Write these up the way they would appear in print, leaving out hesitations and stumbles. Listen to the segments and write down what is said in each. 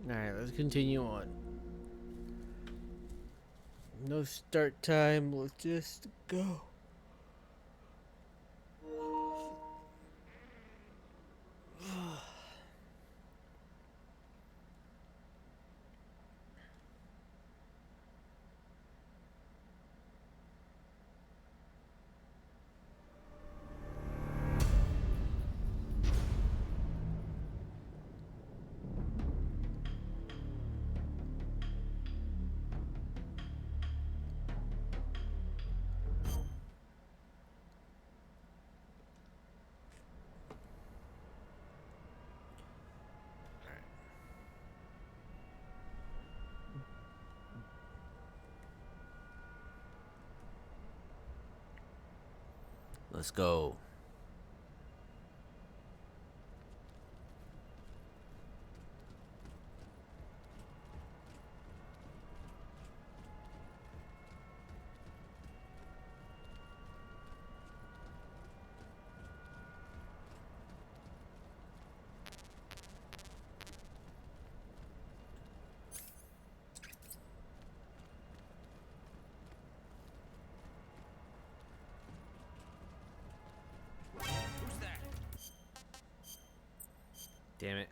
Alright, let's continue on. No start time, let's just go. Let's go. Who's that? Damn it.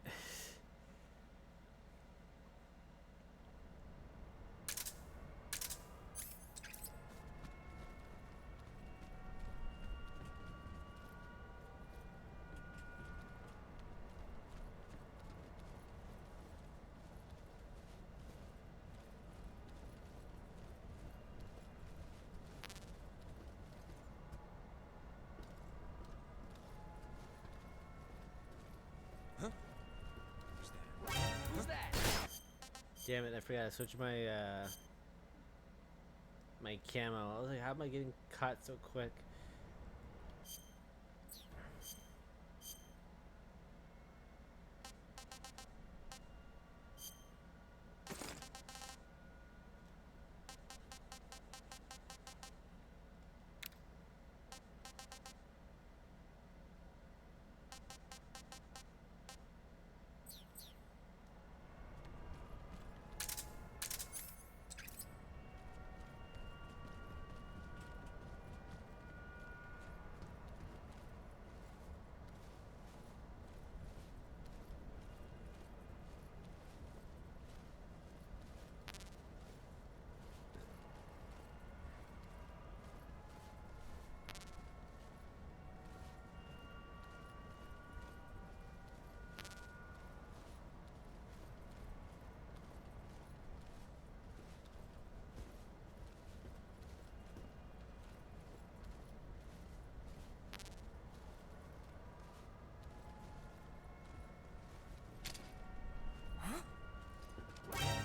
Huh? Who's that? Who's that? Damn it, I forgot to switch my my camo. I was like, how am I getting caught so quick?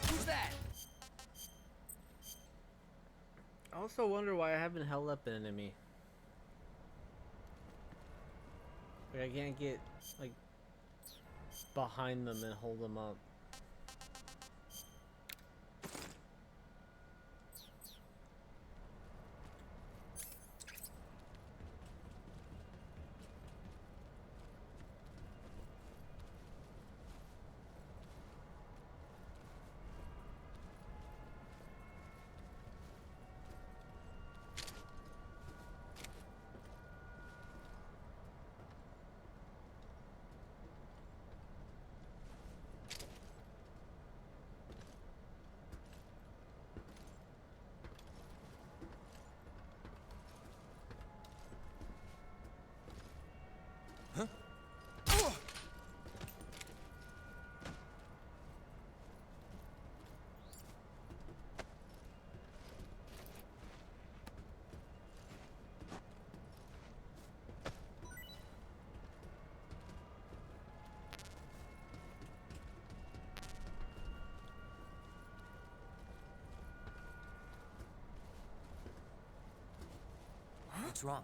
Who's that? I also wonder why I haven't held up an enemy. Like, I can't get, like, behind them and hold them up. Huh? What's wrong?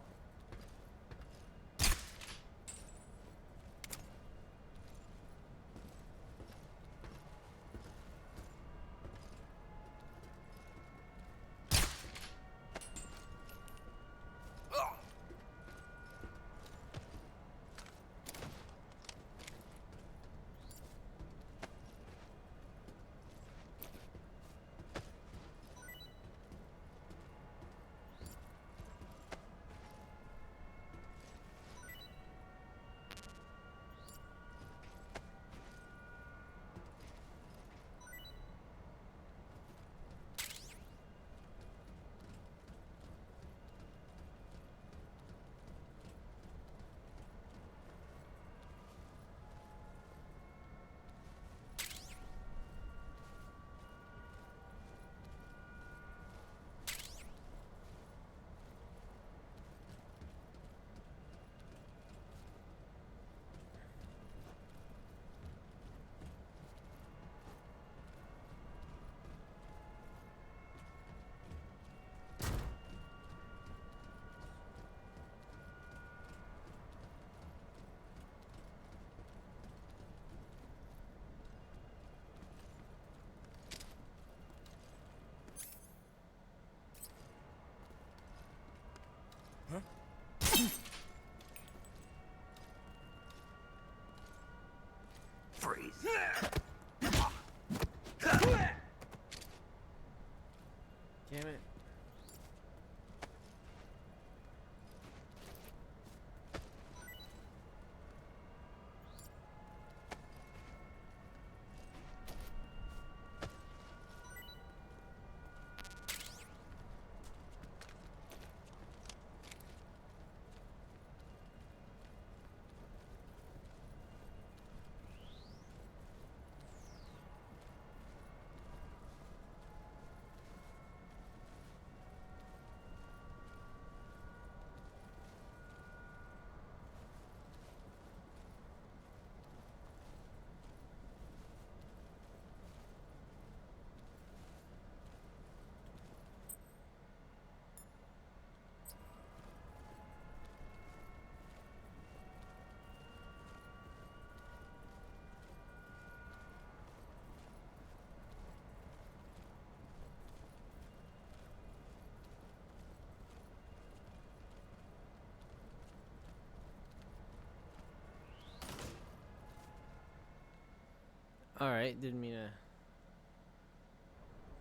Alright, didn't mean to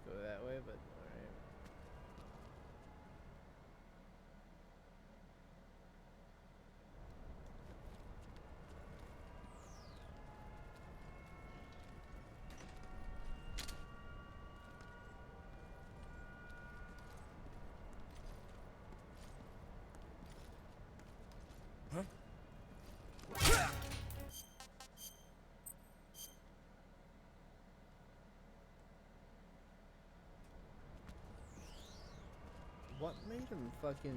go that way, but alright. What made him fucking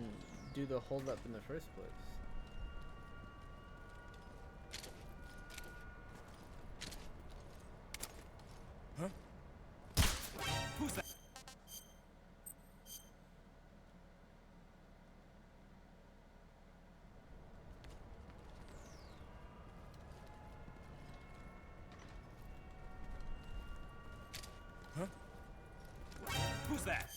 do the hold up in the first place? Who's that? Who's that?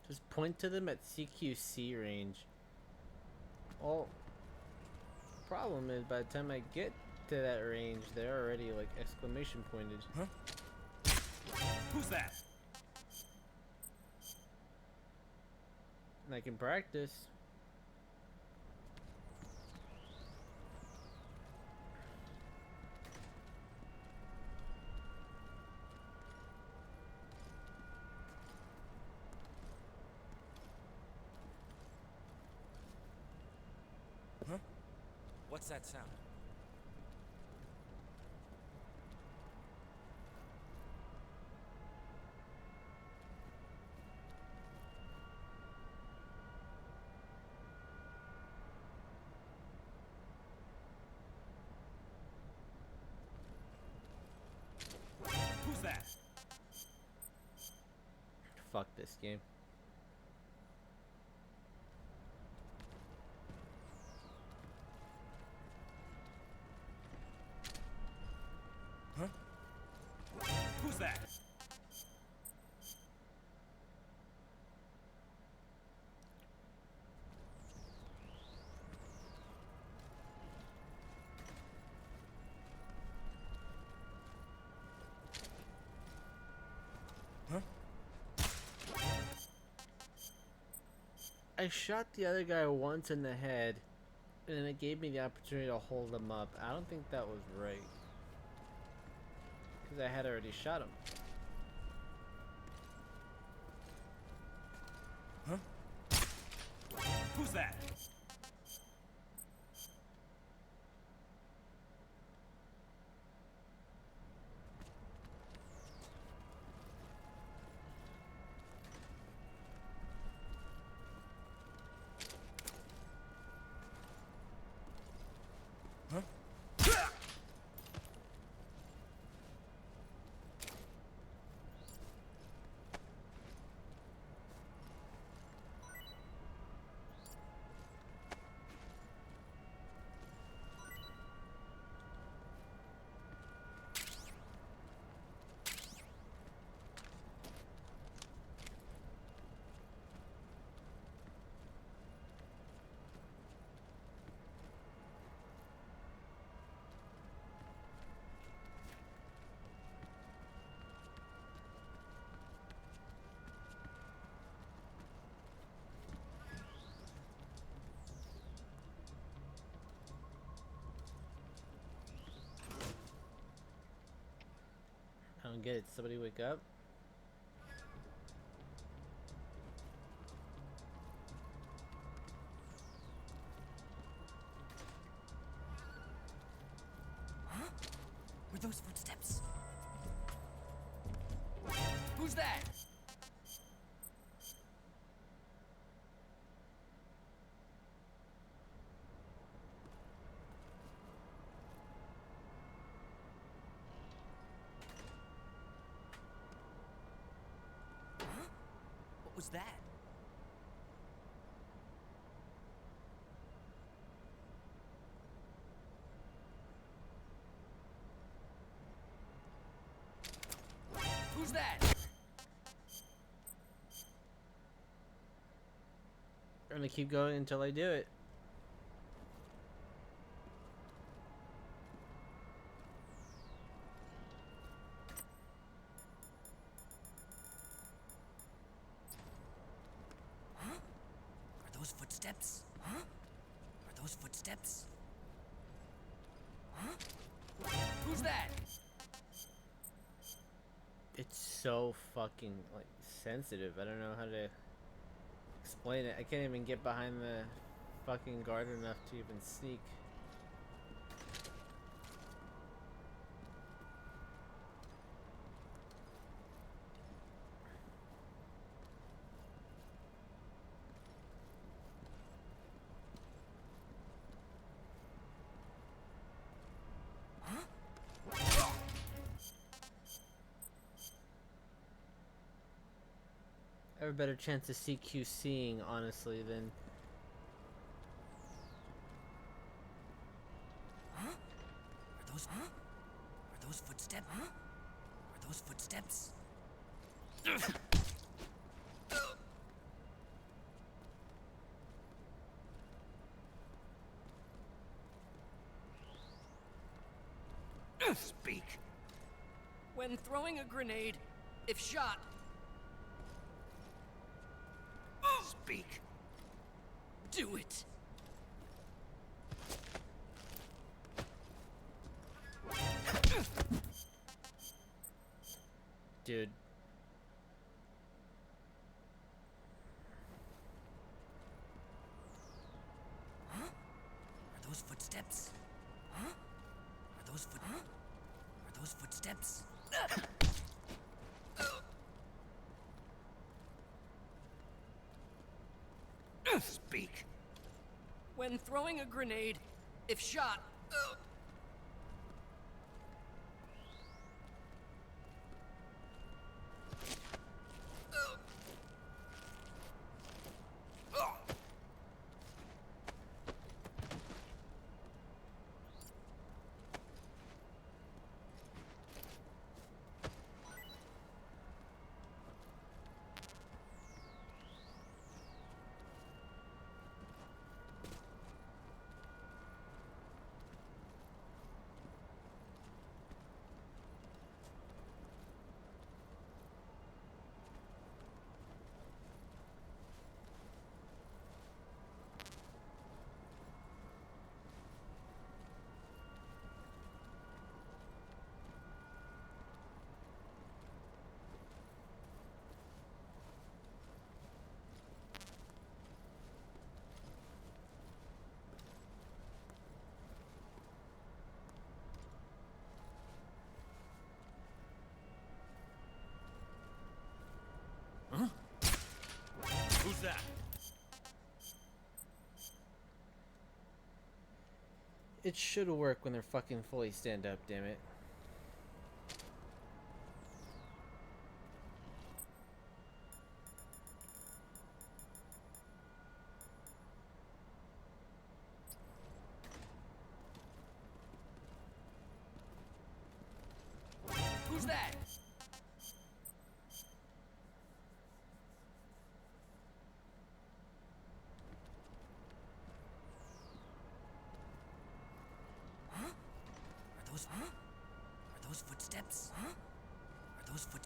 Just point to them at CQC range. Well, problem is by the time I get to that range, they're already like exclamation pointed. Who's that? And I can practice. What's that sound? Who's that? Fuck this game. Who's that? I shot the other guy once in the head, and then it gave me the opportunity to hold him up. I don't think that was right. Because I had already shot him. Who's that? I don't get it. Somebody wake up. Were those footsteps? Who's Who's that? Huh? What was that? Who's that? I'm gonna keep going until I do it. Huh? Are those footsteps? Huh? Are those footsteps? Huh? Who's that? It's so fucking like sensitive. I don't know how to explain it. I can't even get behind the fucking guard enough to even sneak. I have a better chance of CQCing, honestly, than... Huh? Are those footsteps? Huh? Are those footsteps? Speak. When throwing a grenade, if shot. Speak. Do it. Dude. Huh? Are those footsteps? Huh? Are those Are those footsteps? Speak. When throwing a grenade, if shot. Huh? Who's that? It should work when they're fucking fully stand up, damn it. Who's that? Huh? Are those footsteps? Huh? Are those foot?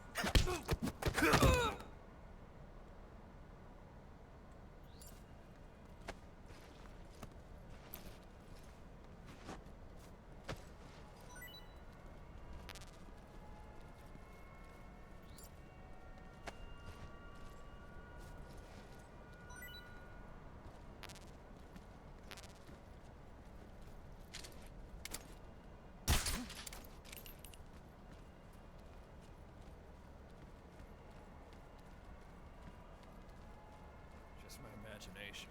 imagination.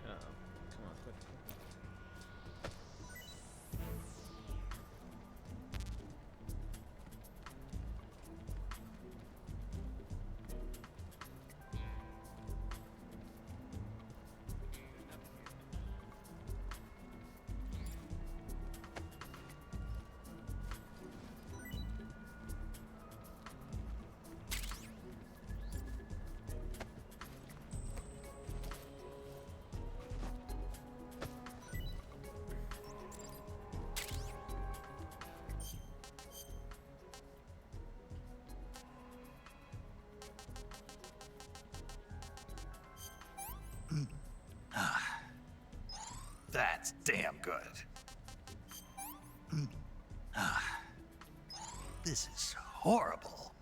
Uh-oh. Come on, quick. That's damn good. This is horrible.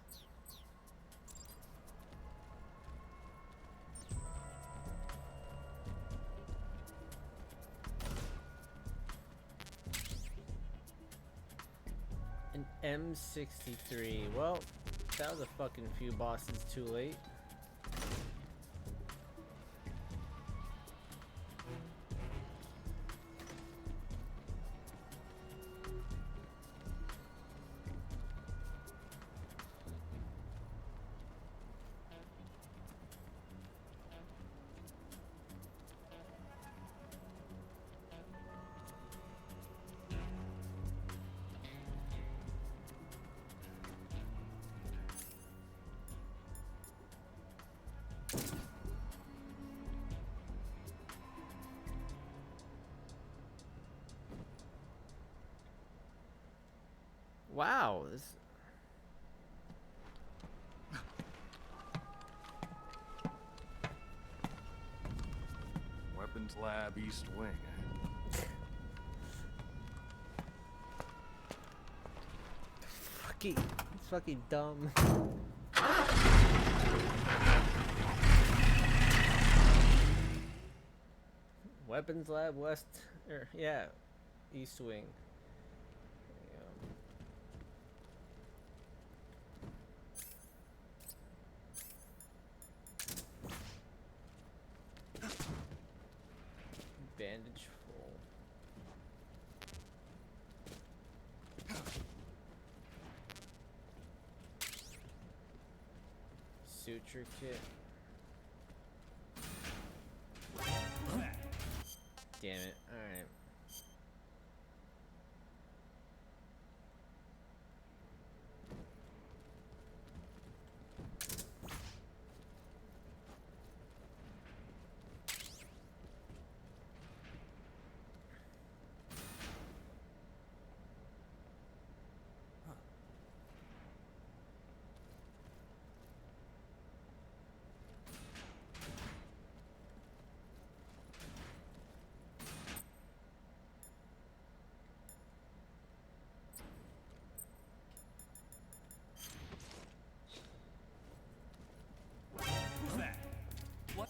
An M63. Well, that was a fucking few bosses too late. Wow, this Weapons Lab East Wing. it's fucking dumb. Weapons lab west, yeah, east wing. Bandage full. Suture kit. Damn it. Alright. Who's that? What?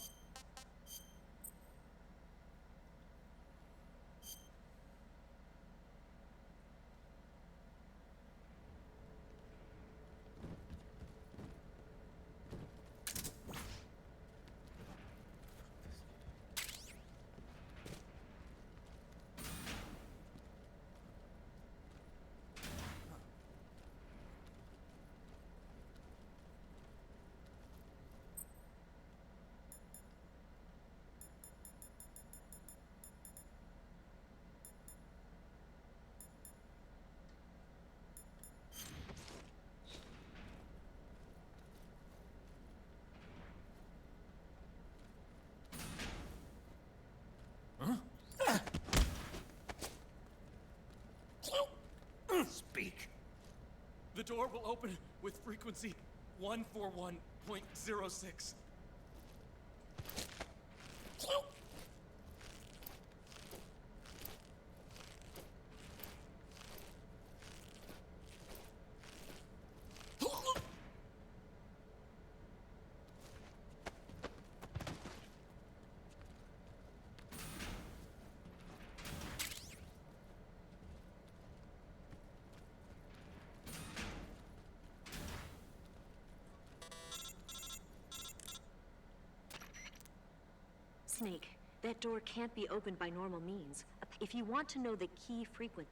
Speak. The door will open with frequency 141.06. Snake, that door can't be opened by normal means. If you want to know the key frequency...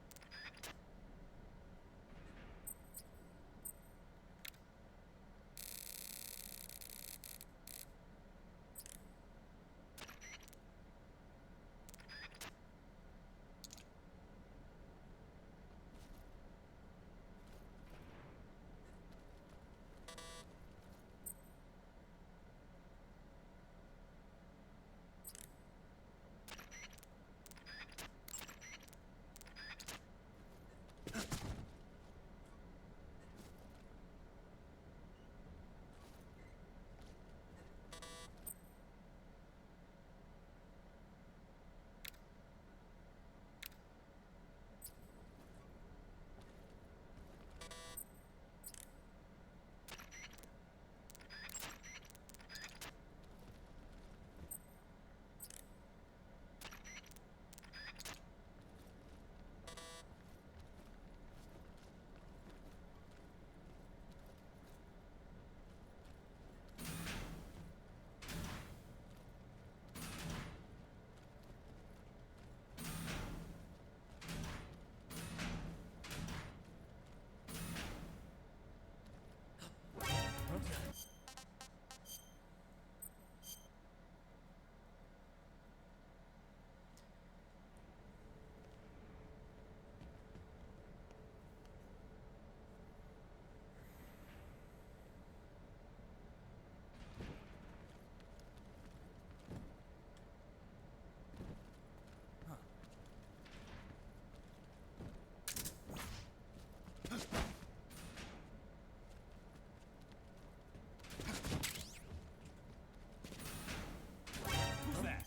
Who's that?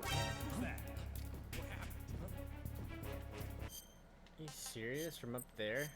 Who's that? What happened? Are you serious? From up there?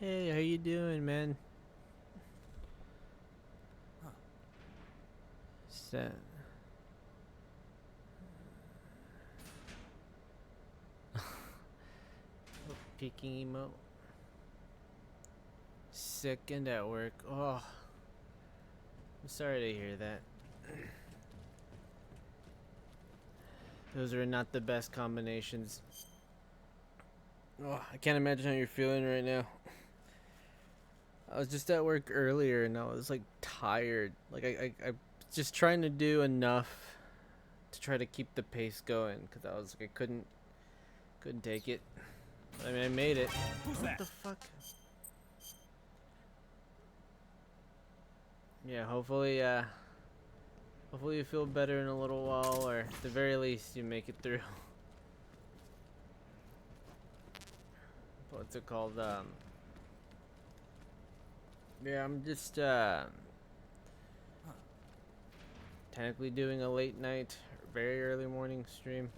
Hey, how you doing, man? Huh. Set. Peeking emote. Sick and at work. Oh, I'm sorry to hear that. Those are not the best combinations. Oh, I can't imagine how you're feeling right now. I was just at work earlier and I was like tired. Like I just trying to do enough to try to keep the pace going because I was like I couldn't take it. I mean I made it. Who's What that? the fuck? Yeah, hopefully hopefully you feel better in a little while, or at the very least you make it through. What's it called? Yeah, I'm just technically doing a late night, very early morning stream.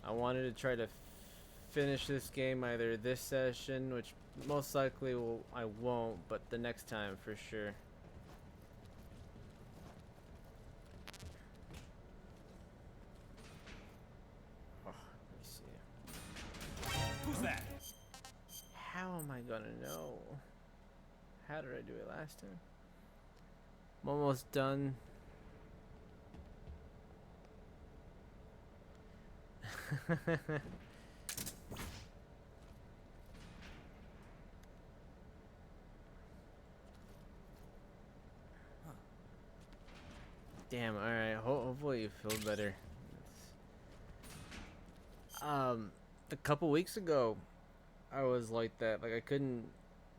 I wanted to try to finish this game either this session, which most likely I won't, but the next time for sure. Oh, let me see. Who's that? How am I gonna know? How did I do it last time? I'm almost done. Damn, alright. Hopefully you feel better. A couple weeks ago, I was like that. Like, I couldn't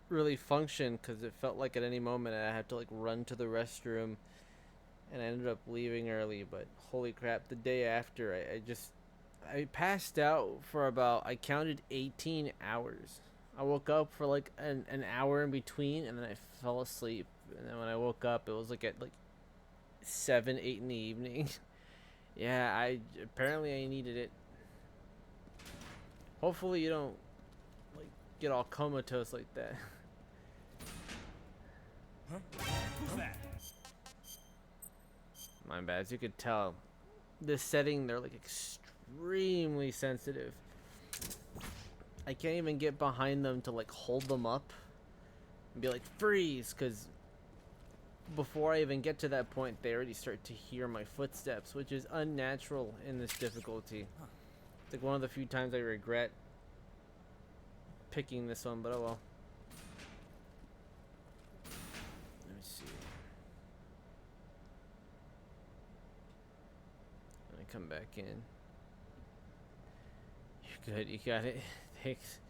really function because it felt like at any moment I had to, like, run to the restroom. And I ended up leaving early, but holy crap, the day after, I passed out for about, I counted 18 hours. I woke up for, like, an hour in between, and then I fell asleep. And then when I woke up, it was, like, at, like, 7, 8 in the evening. Yeah, apparently I needed it. Hopefully you don't like get all comatose like that. Who's that? My bad. As you could tell, this setting they're like extremely sensitive. I can't even get behind them to like hold them up and be like freeze, because before I even get to that point, they already start to hear my footsteps, which is unnatural in this difficulty. It's like one of the few times I regret picking this one, but oh well. Let me see. Let me come back in. You're good, you got it. Thanks.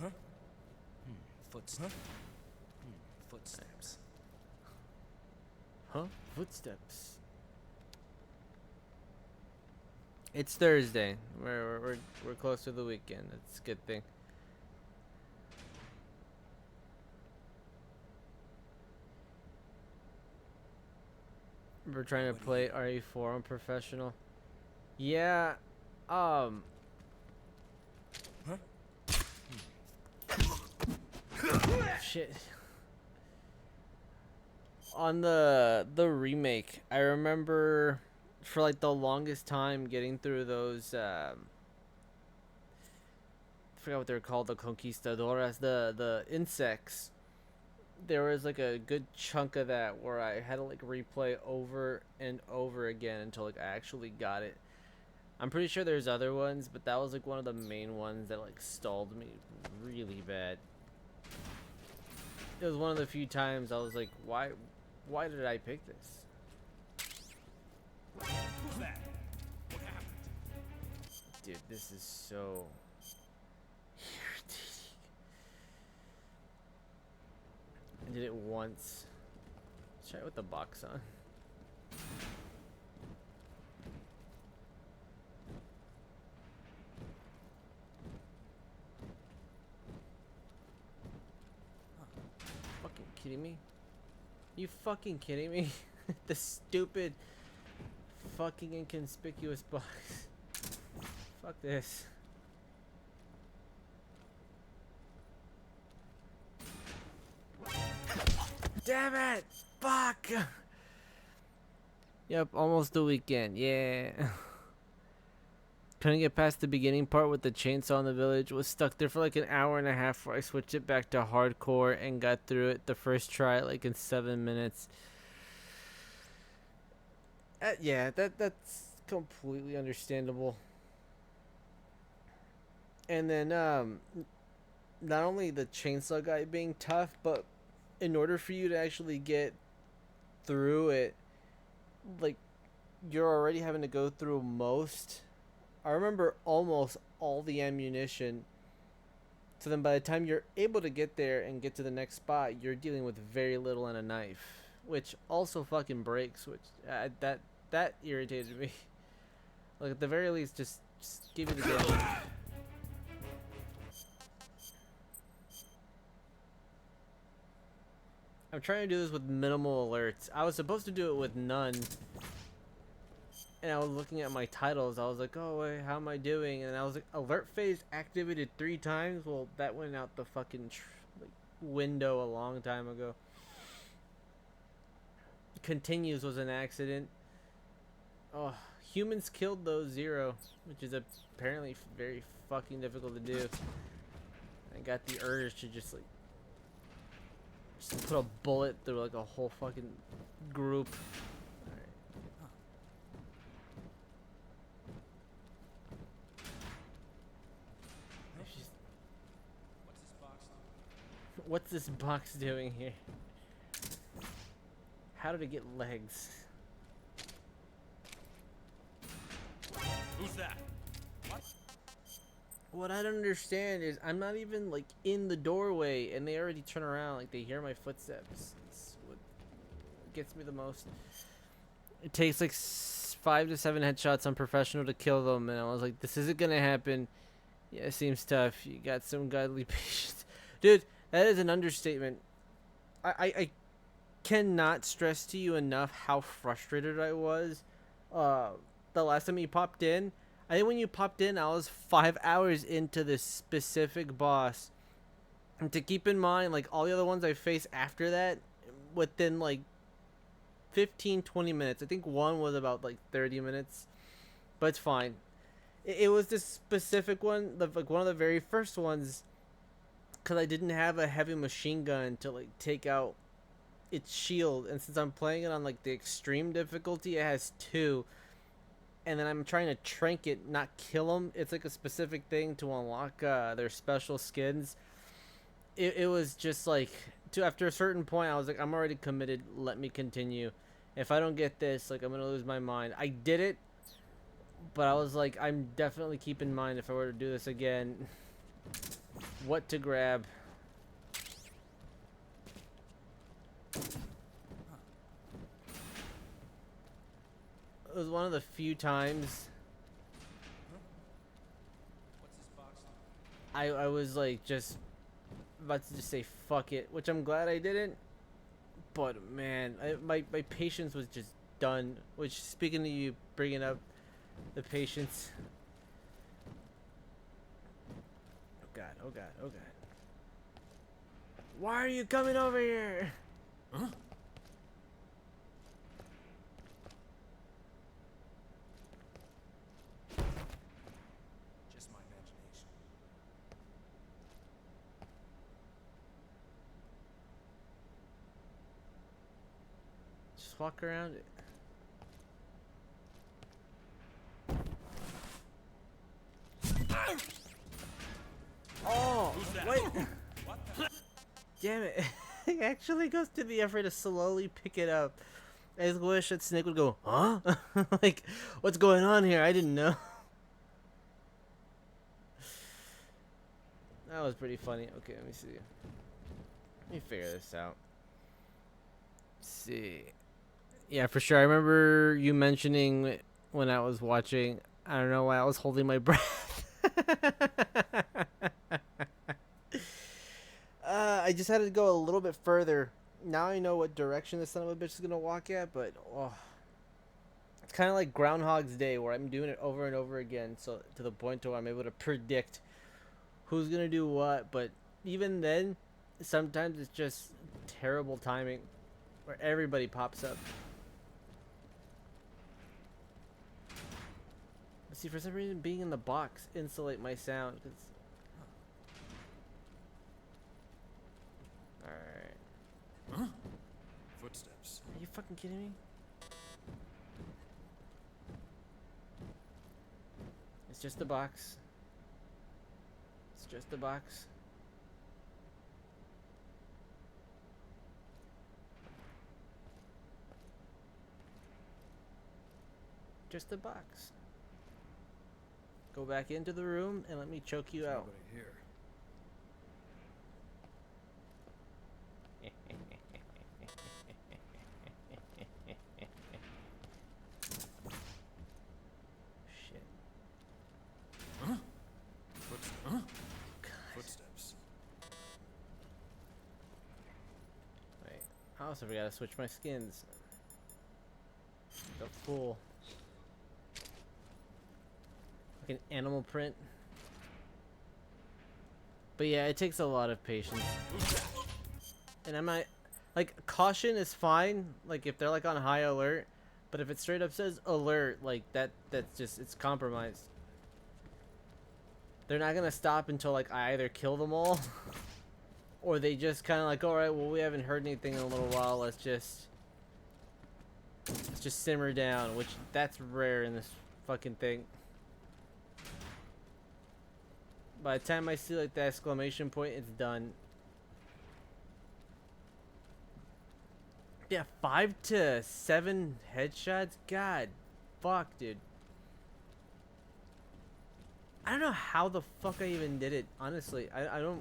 Huh? Footsteps. Footsteps. Huh? Footsteps. It's Thursday. We're close to the weekend. That's a good thing. We're trying to play RE4 on professional. Yeah. Huh? Shit. On the remake, I remember for like the longest time getting through those I forgot what they're called, the conquistadoras, the insects. There was like a good chunk of that where I had to like replay over and over again until like I actually got it. I'm pretty sure there's other ones, but that was like one of the main ones that like stalled me really bad. It was one of the few times I was like, why did I pick this? Who's that? What happened? Dude, this is so irritating. I did it once. Let's try it with the box on. Fucking kidding me? You fucking kidding me? The stupid fucking inconspicuous box. Fuck this. Damn it! Fuck! Yep, almost the weekend. Yeah. Couldn't get past the beginning part with the chainsaw in the village. Was stuck there for like an hour and a half before I switched it back to hardcore and got through it the first try like in 7 minutes. Yeah, that's completely understandable. And then not only the chainsaw guy being tough, but in order for you to actually get through it, like you're already having to go through most. I remember almost all the ammunition. So then by the time you're able to get there and get to the next spot, you're dealing with very little and a knife, which also fucking breaks, which that irritated me. Like at the very least just give me the damage. I'm trying to do this with minimal alerts. I was supposed to do it with none. And I was looking at my titles. I was like, oh, wait, how am I doing? And I was like, alert phase activated 3 times? Well, that went out the fucking like, window a long time ago. Continues was an accident. Oh, humans killed those 0, which is apparently very fucking difficult to do. I got the urge to just like put a bullet through like a whole fucking group. Alright. What's this box doing here? How did it get legs? Who's that? What I don't understand is I'm not even like in the doorway and they already turn around, like they hear my footsteps. It's what gets me the most. It takes like 5 to 7 headshots on professional to kill them, and I was like, this isn't gonna happen. Yeah, it seems tough. You got some godly patience. Dude, that is an understatement. I cannot stress to you enough how frustrated I was the last time you popped in. I think when you popped in, I was 5 hours into this specific boss. And to keep in mind, like, all the other ones I faced after that, within, like, 15-20 minutes. I think one was about, like, 30 minutes. But it's fine. It was this specific one, like, one of the very first ones, because I didn't have a heavy machine gun to, like, take out its shield. And since I'm playing it on, like, the extreme difficulty, it has 2. And then I'm trying to trank it, not kill them. It's like a specific thing to unlock their special skins. It was just like, after a certain point, I was like, I'm already committed. Let me continue. If I don't get this, like, I'm going to lose my mind. I did it, but I was like, I'm definitely keep in mind if I were to do this again, what to grab. It was one of the few times I was like just about to just say fuck it, which I'm glad I didn't. But man, my patience was just done. Which, speaking to you, bringing up the patience. Oh god, oh god, oh god. Why are you coming over here? Huh? Just my imagination. Just walk around it. Oh, wait. What the? Damn it. He actually goes to the effort to slowly pick it up. I just wish that Snake would go, huh? Like, what's going on here? I didn't know. That was pretty funny. Okay, let me see. Let me figure this out. Let's see. Yeah, for sure. I remember you mentioning when I was watching. I don't know why I was holding my breath. I just had to go a little bit further. Now I know what direction the son of a bitch is gonna walk at, but it's kind of like Groundhog's Day, where I'm doing it over and over again, so to the point where I'm able to predict who's gonna do what. But even then, sometimes it's just terrible timing. where everybody pops up. But see, for some reason, being in the box insulate my sound. Alright. Huh? Footsteps. Are you fucking kidding me? It's just a box. It's just a box. Just a box. Go back into the room and let me choke you out. Nobody here. Shit. Huh? Footsteps. Wait. I also forgot to switch my skins. The full. Like an animal print. But yeah, it takes a lot of patience. And I might, like, caution is fine, like if they're like on high alert, but if it straight up says alert, like that's just, it's compromised. They're not gonna stop until like I either kill them all or they just kind of like, all right, well, we haven't heard anything in a little while, let's just simmer down, which that's rare in this fucking thing. By the time I see like the exclamation point, it's done. Yeah, 5 to 7 headshots? God, fuck, dude. I don't know how the fuck I even did it, honestly. I don't...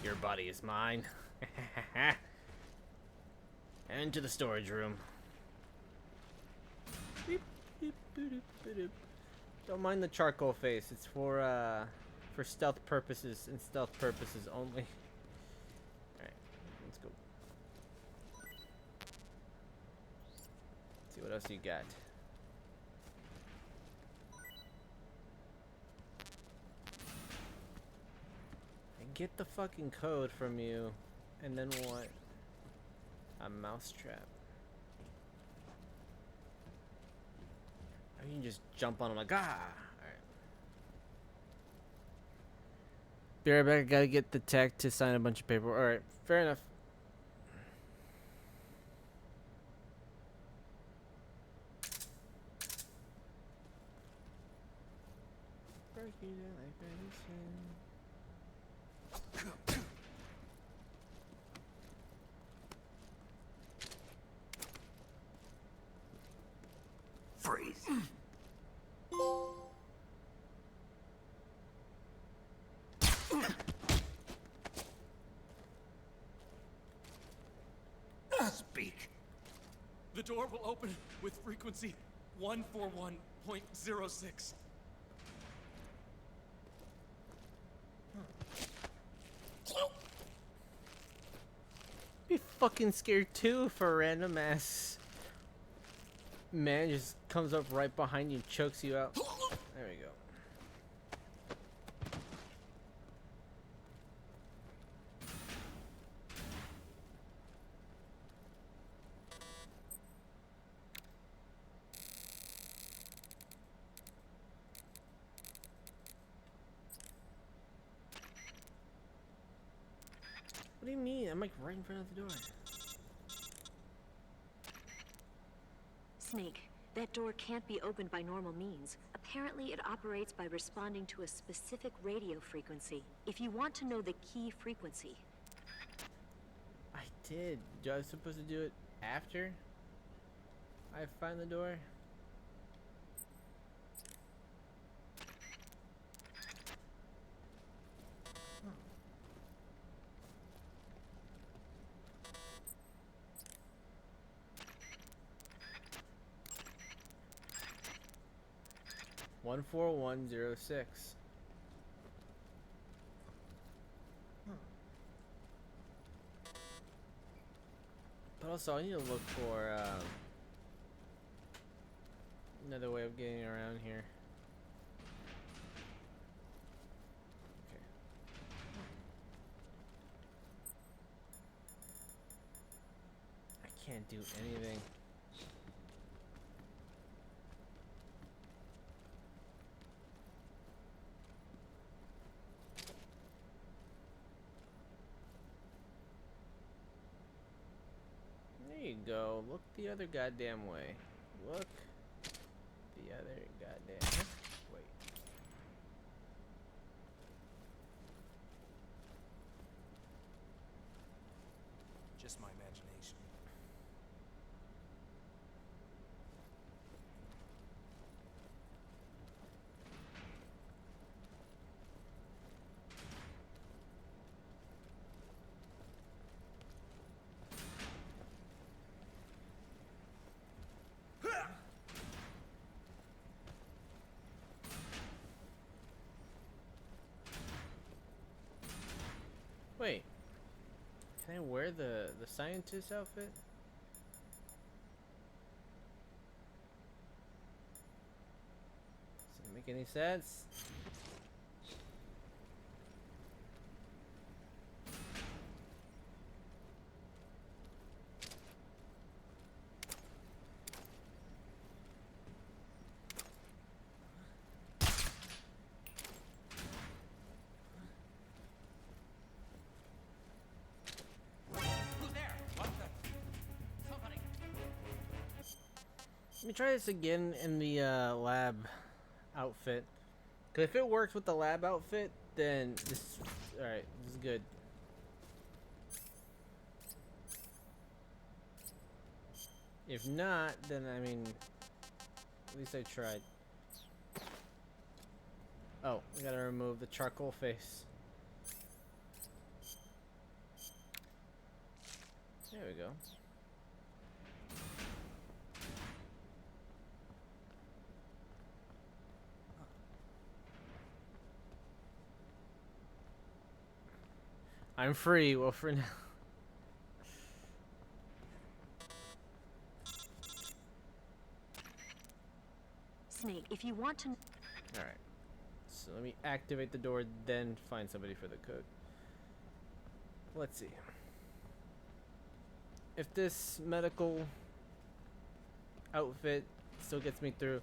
Your body is mine. Into the storage room. Beep, beep, boop, boop, boop. Don't mind the charcoal face. It's for stealth purposes and stealth purposes only. Alright, let's go. Let's see what else you got. And get the fucking code from you. And then what? A mousetrap. You can just jump on them like, ah! Alright. Be right back. I gotta get the tech to sign a bunch of paperwork. Alright, fair enough. Freeze. Speak. The door will open with frequency 141.06. Be fucking scared too if a random ass man just comes up right behind you and chokes you out. There we go. What do you mean? I'm like right in front of the door. Snake, that door can't be opened by normal means. Apparently, it operates by responding to a specific radio frequency. If you want to know the key frequency... I did. I was supposed to do it after I find the door? 14106. But also, I need to look for another way of getting around here. Can't do anything. There you go. Look the other goddamn way. Look the other goddamn. Wait. Just my imagination. Wait. Can I wear the scientist outfit? Does it make any sense? Who's there? What the? Somebody. Let me try this again in the lab outfit. Cause if it works with the lab outfit, then this alright, this is good. If not, then I mean at least I tried. Oh, I gotta remove the charcoal face. There we go. I'm free, well for now. Snake, if you want to... Alright. So let me activate the door, then find somebody for the code. Let's see. If this medical outfit still gets me through.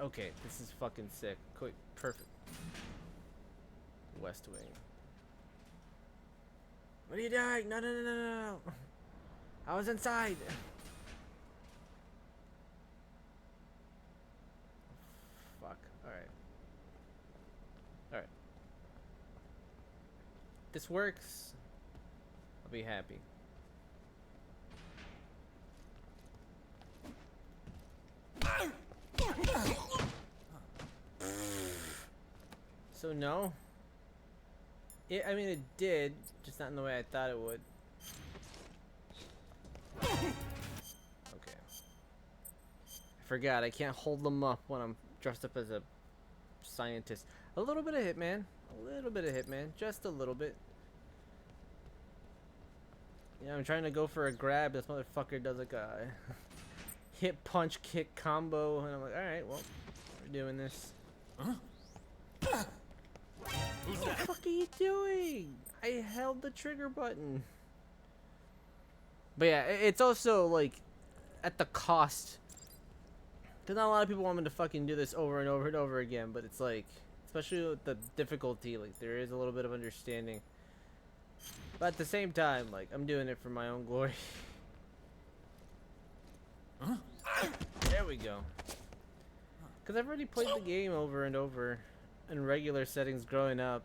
Okay, this is fucking sick. Quick, perfect. West Wing. What are you doing? No, no, no, no, no, no. I was inside. Fuck. Alright. Alright. This works. I'll be happy. So no. I mean, it did, just not in the way I thought it would. Okay. I forgot, I can't hold them up when I'm dressed up as a scientist. A little bit of Hitman. A little bit of Hitman. Just a little bit. You know, I'm trying to go for a grab. This motherfucker does like a hit, punch, kick combo. And I'm like, alright, well, we're doing this. Huh? Who's What the that? fuck are you doing? I held the trigger button. But yeah, it's also like at the cost. Because not a lot of people want me to fucking do this over and over and over again. But it's like, especially with the difficulty, like there is a little bit of understanding. But at the same time, like I'm doing it for my own glory. Huh? There we go. Because I've already played the game over and over in regular settings growing up.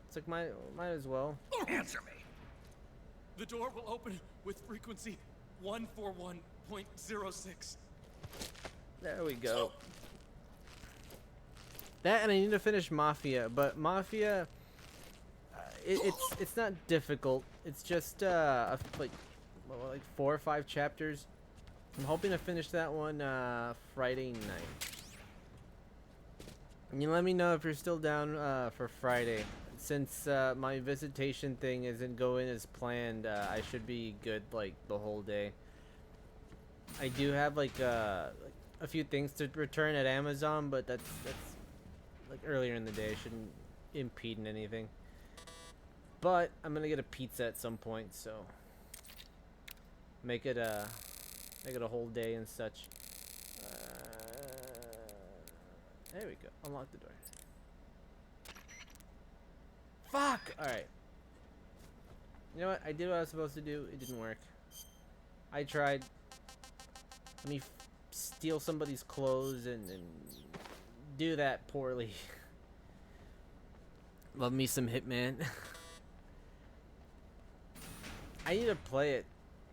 It's like might as well. Answer me. The door will open with frequency 141.06. There we go. That and I need to finish Mafia, but Mafia, it's not difficult. It's just like 4 or 5 chapters. I'm hoping to finish that one Friday night. And you let me know if you're still down for Friday. Since my visitation thing isn't going as planned, I should be good like the whole day. I do have like a few things to return at Amazon, but that's like earlier in the day. Shouldn't impede in anything. But I'm gonna get a pizza at some point, so make it a whole day and such. There we go. Unlock the door. Fuck! Alright. You know what? I did what I was supposed to do. It didn't work. I tried. Let me steal somebody's clothes and do that poorly. Love me some Hitman. I need to play it.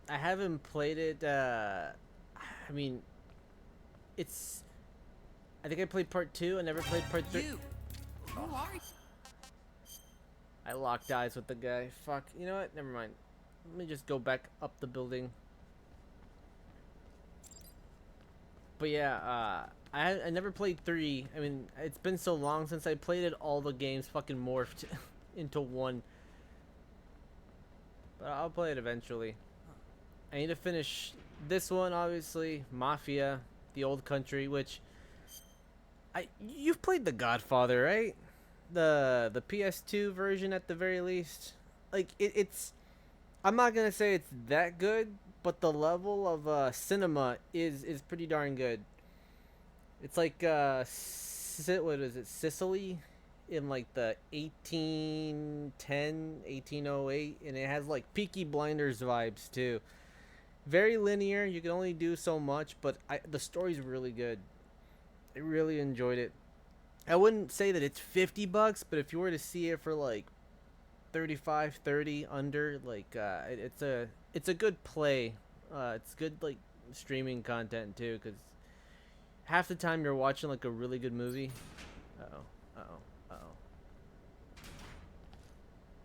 I haven't played it. I mean, it's. I think I played part 2. I never played part 3. You. Who are you? I locked eyes with the guy. Fuck. You know what? Never mind. Let me just go back up the building. But yeah, I never played 3. I mean, it's been so long since I played it. All the games fucking morphed into one. But I'll play it eventually. I need to finish this one, obviously. Mafia, The Old Country, which you've played The Godfather, right? The PS2 version at the very least. Like it's I'm not gonna say it's that good, but the level of cinema is pretty darn good. It's like what is it, Sicily in like the 1808, and it has like Peaky Blinders vibes too. Very linear. You can only do so much, but the story's really good. I really enjoyed it. I wouldn't say that it's $50, but if you were to see it for like 35, 30 under, like it's a good play. It's good like streaming content too, because half the time you're watching like a really good movie. Uh-oh.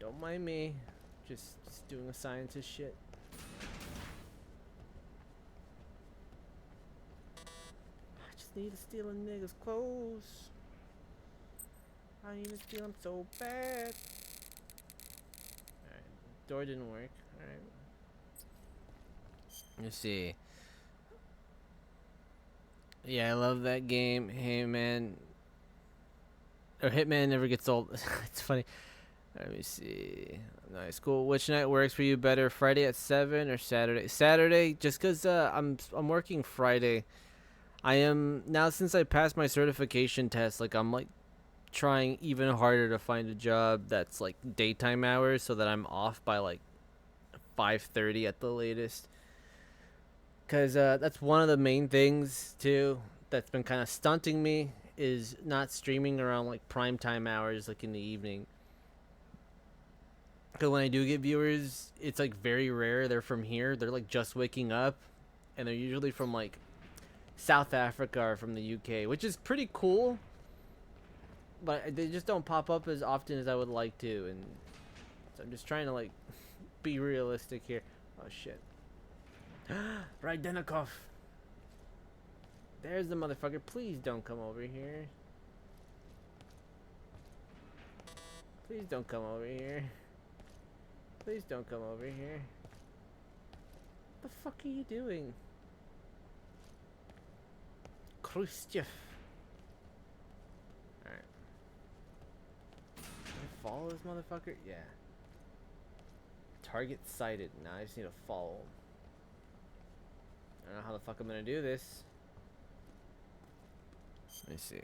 Don't mind me. Just doing a scientist shit. I just need to steal a nigga's clothes. I need to steal them so bad. Alright, door didn't work. Alright. Let's see. Yeah, I love that game. Hey man. Or Hitman never gets old. It's funny. Let me see. Nice, cool. Which night works for you better? Friday at 7 or Saturday? Saturday, just cause I'm working Friday. I am now, since I passed my certification test. Like I'm like trying even harder to find a job that's like daytime hours, so that I'm off by like 5:30 at the latest. Cause that's one of the main things too that's been kind of stunting me, is not streaming around like prime time hours, like in the evening. Because when I do get viewers, it's like very rare they're from here. They're like just waking up, and they're usually from like South Africa or from the UK, which is pretty cool. But they just don't pop up as often as I would like to, and so I'm just trying to like be realistic here. Oh shit. Rydenikov. There's the motherfucker. Please don't come over here. Please don't come over here. Please don't come over here. What the fuck are you doing? Khrushchev. Alright. Can I follow this motherfucker? Yeah. Target sighted. Now I just need to follow him. I don't know how the fuck I'm gonna do this. Let me see.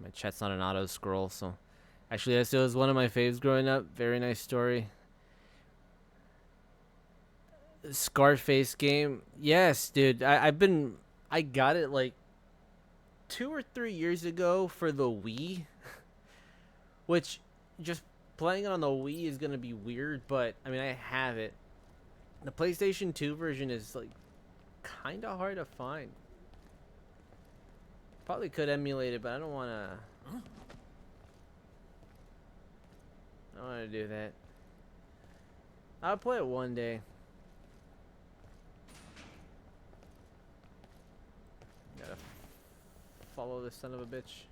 My chat's not an auto scroll, so actually this was one of my faves growing up. Very nice story. Scarface game. Yes, dude. I got it like 2 or 3 years ago for the Wii. Which just playing it on the Wii is gonna be weird, but I mean I have it. The PlayStation 2 version is like kinda hard to find. Probably could emulate it, but I don't wanna I don't wanna do that. I'll play it one day. Gotta follow this son of a bitch.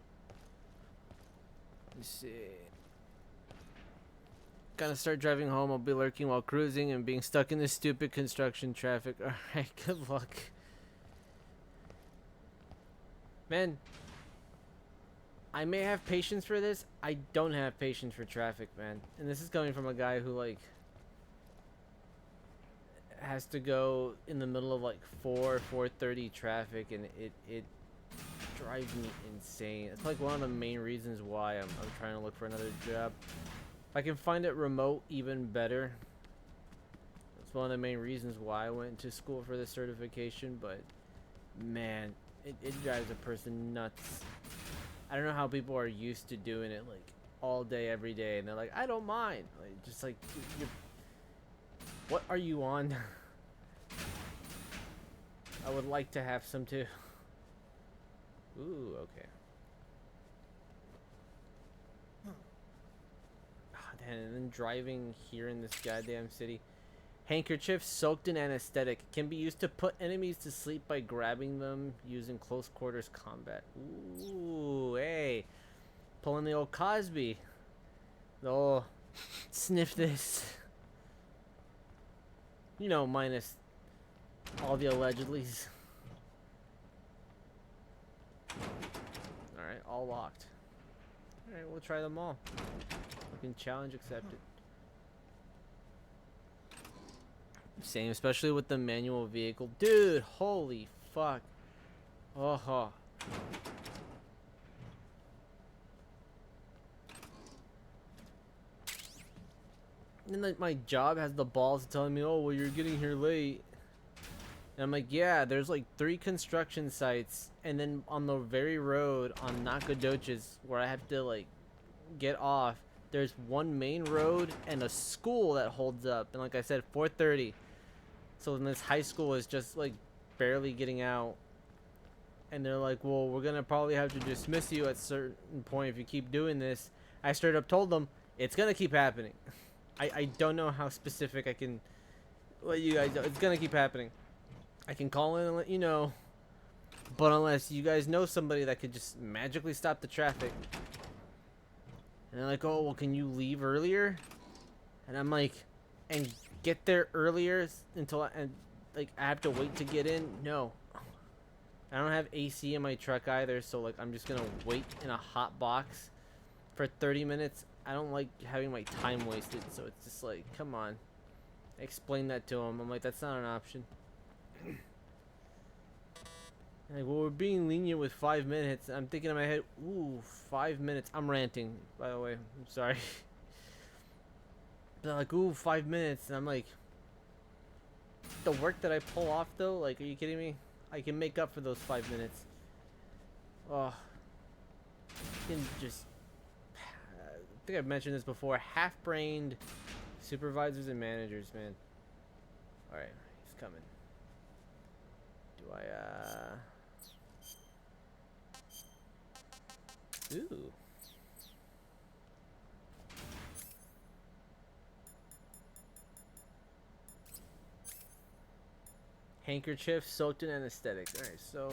Let me see. Gonna start driving home. I'll be lurking while cruising and being stuck in this stupid construction traffic. Alright, good luck. Man. I may have patience for this. I don't have patience for traffic, man. And this is coming from a guy who, like, has to go in the middle of, like, 4:30 traffic, and it drives me insane. It's, like, one of the main reasons why I'm trying to look for another job. If I can find it remote, even better. It's one of the main reasons why I went to school for this certification, but, man, it drives a person nuts. I don't know how people are used to doing it like all day, every day, and they're like, I don't mind. Like, just like, what are you on? I would like to have some too. Ooh, okay. And then driving here in this goddamn city. Handkerchief soaked in anesthetic can be used to put enemies to sleep by grabbing them using close quarters combat. Ooh, hey. Pulling the old Cosby. The old sniff this. You know, minus all the allegedlys. Alright, all locked. Alright, we'll try them all. Fucking challenge accepted. Same, especially with the manual vehicle. Dude, holy fuck. Oh. And then, like, my job has the balls telling me, oh, well, you're getting here late. And I'm like, yeah, there's like 3 construction sites. And then on the very road on Nacogdoches where I have to, like, get off, there's one main road and a school that holds up. And like I said, 4:30. So then this high school is just, like, barely getting out. And they're like, well, we're going to probably have to dismiss you at a certain point if you keep doing this. I straight up told them, it's going to keep happening. I don't know how specific I can let you guys know. It's going to keep happening. I can call in and let you know. But unless you guys know somebody that could just magically stop the traffic. And they're like, oh, well, can you leave earlier? And I'm like, and get there earlier until I have to wait to get in? No. I don't have AC in my truck either, so like I'm just gonna wait in a hot box for 30 minutes. I don't like having my time wasted, so it's just like, come on. I explained that to him. I'm like, that's not an option. Like, well, we're being lenient with 5 minutes. I'm thinking in my head, ooh, 5 minutes. I'm ranting, by the way. I'm sorry. They're like, ooh, 5 minutes. And I'm like, the work that I pull off, though? Like, are you kidding me? I can make up for those 5 minutes. Oh. You can just... I think I've mentioned this before. Half-brained supervisors and managers, man. Alright, he's coming. Do I, Ooh. Handkerchief soaked in anesthetic. Alright, so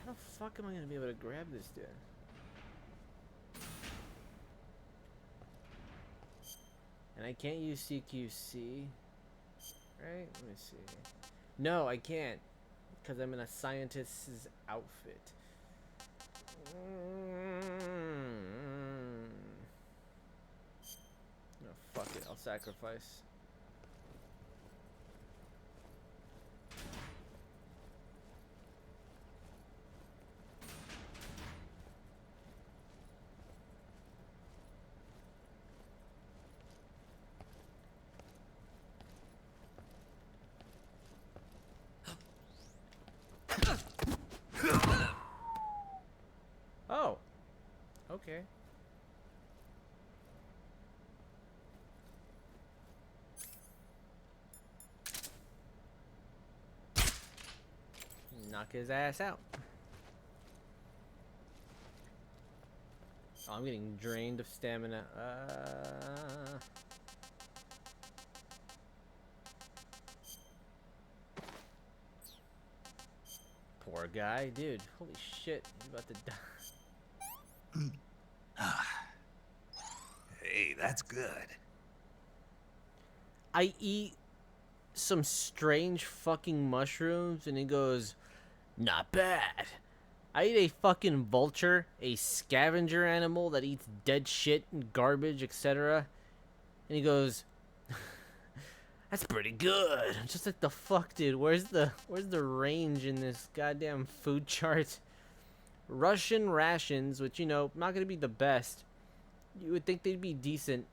how the fuck am I gonna be able to grab this dude? And I can't use CQC. Right? Let me see. No, I can't. Because I'm in a scientist's outfit. No, fuck it. I'll sacrifice. Oh. Okay. Knock his ass out. Oh, I'm getting drained of stamina. Poor guy, dude. Holy shit, he's about to die. Hey, that's good. I eat some strange fucking mushrooms and he goes, not bad. I eat a fucking vulture, a scavenger animal that eats dead shit and garbage, etc. And he goes, "That's pretty good." I'm just like, the fuck, dude. Where's the range in this goddamn food chart? Russian rations, which, you know, not gonna be the best. You would think they'd be decent,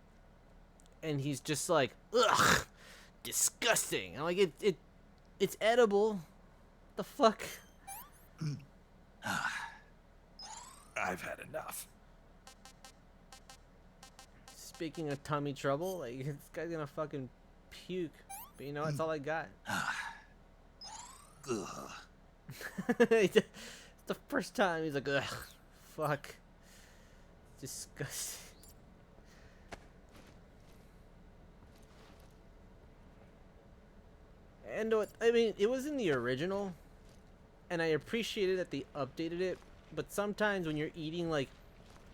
and he's just like, ugh, disgusting. I'm like, it's edible. The fuck? I've had enough. Speaking of tummy trouble, like, this guy's gonna fucking puke. But you know, that's all I got. Ugh. It's the first time he's like, ugh, fuck. Disgusting. And I mean, it was in the original, and I appreciated that they updated it, but sometimes when you're eating, like,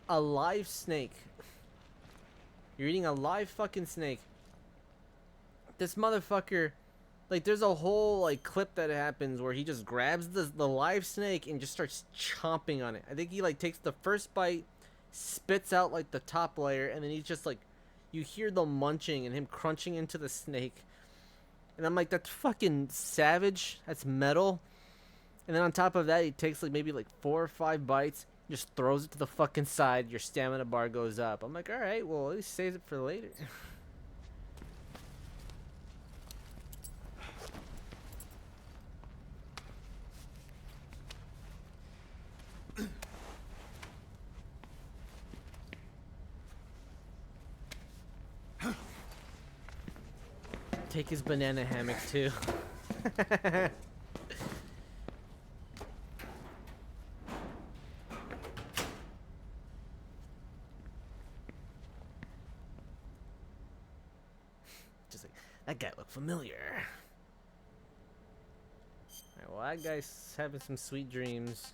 a live snake, you're eating a live fucking snake, this motherfucker, like, there's a whole, like, clip that happens where he just grabs the live snake and just starts chomping on it. I think he, like, takes the first bite, spits out, like, the top layer, and then he's just, like, you hear the munching and him crunching into the snake. And I'm like, that's fucking savage. That's metal. And then on top of that, he takes, like, maybe, like, 4 or 5 bites, just throws it to the fucking side. Your stamina bar goes up. I'm like, alright, well, at least saves it for later. Take his banana hammock too. Just like, that guy looked familiar. Alright, well, that guy's having some sweet dreams.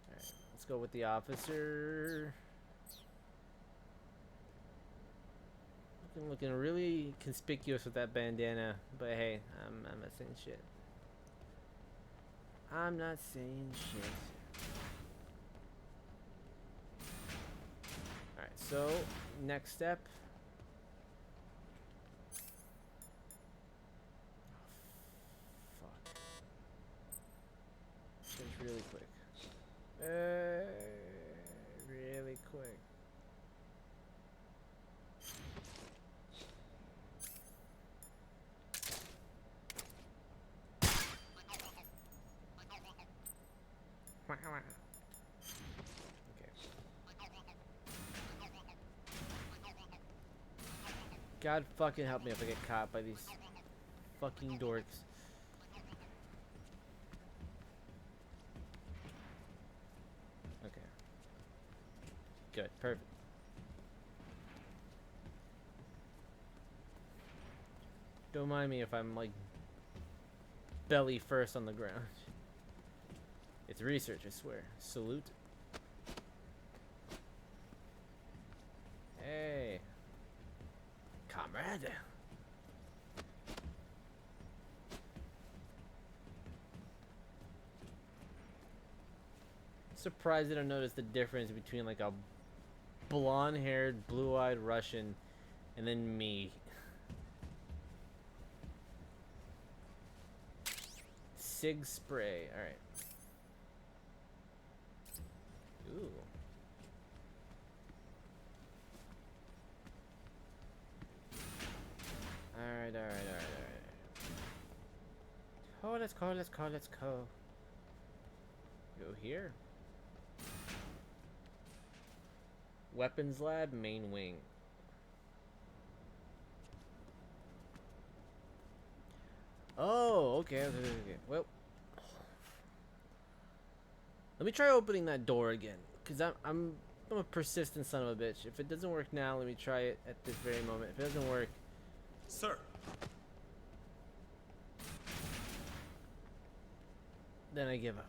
Alright, let's go with the officer. Looking really conspicuous with that bandana, but hey, I'm not saying shit. I'm not saying shit. Alright, so next step. Oh, fuck. Just really quick. Really quick. Okay. God fucking help me if I get caught by these fucking dorks. Okay. Good. Perfect. Don't mind me if I'm, like, belly first on the ground. It's research, I swear. Salute. Hey. Comrade. Surprised I don't notice the difference between, like, a blonde-haired, blue-eyed Russian and then me. Sig spray. Alright. Ooh. Alright. Oh, let's go. Go here. Weapons lab, main wing. Oh, okay. Well, let me try opening that door again, cause I'm a persistent son of a bitch. If it doesn't work now, let me try it at this very moment. If it doesn't work, Sir. then I give up.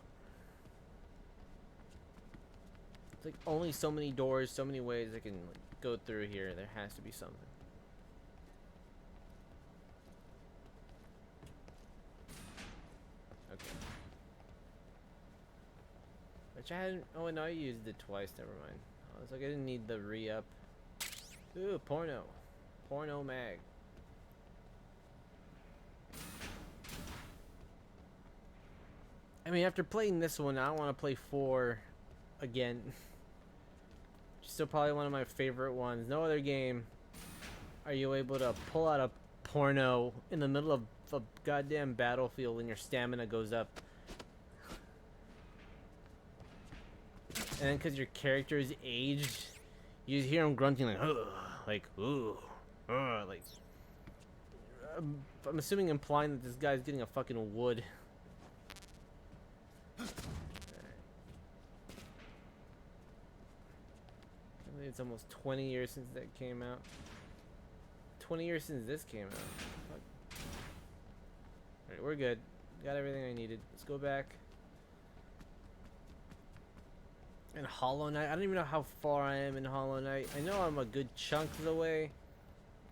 It's like only so many doors, so many ways I can, like, go through here. There has to be something. Okay. Which I hadn't. Oh, no, I used it twice. Never mind. I was like, I didn't need the re-up. Ooh, porno. Porno mag. I mean, after playing this one, I don't want to play 4 again. Still probably one of my favorite ones. No other game are you able to pull out a porno in the middle of a goddamn battlefield when your stamina goes up. And then because your character is aged, you hear him grunting like, ugh, like, ooh, like. I'm assuming implying that this guy's getting a fucking wood. I think it's almost 20 years since that came out. 20 years since this came out. Alright, we're good. Got everything I needed. Let's go back. And Hollow Knight. I don't even know how far I am in Hollow Knight. I know I'm a good chunk of the way.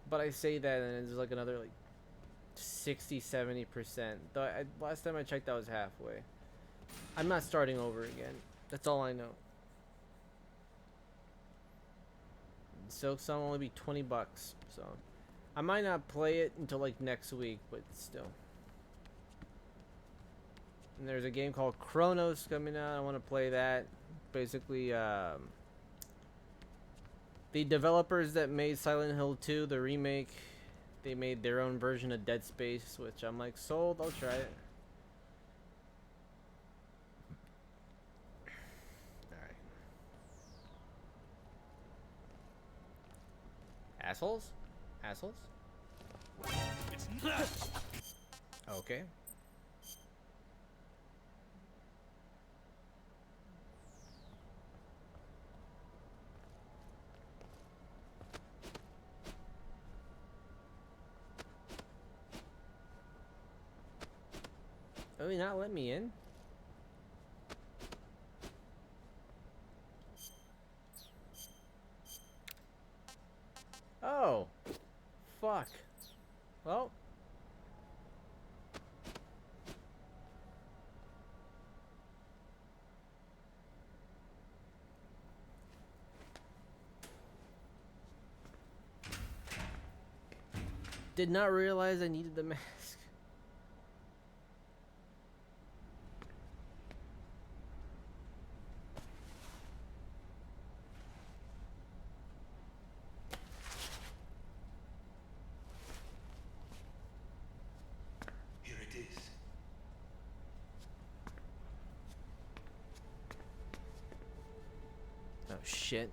But I say that and it's like another like 60-70%. Though last time I checked I was halfway. I'm not starting over again. That's all I know. Silk Song will only be $20, so I might not play it until like next week, but still. And there's a game called Chronos coming out. I want to play that. Basically, the developers that made Silent Hill 2, the remake, they made their own version of Dead Space, which I'm like, sold. I'll try it. Assholes? Assholes? It's not. Okay. Oh, you not let me in? Oh, fuck. Well, did not realize I needed the mask. Oh shit.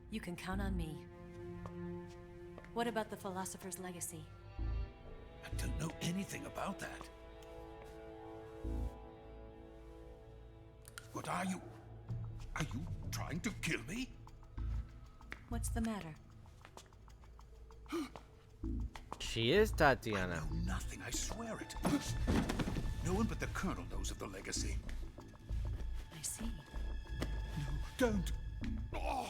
You can count on me. What about the philosopher's legacy? I don't know anything about that. What are you? Are you trying to kill me? What's the matter? She is I Tatiana. know nothing, I swear it. No one but the Colonel knows of the legacy. I see. No, don't. Oh.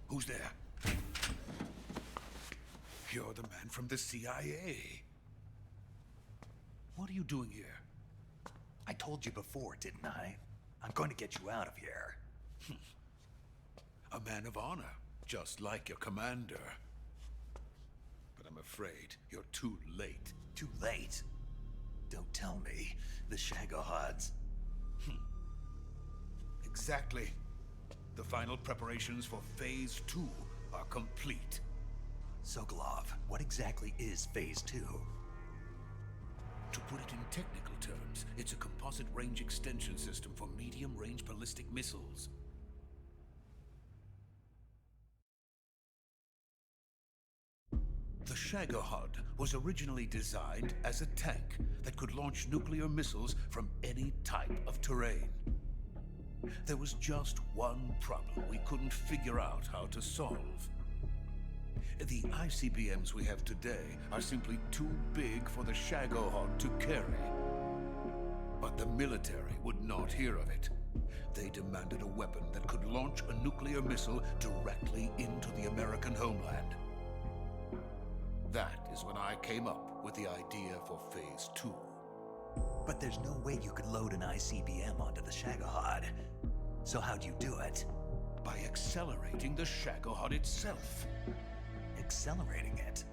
Who's there? You're the man from the CIA. What are you doing here? I told you before, didn't I? I'm going to get you out of here. A man of honor, just like your commander. But I'm afraid you're too late. Too late. Don't tell me. The Shagohods. Exactly. The final preparations for Phase 2 are complete. Sokolov, what exactly is Phase 2? To put it in technical terms, it's a composite range extension system for medium-range ballistic missiles. Shagohod was originally designed as a tank that could launch nuclear missiles from any type of terrain. There was just one problem we couldn't figure out how to solve. The ICBMs we have today are simply too big for the Shagohod to carry. But the military would not hear of it. They demanded a weapon that could launch a nuclear missile directly into the American homeland. That is when I came up with the idea for Phase 2. But there's no way you could load an ICBM onto the Shagohod. So how'd you do it? By accelerating the Shagohod itself. Accelerating it?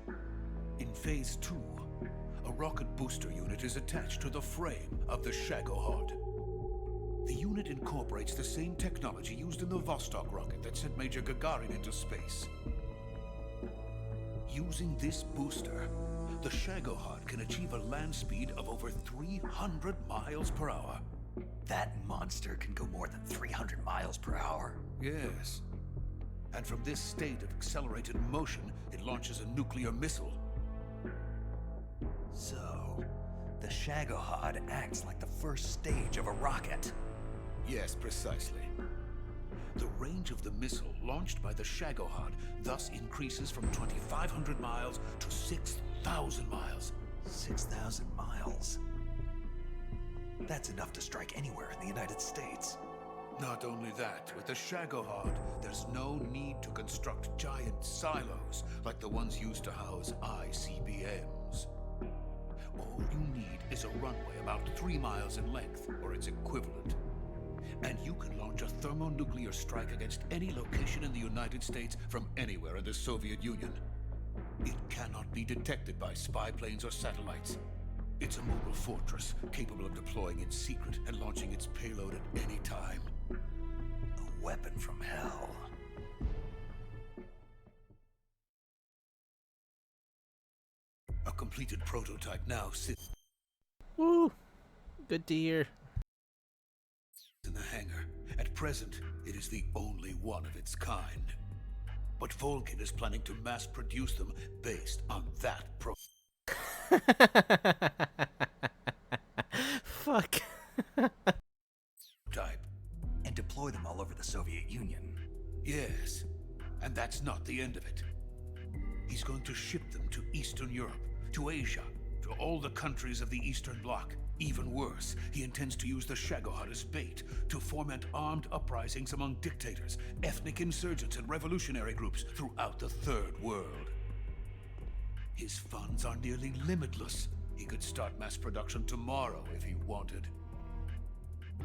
In Phase 2, a rocket booster unit is attached to the frame of the Shagohod. The unit incorporates the same technology used in the Vostok rocket that sent Major Gagarin into space. Using this booster, the Shagohod can achieve a land speed of over 300 miles per hour. That monster can go more than 300 miles per hour. Yes. And from this state of accelerated motion, it launches a nuclear missile. So, the Shagohod acts like the first stage of a rocket. Yes, precisely. The range of the missile launched by the Shagohod thus increases from 2,500 miles to 6,000 miles. 6,000 miles? That's enough to strike anywhere in the United States. Not only that, with the Shagohod, there's no need to construct giant silos like the ones used to house ICBMs. All you need is a runway about 3 miles in length, or its equivalent. And you can launch a thermonuclear strike against any location in the United States from anywhere in the Soviet Union. It cannot be detected by spy planes or satellites. It's a mobile fortress, capable of deploying in secret and launching its payload at any time. A weapon from hell. A completed prototype now sits Woo! Good to hear. in the hangar. At present, it is the only one of its kind. But Volkin is planning to mass produce them based on that Fuck. prototype. And deploy them all over the Soviet Union. Yes, and that's not the end of it. He's going to ship them to Eastern Europe, to Asia, to all the countries of the Eastern Bloc. Even worse, he intends to use the Shagohod as bait to foment armed uprisings among dictators, ethnic insurgents, and revolutionary groups throughout the Third World. His funds are nearly limitless. He could start mass production tomorrow if he wanted.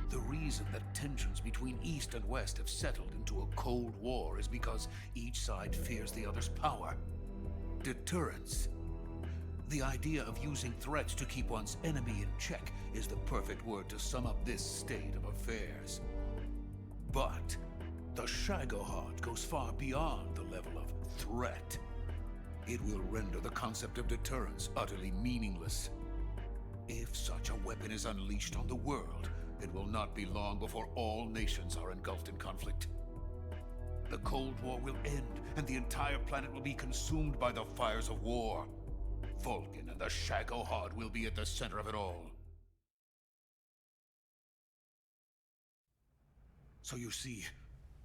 The reason that tensions between East and West have settled into a Cold War is because each side fears the other's power. Deterrence. The idea of using threats to keep one's enemy in check is the perfect word to sum up this state of affairs. But the Shagohod goes far beyond the level of threat. It will render the concept of deterrence utterly meaningless. If such a weapon is unleashed on the world, it will not be long before all nations are engulfed in conflict. The Cold War will end, and the entire planet will be consumed by the fires of war. Vulcan and the Shagohod will be at the center of it all. So you see,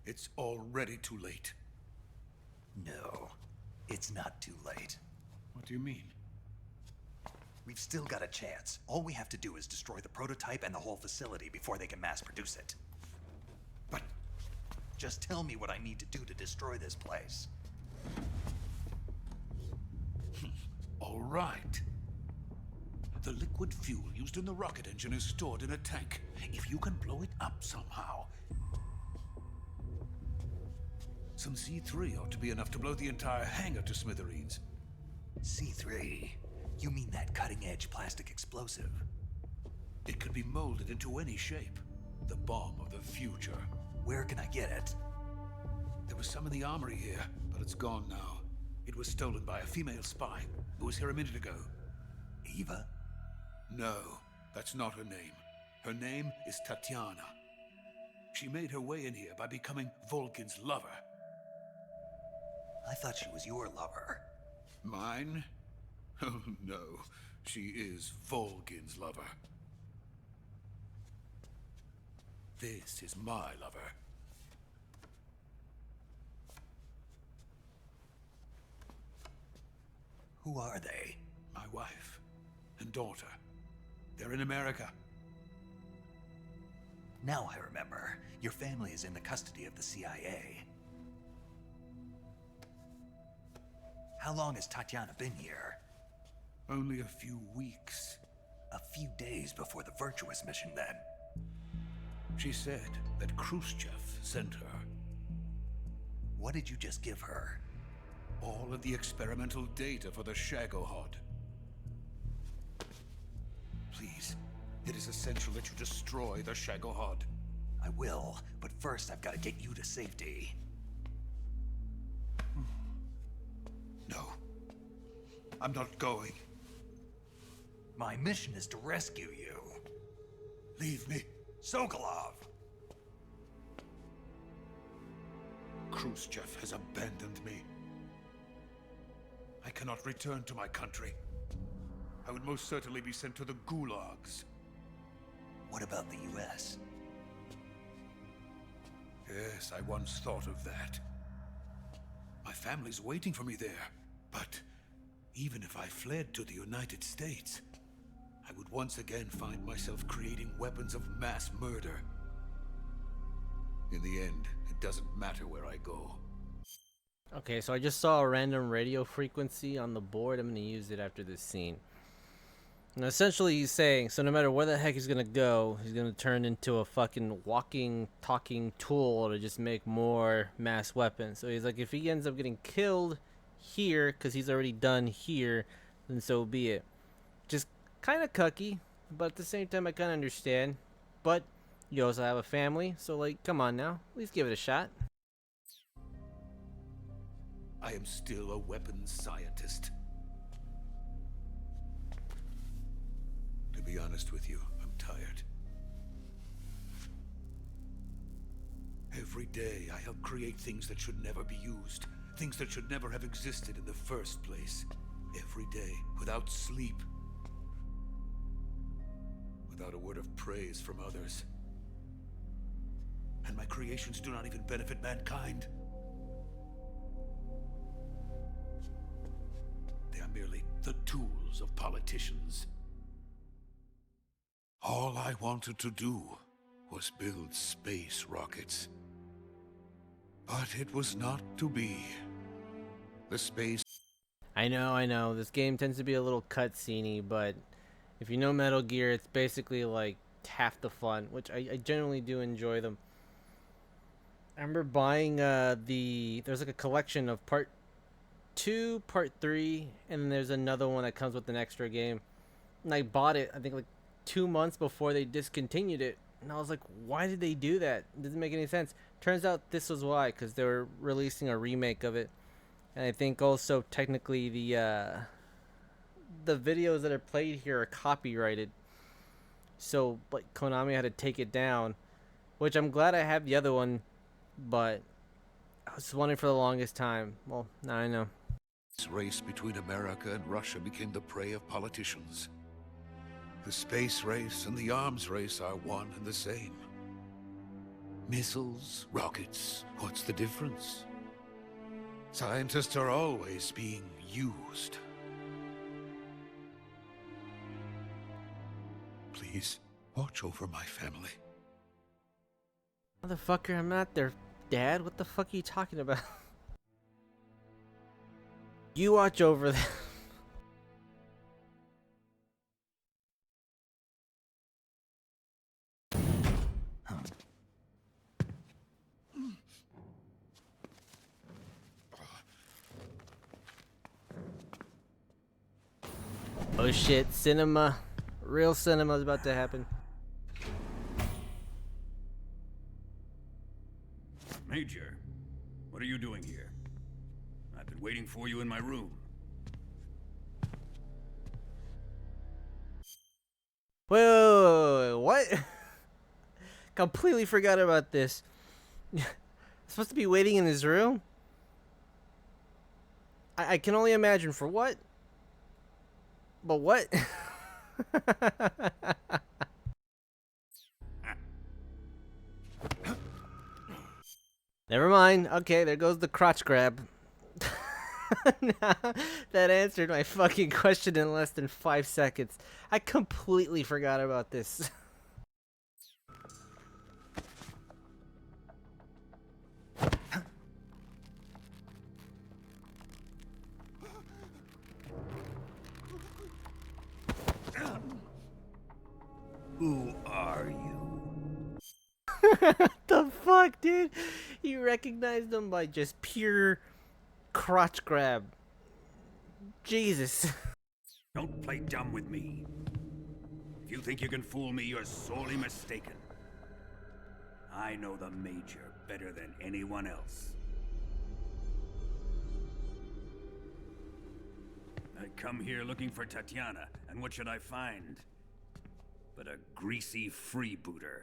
it's already too late. No, it's not too late. What do you mean? We've still got a chance. All we have to do is destroy the prototype and the whole facility before they can mass produce it. But Just tell me what I need to do to destroy this place. all right. The liquid fuel used in the rocket engine is stored in a tank. If you can blow it up somehow. Some C3 ought to be enough to blow the entire hangar to smithereens. C3? You mean that cutting-edge plastic explosive? It could be molded into any shape. The bomb of the future. Where can I get it? There was some in the armory here, but it's gone now. It was stolen by a female spy who was here a minute ago. Eva? No, that's not her name. Her name is Tatiana. She made her way in here by becoming Volkin's lover. I thought she was your lover. Mine? Oh no, she is Volgin's lover. This is my lover. Who are they? My wife and daughter. They're in America. Now I remember. Your family is in the custody of the CIA. How long has Tatiana been here? Only a few weeks. A few days before the Virtuous mission, then. She said that Khrushchev sent her. What did you just give her? All of the experimental data for the Shagohod. Please, it is essential that you destroy the Shagohod. I will, but first I've got to get you to safety. No, I'm not going. My mission is to rescue you. Leave me. Sokolov! Khrushchev has abandoned me. I cannot return to my country. I would most certainly be sent to the gulags. What about the US? Yes, I once thought of that. My family's waiting for me there. But even if I fled to the United States, I would once again find myself creating weapons of mass murder. In the end, it doesn't matter where I go. Okay, so I just saw a random radio frequency on the board. I'm going to use it after this scene. And essentially he's saying, so no matter where the heck he's going to go, he's going to turn into a fucking walking, talking tool to just make more mass weapons. So he's like, if he ends up getting killed here, because he's already done here, then so be it. Just kind of cucky, but at the same time I kind of understand. But you also have a family, so like, come on now, at least give it a shot. I am still a weapons scientist. To be honest with you, I'm tired. Every day I help create things that should never be used, things that should never have existed in the first place. Every day, without sleep, without a word of praise from others. And my creations do not even benefit mankind. They are merely the tools of politicians. All I wanted to do was build space rockets. But it was not to be. The space... I know, this game tends to be a little cutscene-y, but if you know Metal Gear, it's basically like half the fun, which I generally do enjoy them. I remember buying there's like a collection of part 2, part 3, and then there's another one that comes with an extra game. And I bought it, I think like 2 months before they discontinued it. And I was like, why did they do that? It doesn't make any sense. Turns out this was why, because they were releasing a remake of it. And I think also technically the videos that are played here are copyrighted. So like Konami had to take it down, which I'm glad I have the other one, but I was wondering for the longest time. Well, now I know. This race between America and Russia became the prey of politicians. The space race and the arms race are one and the same. Missiles, rockets, what's the difference? Scientists are always being used. Please, watch over my family. Motherfucker, I'm not their dad. What the fuck are you talking about? You watch over them. Oh shit, cinema. Real cinema is about to happen. Major, what are you doing here? I've been waiting for you in my room. Whoa, what? Completely forgot about this. Supposed to be waiting in his room? I can only imagine for what? But what? Never mind. Okay, there goes the crotch grab. Nah, that answered my fucking question in less than 5 seconds. I completely forgot about this. Who are you? The fuck, dude? You recognized him by just pure crotch grab. Jesus. Don't play dumb with me. If you think you can fool me, you're sorely mistaken. I know the Major better than anyone else. I come here looking for Tatiana, and what should I find? But a greasy freebooter.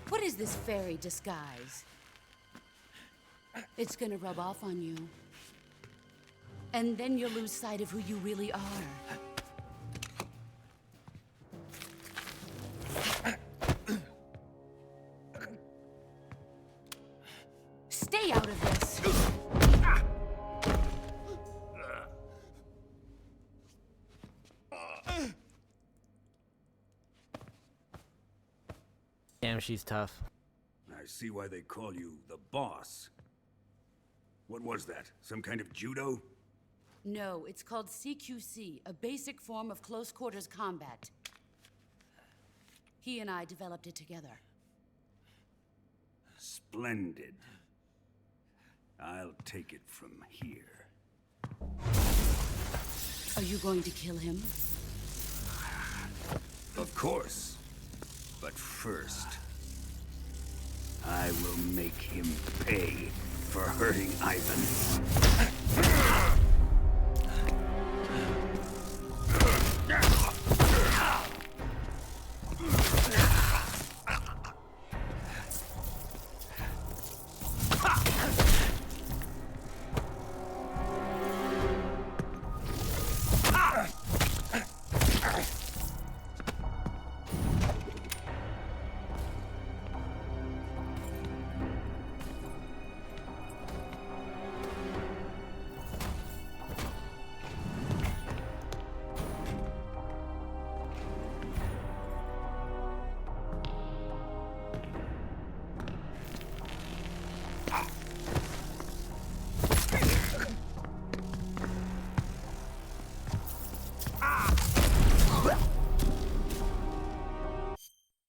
What is this fairy disguise? It's gonna rub off on you. And then you'll lose sight of who you really are. Stay out of this! Damn, she's tough. I see why they call you the boss. What was that? Some kind of judo? No, it's called CQC, a basic form of close quarters combat. He and I developed it together. Splendid. I'll take it from here. Are you going to kill him? Of course. But first, I will make him pay for hurting Ivan.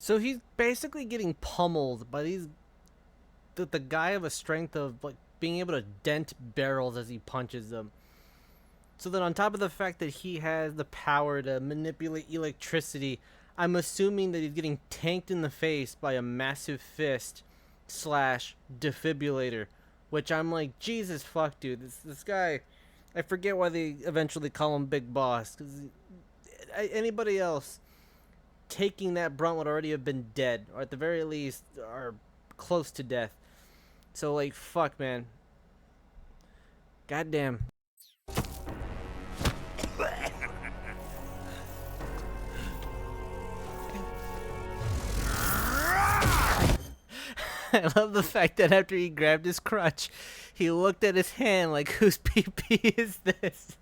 So he's basically getting pummeled by these the guy of a strength of like being able to dent barrels as he punches them. So then on top of the fact that he has the power to manipulate electricity, I'm assuming that he's getting tanked in the face by a massive fist slash defibrillator, which I'm like, Jesus fuck, dude, this guy, I forget why they eventually call him Big Boss, because anybody else taking that brunt would already have been dead, or at the very least are close to death. So like, fuck, man. Goddamn. I love the fact that after he grabbed his crutch, he looked at his hand like, whose PP is this?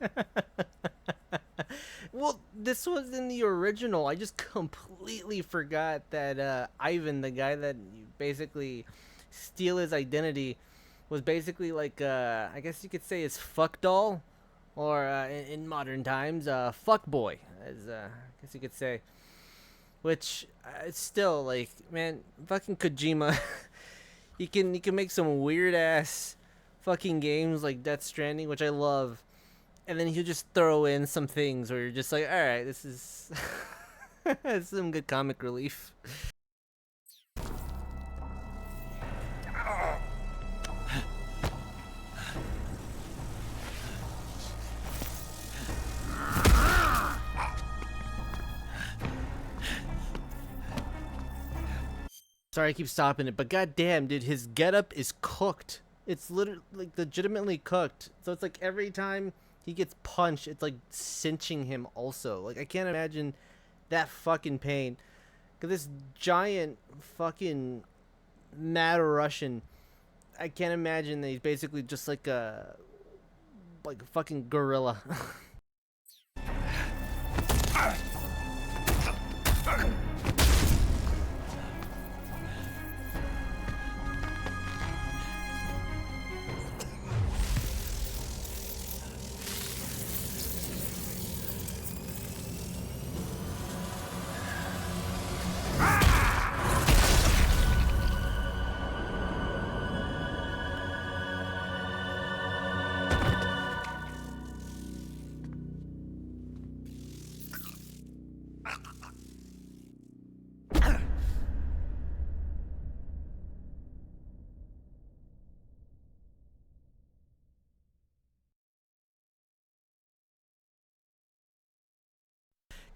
Well, this was in the original. I just completely forgot that Ivan, the guy that you basically steal his identity, was basically like, I guess you could say his fuck doll, or in modern times, fuck boy, as I guess you could say. which it's still like, man, fucking Kojima. he can make some weird ass fucking games like Death Stranding, which I love, and then he'll just throw in some things where you're just like, all right, this is it's some good comic relief. Sorry, I keep stopping it, but goddamn, dude, his getup is cooked. It's literally like legitimately cooked. So it's like every time he gets punched, it's like cinching him. Also, like I can't imagine that fucking pain. Cause this giant fucking mad Russian, I can't imagine that he's basically just like a fucking gorilla.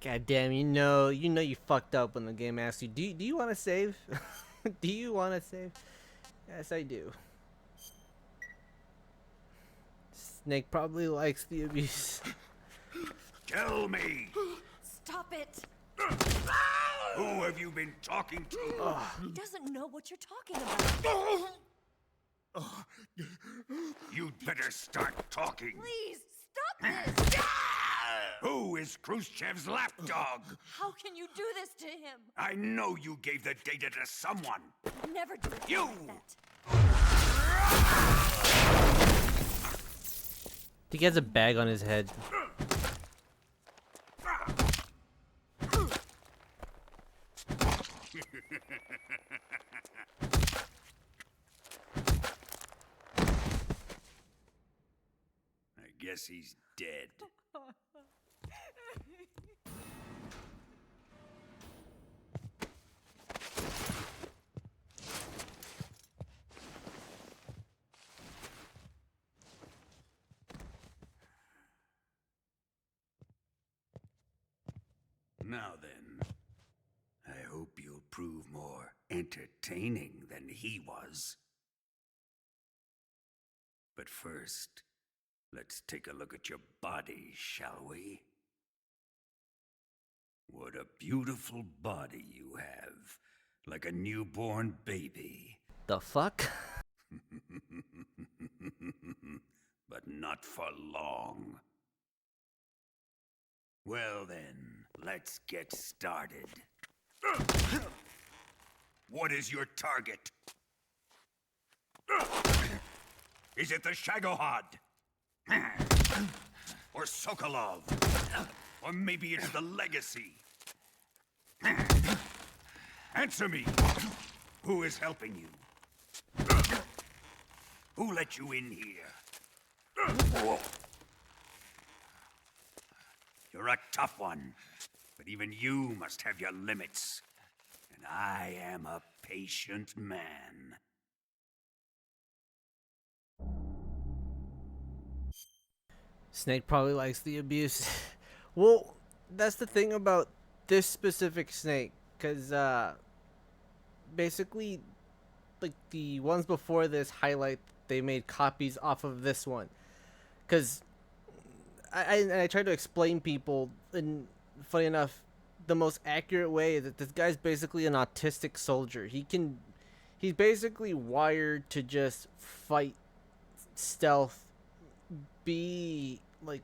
God damn, you fucked up when the game asks you, do you want to save? Do you want to save? Yes, I do. Snake probably likes the abuse. Tell me, Stop it! who have you been talking to? He doesn't know what you're talking about. You'd better start talking. Please, stop this! Who is Khrushchev's lapdog? How can you do this to him? I know you gave the data to someone. Never do it You! like that. He has a bag on his head. I guess he's dead. Now then, I hope you'll prove more entertaining than he was. But first, let's take a look at your body, shall we? What a beautiful body you have, like a newborn baby. The fuck? But not for long. Well then, let's get started. What is your target? Is it the Shagohod? Or Sokolov? Or maybe it's the Legacy? Answer me! Who is helping you? Who let you in here? You're a tough one, but even you must have your limits. And I am a patient man. Snake probably likes the abuse. Well, that's the thing about this specific Snake, because basically, like the ones before this highlight they made copies off of this one, because I tried to explain people, and funny enough, the most accurate way is that this guy's basically an autistic soldier. He's basically wired to just fight, stealth, be like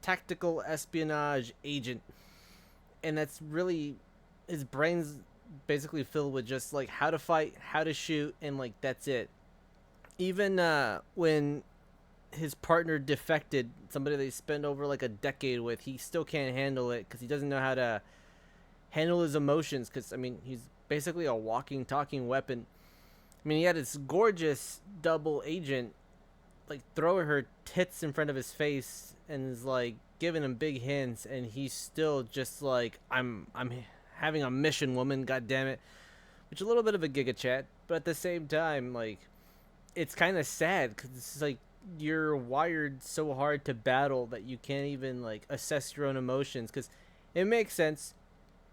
tactical espionage agent, and that's really his brain's basically filled with just like how to fight, how to shoot, and like that's it. Even when his partner defected, somebody they spent over like a decade with, he still can't handle it because he doesn't know how to handle his emotions, because I mean he's basically a walking, talking weapon. I mean, he had this gorgeous double agent like throw her tits in front of his face and is like giving him big hints, and he's still just like, I'm having a mission, woman, god damn it. Which is a little bit of a giga chat, but at the same time, like, it's kind of sad because it's like you're wired so hard to battle that you can't even like assess your own emotions, because it makes sense.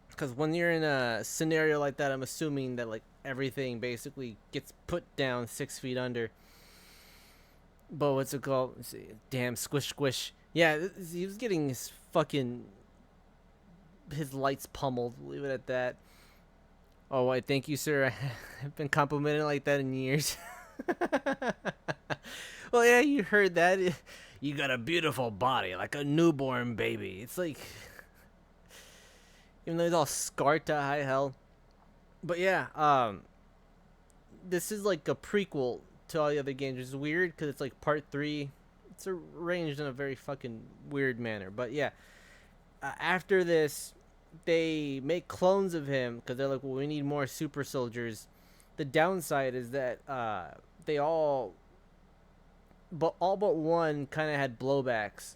Because when you're in a scenario like that, I'm assuming that like everything basically gets put down 6 feet under. But what's it called? Let's see. Damn, squish, squish. Yeah, he was getting his lights pummeled. Leave it at that. Oh, why, thank you, sir. I've been complimented like that in years. Well, yeah, you heard that. You got a beautiful body, like a newborn baby. It's like, even though he's all scarred to high hell. But yeah, this is like a prequel to all the other games, which is weird because it's like part 3. It's arranged in a very fucking weird manner. But yeah, after this, they make clones of him because they're like, well, we need more super soldiers. The downside is that they all but one kind of had blowbacks,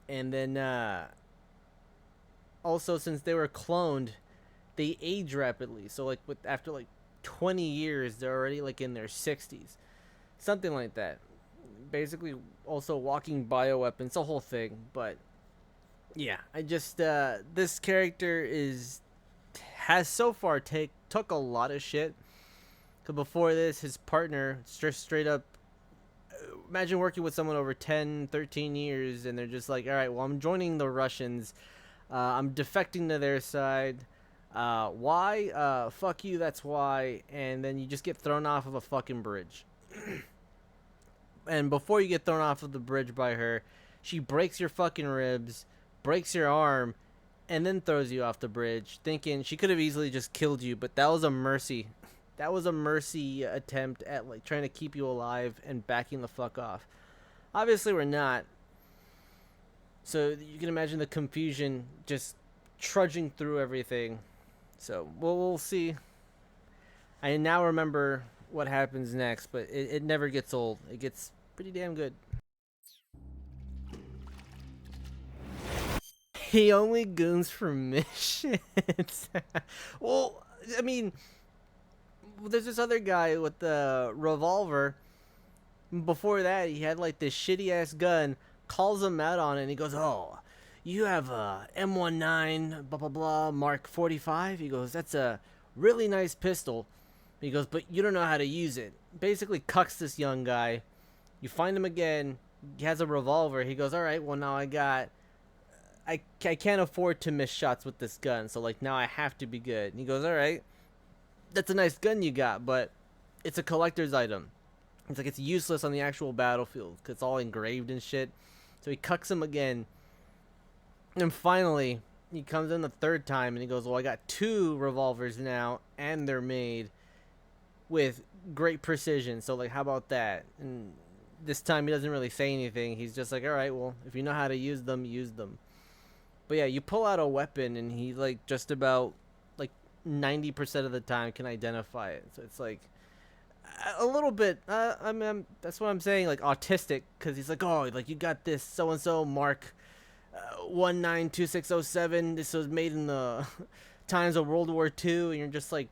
and then also, since they were cloned, they age rapidly. So like after like 20 years, they're already like in their 60s, something like that. Basically, also walking bioweapons, the whole thing. But yeah, I just this character has so far took a lot of shit. Cause before this, his partner straight up. Imagine working with someone over 10, 13 years, and they're just like, all right, well, I'm joining the Russians. I'm defecting to their side. Why? Fuck you, that's why. And then you just get thrown off of a fucking bridge. And before you get thrown off of the bridge by her, she breaks your fucking ribs, breaks your arm, and then throws you off the bridge, thinking she could have easily just killed you, but that was a mercy. That was a mercy attempt at like trying to keep you alive and backing the fuck off. Obviously, we're not. So you can imagine the confusion just trudging through everything. So we'll see. I now remember what happens next, but it never gets old. It gets pretty damn good. He only goons for missions. Well, I mean, there's this other guy with the revolver. Before that, he had like this shitty ass gun. Calls him out on it, and he goes, "Oh, you have a M19 blah blah blah Mark 45." He goes, "That's a really nice pistol." He goes, "But you don't know how to use it." Basically, cucks this young guy. You find him again. He has a revolver. He goes, "All right, well now I can't afford to miss shots with this gun, so like now I have to be good." And he goes, "All right, that's a nice gun you got, but it's a collector's item. It's like it's useless on the actual battlefield because it's all engraved and shit." So he cucks him again, and finally he comes in the third time and he goes, "Well, I got 2 revolvers now, and they're made with great precision. So like, how about that?" And this time he doesn't really say anything. He's just like, "All right, well, if you know how to use them, use them." But yeah, you pull out a weapon and he like just about like 90% of the time can identify it. So it's like a little bit. I mean, that's what I'm saying. Like autistic, because he's like, "Oh, like you got this so and so Mark 192607. This was made in the times of World War II," and you're just like,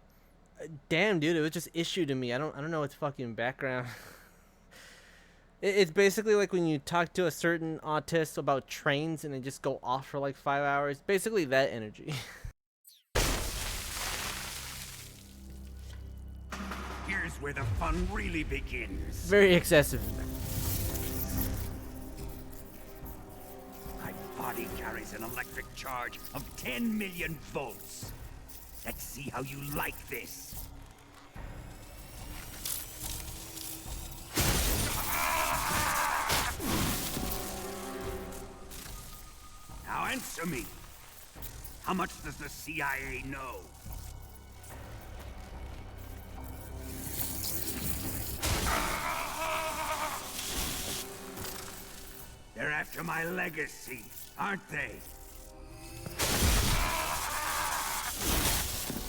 "Damn, dude, it was just issued to me. I don't know its fucking background." It's basically like when you talk to a certain autist about trains and they just go off for like 5 hours. Basically that energy. Here's where the fun really begins. Very excessive. My body carries an electric charge of 10 million volts. Let's see how you like this. Now answer me. How much does the CIA know? They're after my legacy, aren't they?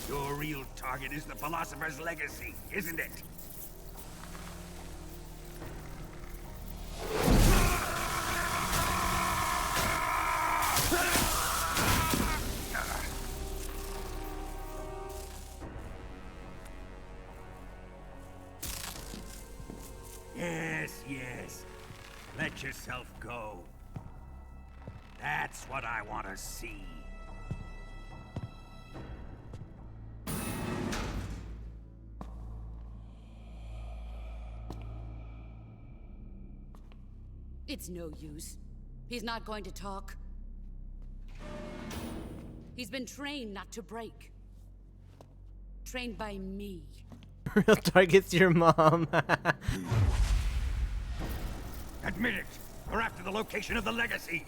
Your real target is the Philosopher's Legacy, isn't it? Yes, yes. Let yourself go. That's what I want to see. It's no use. He's not going to talk. He's been trained not to break. Trained by me. Real target's your mom. Admit it! We're after the location of the Legacy!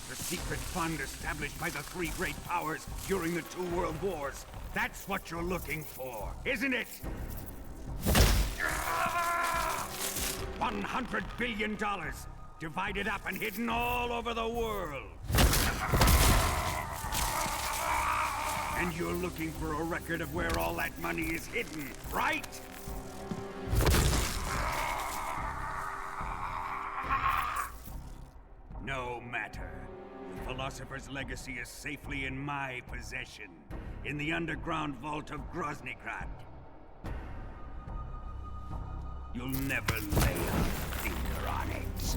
The secret fund established by the three great powers during the two world wars. That's what you're looking for, isn't it? $100 billion, divided up and hidden all over the world. And you're looking for a record of where all that money is hidden, right? No matter. The Philosopher's Legacy is safely in my possession, in the underground vault of Groznygrad. You'll never lay a finger on it.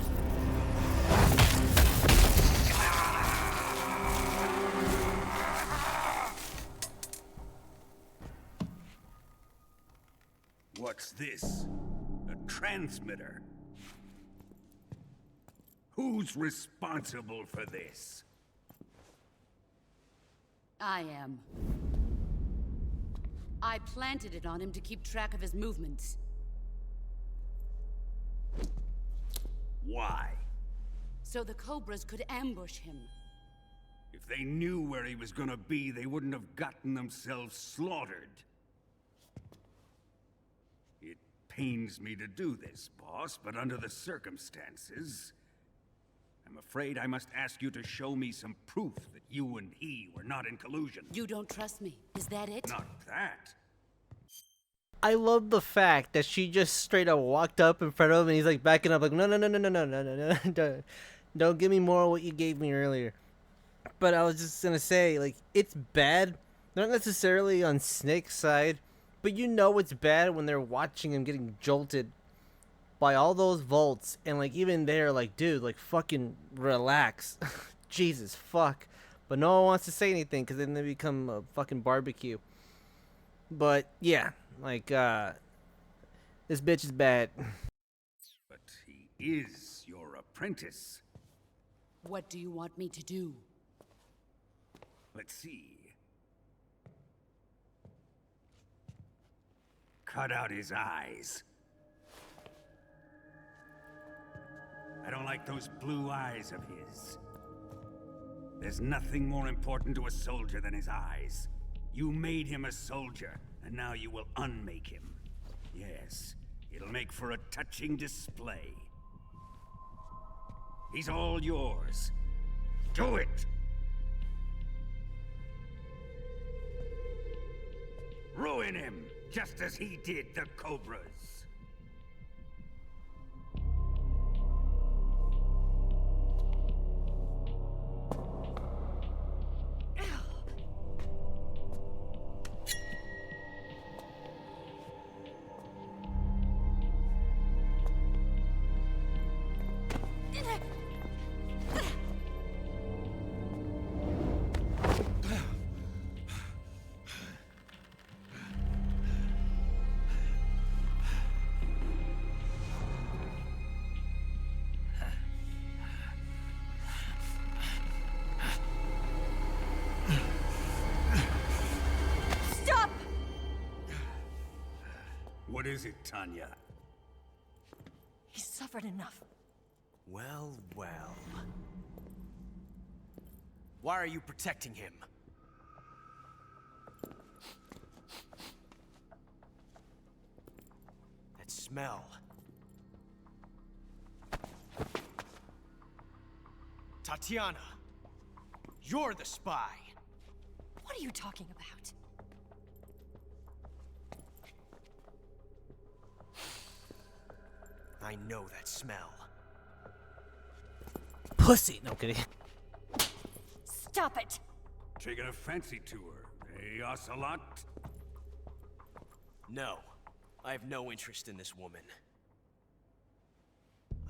What's this? A transmitter? Who's responsible for this? I am. I planted it on him to keep track of his movements. Why? So the Cobras could ambush him. If they knew where he was gonna be, they wouldn't have gotten themselves slaughtered. It pains me to do this, boss, but under the circumstances, I'm afraid I must ask you to show me some proof that you and he were not in collusion. You don't trust me, is that it? Not that. I love the fact that she just straight up walked up in front of him and he's like backing up like, no, don't give me more of what you gave me earlier. But I was just gonna say, like, it's bad, not necessarily on Snake's side, but you know it's bad when they're watching him getting jolted by all those volts, and like even there, like, dude, like, fucking relax. Jesus fuck. But no one wants to say anything because then they become a fucking barbecue. But yeah, like, this bitch is bad. But he is your apprentice. What do you want me to do? Let's see. Cut out his eyes. I don't like those blue eyes of his. There's nothing more important to a soldier than his eyes. You made him a soldier, and now you will unmake him. Yes, it'll make for a touching display. He's all yours. Do it! Ruin him, just as he did the Cobras. Stop! What is it, Tanya? He's suffered enough. Well, well. Why are you protecting him? That smell. Tatiana, you're the spy. What are you talking about? I know that smell. Pussy! No kidding. Stop it! Taking a fancy to her, eh, Ocelot? No. I have no interest in this woman.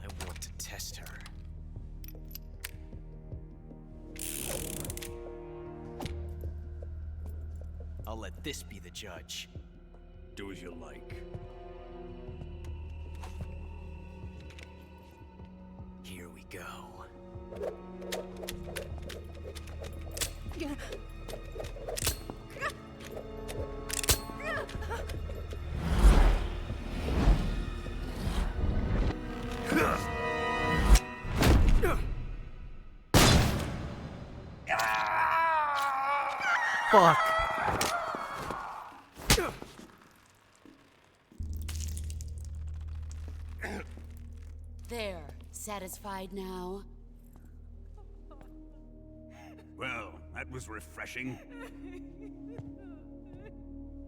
I want to test her. I'll let this be the judge. Do as you like. Here we go. Fuck. There. Satisfied now? Well, that was refreshing.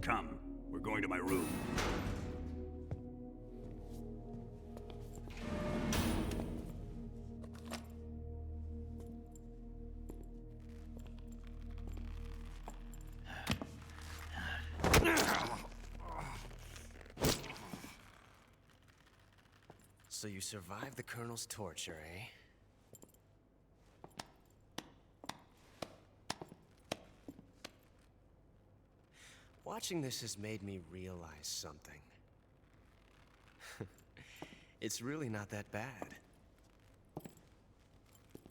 Come, we're going to my room. So you survived the Colonel's torture, eh? Watching this has made me realize something. It's really not that bad.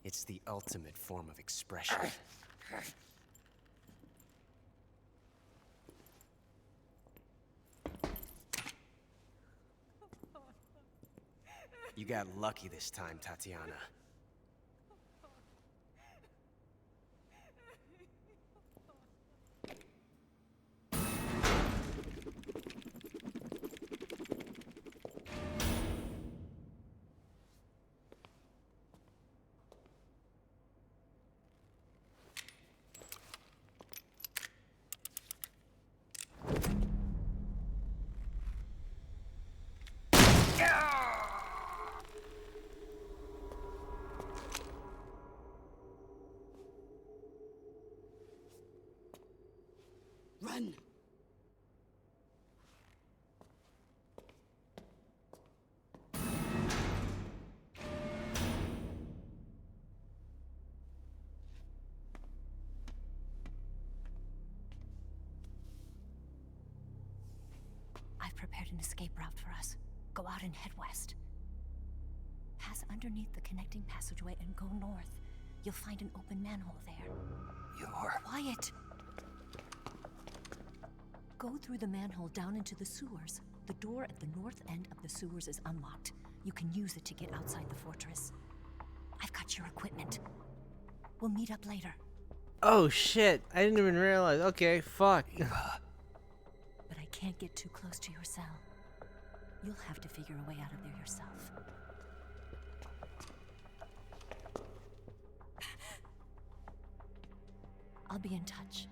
It's the ultimate form of expression. You got lucky this time, Tatiana. Run! I've prepared an escape route for us. Go out and head west. Pass underneath the connecting passageway and go north. You'll find an open manhole there. You're... Quiet! Go through the manhole down into the sewers. The door at the north end of the sewers is unlocked. You can use it to get outside the fortress. I've got your equipment. We'll meet up later. Oh shit! I didn't even realize. Okay, fuck. But I can't get too close to your cell. You'll have to figure a way out of there yourself. I'll be in touch.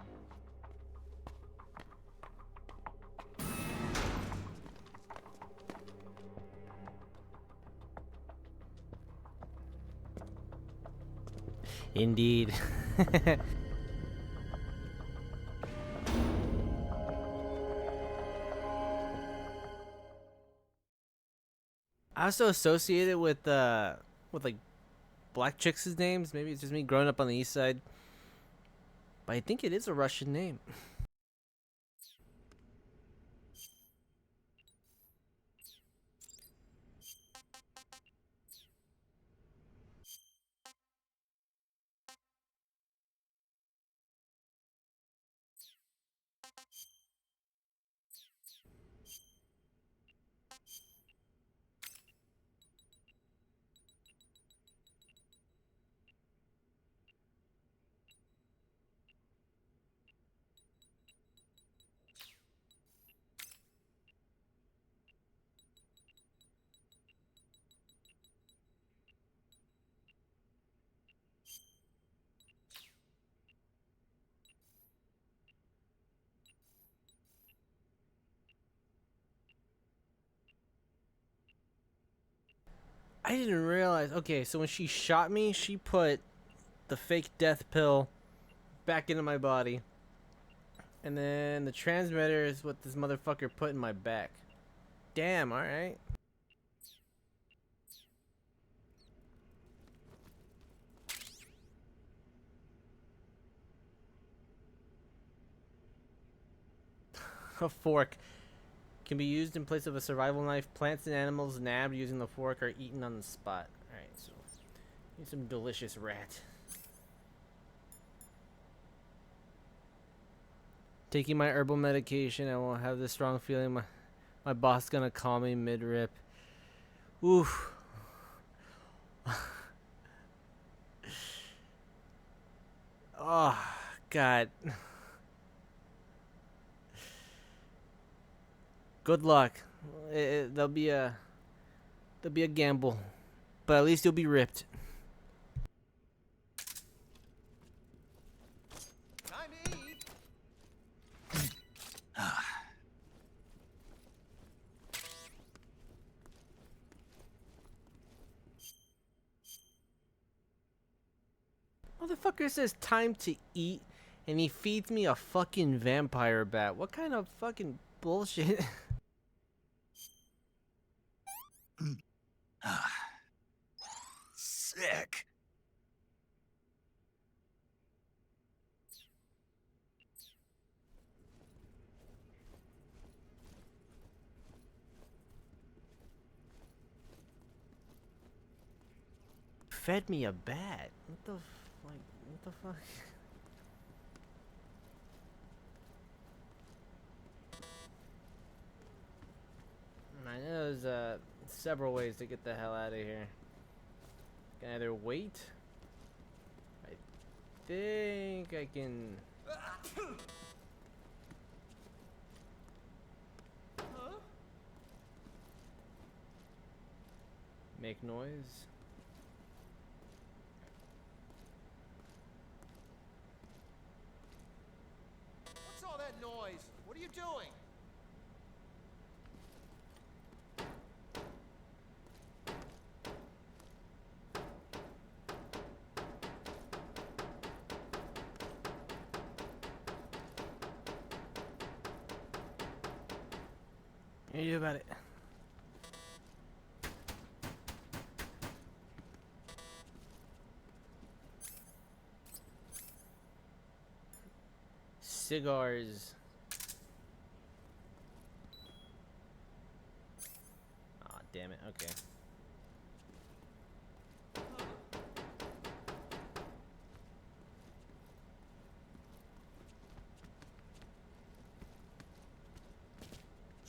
Indeed. I also associate it with like black chicks' names. Maybe it's just me growing up on the east side. But I think it is a Russian name. I didn't realize. Okay, so when she shot me, she put the fake death pill back into my body. And then the transmitter is what this motherfucker put in my back. Damn, alright. A fork can be used in place of a survival knife. Plants and animals nabbed using the fork are eaten on the spot. Alright, so need some delicious rat. Taking my herbal medication, I won't have this strong feeling my boss gonna call me mid-rip. Oof. Oh, God. Good luck. There'll be a gamble, but at least you'll be ripped. Time to eat. Motherfucker says time to eat, and he feeds me a fucking vampire bat. What kind of fucking bullshit? Sick. Fed me a bat. What the what the fuck? I know there's several ways to get the hell out of here. Can either wait. I think I can. Make noise. What's all that noise? What are you doing? What do you do about it? Cigars. Aw, damn it. Okay.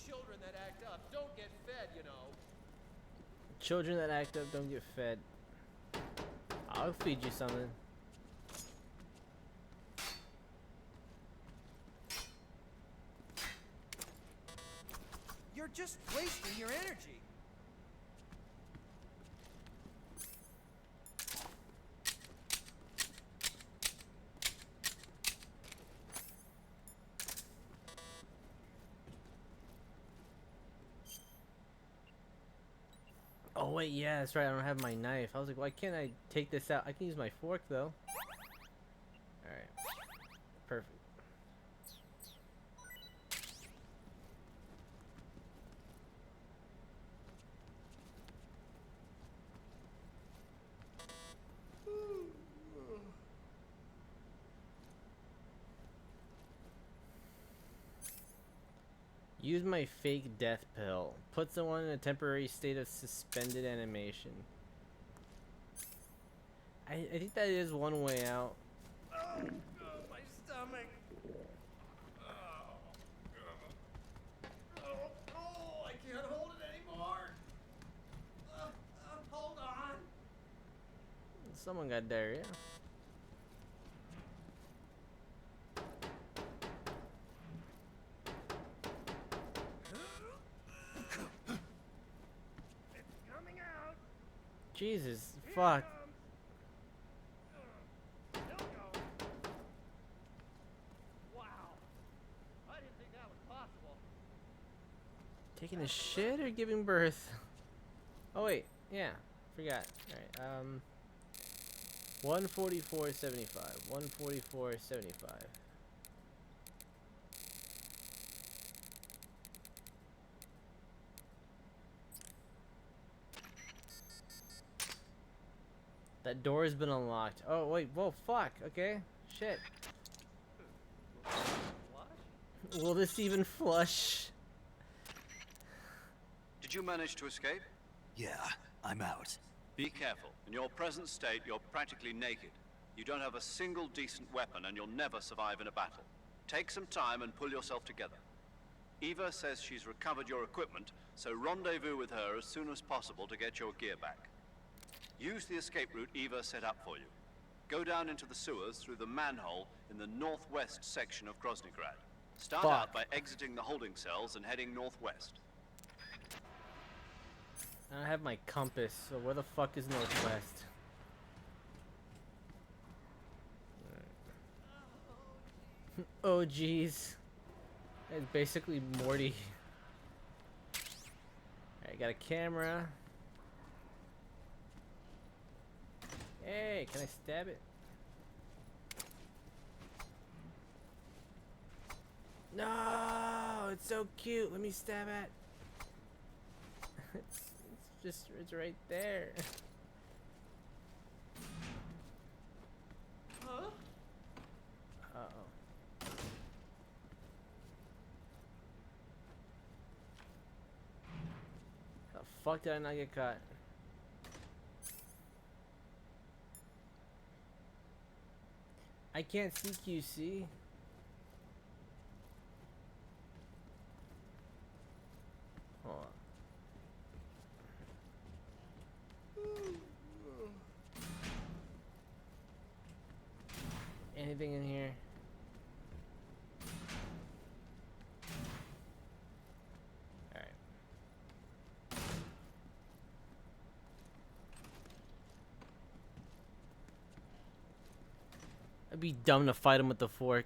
Children that act up don't get fed, you know. Children that act up don't get fed. I'll feed you something. You're just wasting your energy. Oh wait, yeah, that's right. I don't have my knife. I was like, why can't I take this out? I can use my fork though. All right, perfect. Use my fake death pill. Put someone in a temporary state of suspended animation. I think that is one way out. Oh, my stomach. Oh, I can't hold it anymore. Hold on. Someone got diarrhea. Jesus, fuck. Wow. I didn't think that was possible. Taking a shit or giving birth? Oh wait, yeah. Forgot. Alright, 144.75. 144.75. That door has been unlocked. Oh, wait. Whoa, fuck. Okay. Shit. Will this even flush? Did you manage to escape? Yeah, I'm out. Be careful. In your present state, you're practically naked. You don't have a single decent weapon, and you'll never survive in a battle. Take some time and pull yourself together. Eva says she's recovered your equipment, so rendezvous with her as soon as possible to get your gear back. Use the escape route Eva set up for you. Go down into the sewers through the manhole in the northwest section of Groznygrad. Start out by exiting the holding cells and heading northwest. I don't have my compass, so where the fuck is northwest? Oh jeez. It's basically Morty. Alright, got a camera. Hey, can I stab it? No, it's so cute. Let me stab it. It's right there. Huh? Uh-oh. How the fuck did I not get caught? I can't CQC. Hold on. Anything in here? Alright. I'd be dumb to fight him with the fork.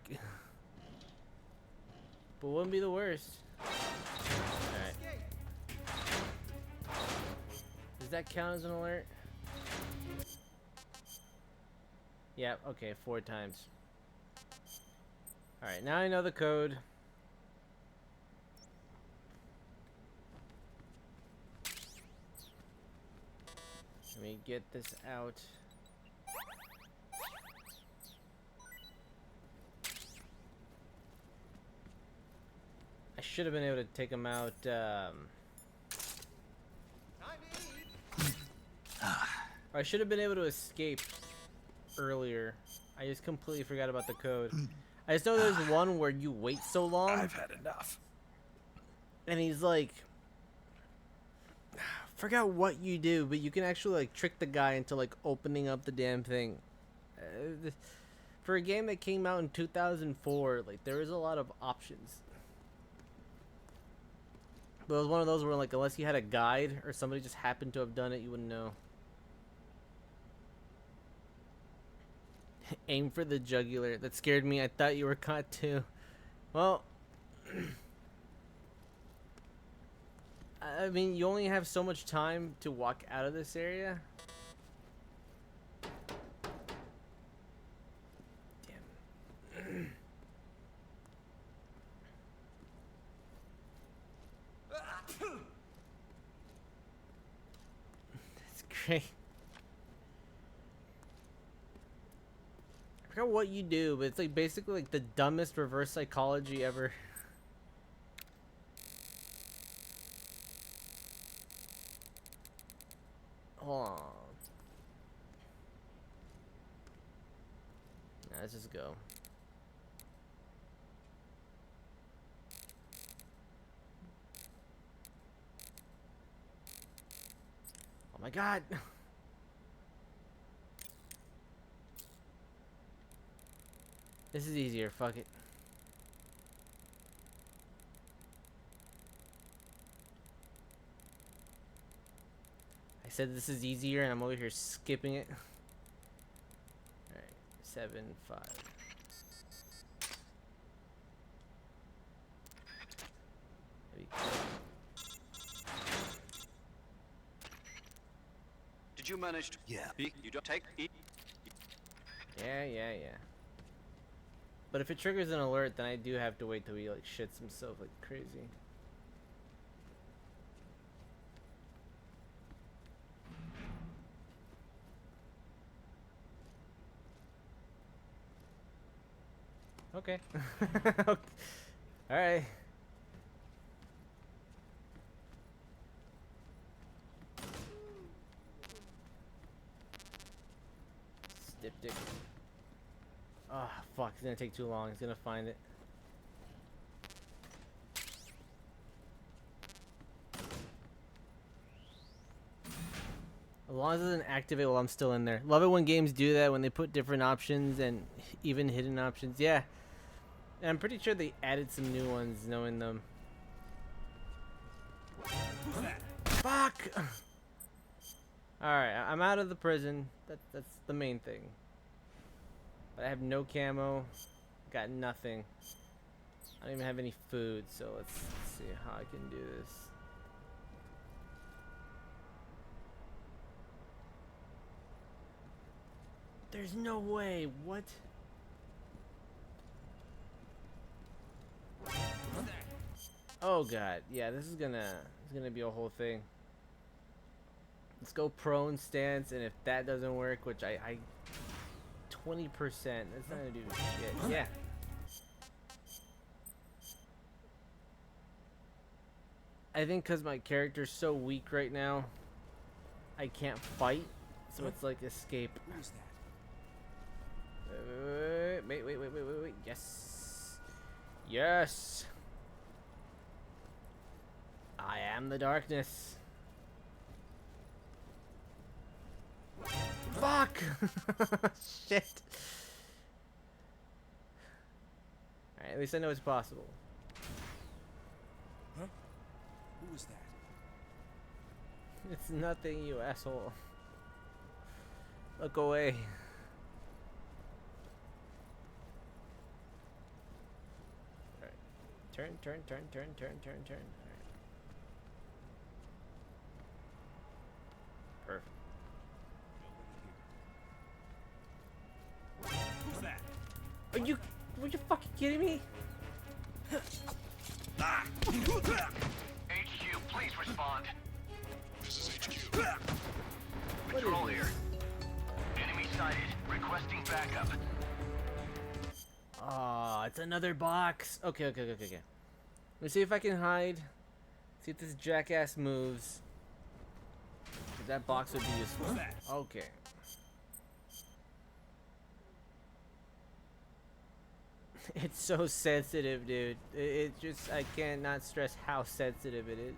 But wouldn't be the worst. Alright. Does that count as an alert? Yeah, okay, 4 times. Alright, now I know the code. Let me get this out. I should have been able to take him out, or I should have been able to escape earlier. I just completely forgot about the code. I just know there's one where you wait so long. I've had enough. And he's like, forgot what you do, but you can actually like trick the guy into like opening up the damn thing. For a game that came out in 2004, like there is a lot of options. But it was one of those where like unless you had a guide or somebody just happened to have done it, you wouldn't know. Aim for the jugular. That scared me. I thought you were caught too. Well, I mean, you only have so much time to walk out of this area. Damn. That's great. I forgot what you do, but it's like basically like the dumbest reverse psychology ever. Hold on. Nah, let's just go. Oh my god! This is easier, fuck it. I said this is easier and I'm over here skipping it. Alright, 7, 5. Did you manage to... Yeah. You don't take... Yeah. But if it triggers an alert, then I do have to wait till he like shits himself like crazy. Okay. Okay. All right. Styptic. Oh, fuck. It's gonna take too long. He's gonna find it. As long as it doesn't activate while I'm still in there. Love it when games do that, when they put different options and even hidden options. Yeah. And I'm pretty sure they added some new ones, knowing them. Fuck! Alright, I'm out of the prison. That's the main thing. But I have no camo. Got nothing. I don't even have any food, so let's see how I can do this. There's no way. What? Oh god. Yeah, this is gonna be a whole thing. Let's go prone stance, and if that doesn't work, which I 20%, that's not gonna do shit. Yeah. I think because my character's so weak right now, I can't fight, so it's like escape. Wait. Yes. Yes. I am the darkness. Fuck! Shit. Alright, at least I know it's possible. Huh? Who was that? It's nothing, you asshole. Look away. Alright. Turn. Alright. Perfect. Who's that? Are you fucking kidding me? HQ, please respond. This is HQ. Patrol here. Enemy sighted. Requesting backup. Oh, it's another box. Okay. Let's see if I can hide. See if this jackass moves. 'Cause that box would be useful. Okay. It's so sensitive, dude. It just, I cannot stress how sensitive it is.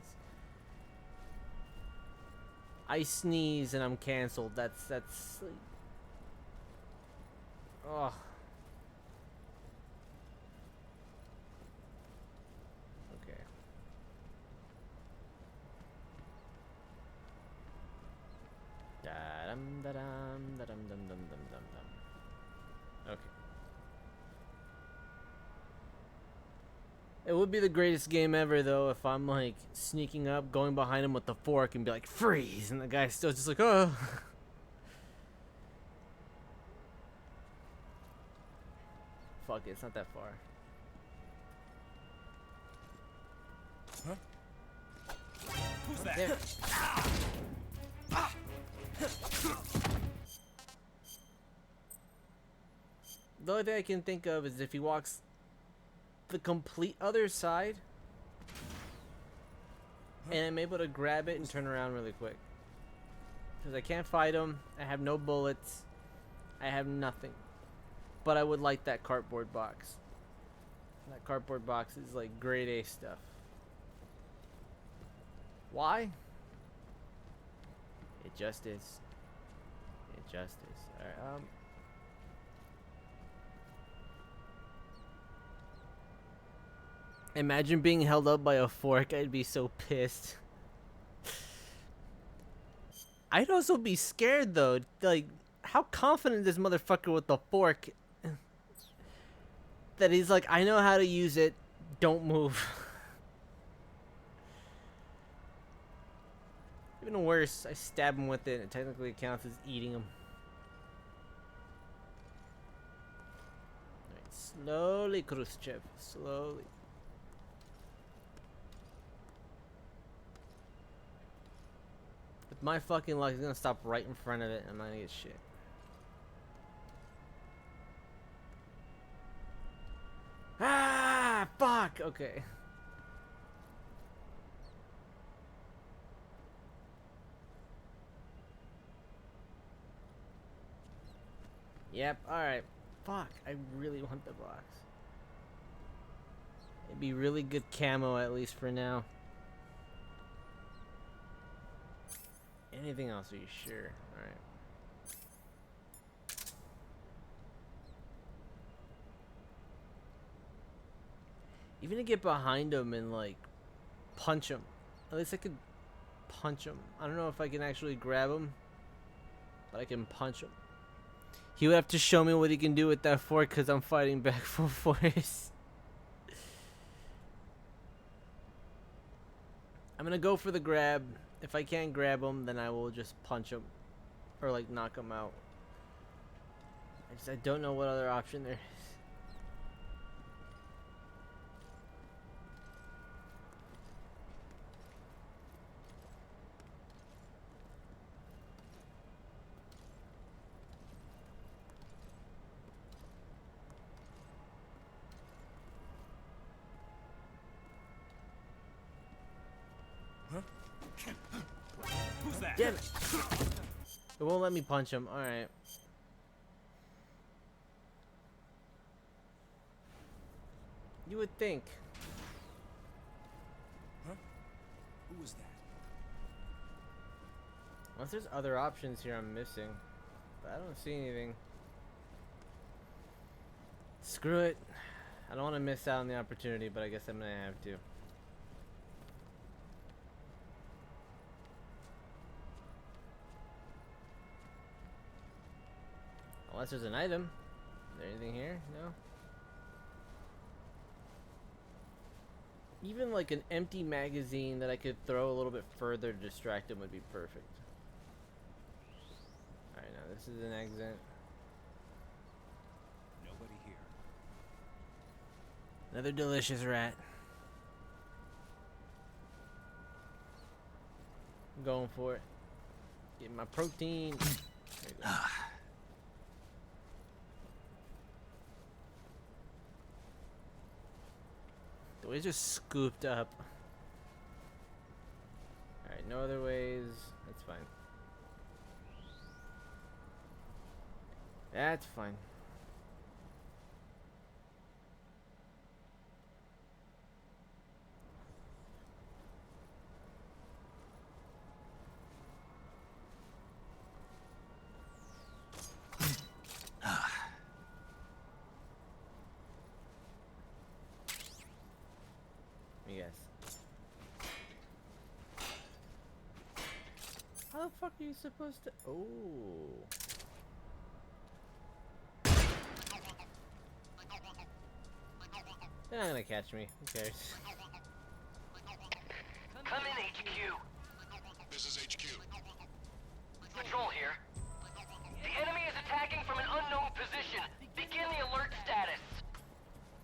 I sneeze and I'm canceled. That's like... Oh. Okay. Da-dum, da-dum, da-dum, dum, dum, dum, dum, dum. Okay. It would be the greatest game ever, though, if I'm, like, sneaking up, going behind him with the fork and be like, freeze! And the guy's still just like, oh! Fuck it, it's not that far. Huh? Who's that? There. The only thing I can think of is if he walks the complete other side, and I'm able to grab it and turn around really quick. Because I can't fight him, I have no bullets, I have nothing. But I would like that cardboard box. That cardboard box is like grade A stuff. Why? It just is. It just is. Alright, imagine being held up by a fork. I'd be so pissed. I'd also be scared though. Like, how confident this motherfucker with the fork that he's like, I know how to use it. Don't move. Even worse, I stab him with it, and it technically counts as eating him. Alright, slowly, Khrushchev, slowly. With my fucking luck, he's gonna stop right in front of it, and I'm not gonna get shit. Ah, fuck. Okay. Yep. All right. Fuck. I really want the box. It'd be really good camo at least for now. Anything else? Are you sure? All right. Even to get behind him and like punch him. At least I could punch him. I don't know if I can actually grab him, but I can punch him. He would have to show me what he can do with that fork because I'm fighting back full force. I'm gonna go for the grab. If I can't grab him, then I will just punch him or like knock him out. I don't know what other option there is. Who's that? Damn it! It won't let me punch him. Alright. You would think. Huh? Who was that? Unless there's other options here I'm missing. But I don't see anything. Screw it. I don't want to miss out on the opportunity, but I guess I'm gonna have to. Unless there's an item. Is there anything here? No. Even like an empty magazine that I could throw a little bit further to distract him would be perfect. Alright, now this is an exit. Nobody here. Another delicious rat. I'm going for it. Get my protein. There you go. The way it's just scooped up. Alright, no other ways. That's fine. That's fine. Yes. How the fuck are you supposed to? Oh. They're not gonna catch me. Who cares? Come in, HQ. This is HQ. Patrol here. The enemy is attacking from an unknown position. Begin the alert status.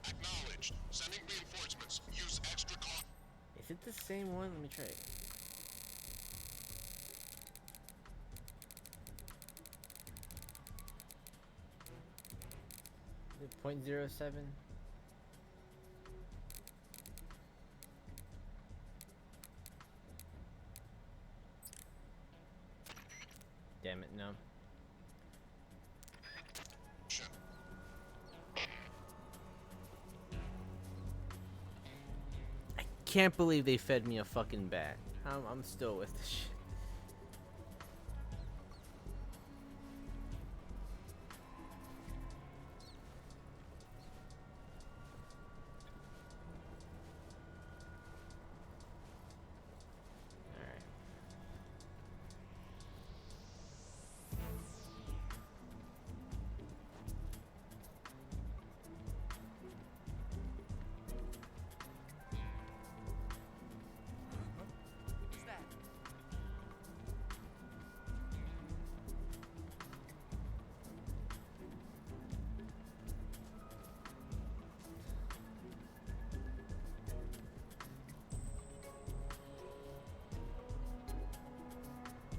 Acknowledged. Sending reinforcements. Use extra caution. Is it the same one? Let me try it. Is it 0.07? Damn it, no. I can't believe they fed me a fucking bat. I'm still with this shit. Alright.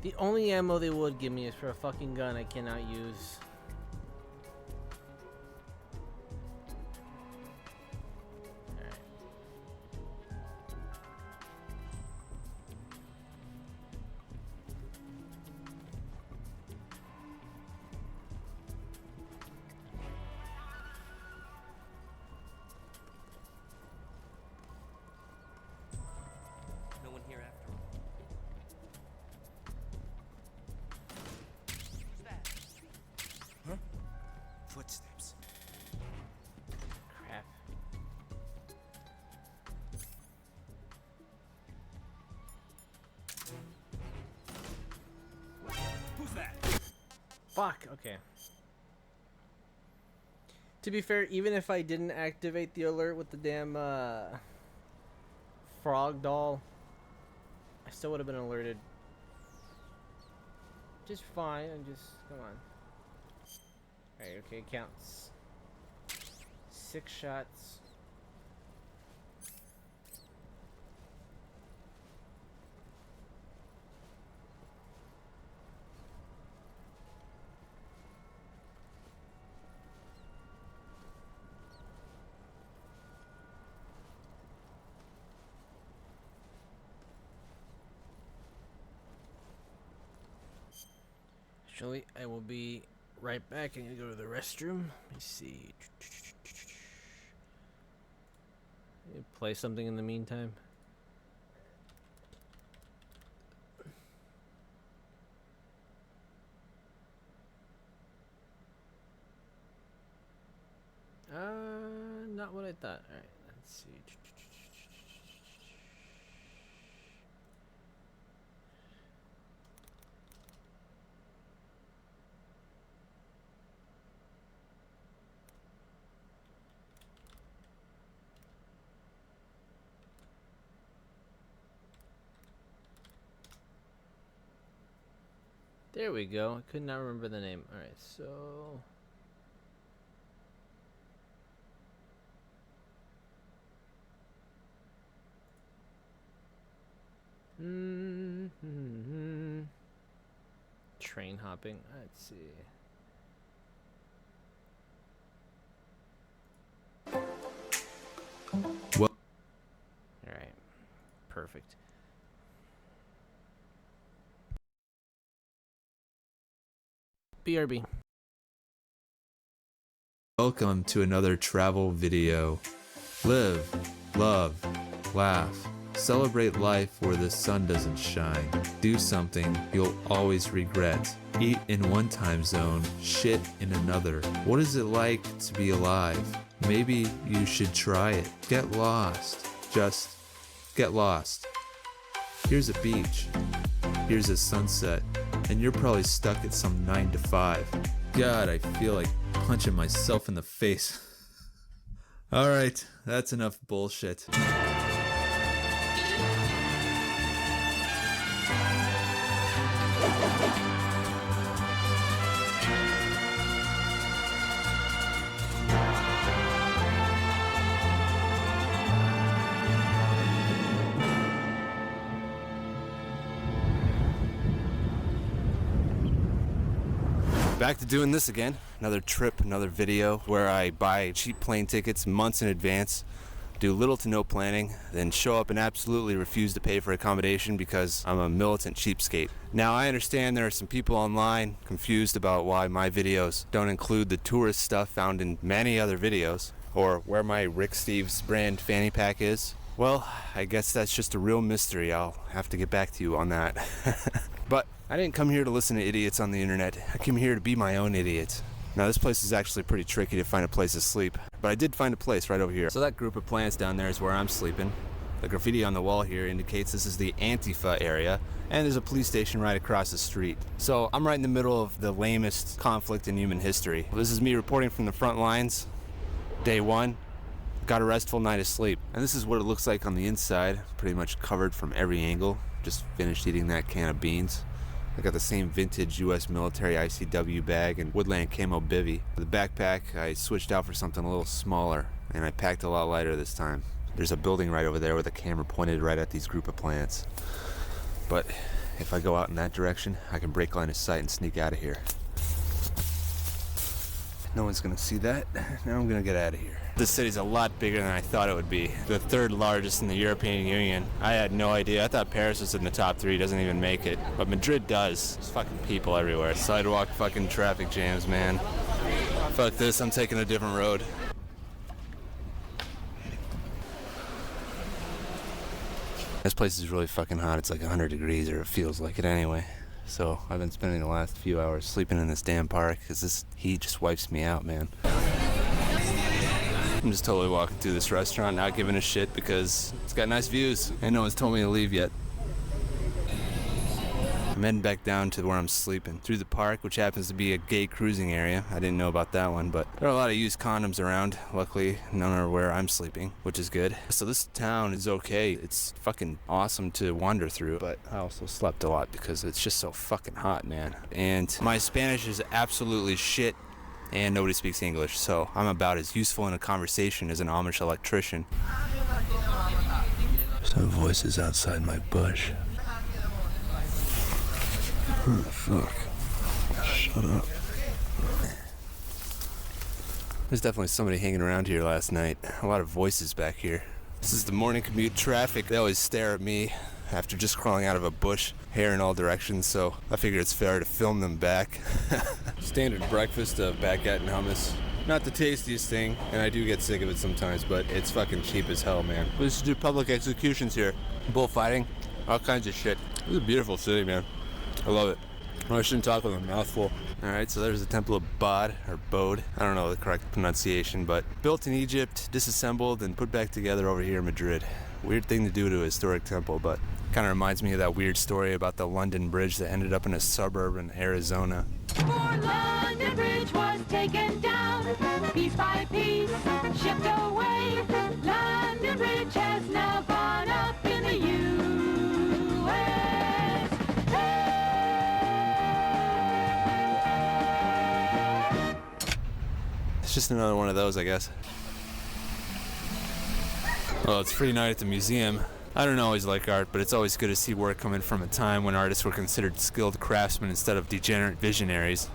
The only ammo they would give me is for a fucking gun I cannot use. Alright. No one here after all. Huh? Footsteps. Crap. Who's that? Fuck, okay. To be fair, even if I didn't activate the alert with the damn frog doll, I still would have been alerted. Just fine, and just, come on. Alright, okay, counts. 6 shots. Actually, I will be right back. I'm gonna go to the restroom. Let me see. Play something in the meantime. Not what I thought. Alright, let's see. There we go. I could not remember the name. Alright, so... Train hopping. Let's see. What? Alright. Perfect. BRB. Welcome to another travel video. Live, love, laugh. Celebrate life where the sun doesn't shine. Do something you'll always regret. Eat in one time zone, shit in another. What is it like to be alive? Maybe you should try it. Get lost. Just get lost. Here's a beach. Here's a sunset. And you're probably stuck at some 9 to 5. God, I feel like punching myself in the face. Alright, that's enough bullshit. Back to doing this again. Another trip, another video where I buy cheap plane tickets months in advance, do little to no planning, then show up and absolutely refuse to pay for accommodation because I'm a militant cheapskate. Now I understand there are some people online confused about why my videos don't include the tourist stuff found in many other videos, or where my Rick Steves brand fanny pack is. Well, I guess that's just a real mystery. I'll have to get back to you on that. But I didn't come here to listen to idiots on the internet. I came here to be my own idiot. Now this place is actually pretty tricky to find a place to sleep, but I did find a place right over here. So that group of plants down there is where I'm sleeping. The graffiti on the wall here indicates this is the Antifa area, and there's a police station right across the street. So I'm right in the middle of the lamest conflict in human history. This is me reporting from the front lines. Day 1. Got a restful night of sleep. And this is what it looks like on the inside. Pretty much covered from every angle. Just finished eating that can of beans. I got the same vintage US military ICW bag and woodland camo bivvy. The backpack I switched out for something a little smaller, and I packed a lot lighter this time. There's a building right over there with a camera pointed right at these group of plants. But if I go out in that direction, I can break line of sight and sneak out of here. No one's gonna see that. Now I'm gonna get out of here. This city's a lot bigger than I thought it would be. The third largest in the European Union. I had no idea. I thought Paris was in the top 3, doesn't even make it. But Madrid does. There's fucking people everywhere. Sidewalk fucking traffic jams, man. Fuck this, I'm taking a different road. This place is really fucking hot. It's like 100 degrees, or it feels like it anyway. So I've been spending the last few hours sleeping in this damn park because this heat just wipes me out, man. I'm just totally walking through this restaurant, not giving a shit because it's got nice views and no one's told me to leave yet. I'm heading back down to where I'm sleeping, through the park, which happens to be a gay cruising area. I didn't know about that one, but there are a lot of used condoms around. Luckily, none are where I'm sleeping, which is good. So this town is okay. It's fucking awesome to wander through, but I also slept a lot because it's just so fucking hot, man. And my Spanish is absolutely shit, and nobody speaks English, so I'm about as useful in a conversation as an Amish electrician. Some voices outside my bush. Oh, fuck. Shut up. There's definitely somebody hanging around here last night. A lot of voices back here. This is the morning commute traffic. They always stare at me after just crawling out of a bush, hair in all directions, so I figure it's fair to film them back. Standard breakfast of baguette and hummus. Not the tastiest thing, and I do get sick of it sometimes, but it's fucking cheap as hell, man. We used to do public executions here. Bullfighting, all kinds of shit. This is a beautiful city, man. I love it. Oh, I shouldn't talk with a mouthful. Alright, so there's the Temple of Bod, or Bode. I don't know the correct pronunciation, but built in Egypt, disassembled, and put back together over here in Madrid. Weird thing to do to a historic temple, but kind of reminds me of that weird story about the London Bridge that ended up in a suburb in Arizona. For London Bridge was taken down, piece by piece, shipped away. London Bridge has now gone up in the U.S. It's just another one of those, I guess. Well, it's free night at the museum. I don't always like art, but it's always good to see work coming from a time when artists were considered skilled craftsmen instead of degenerate visionaries.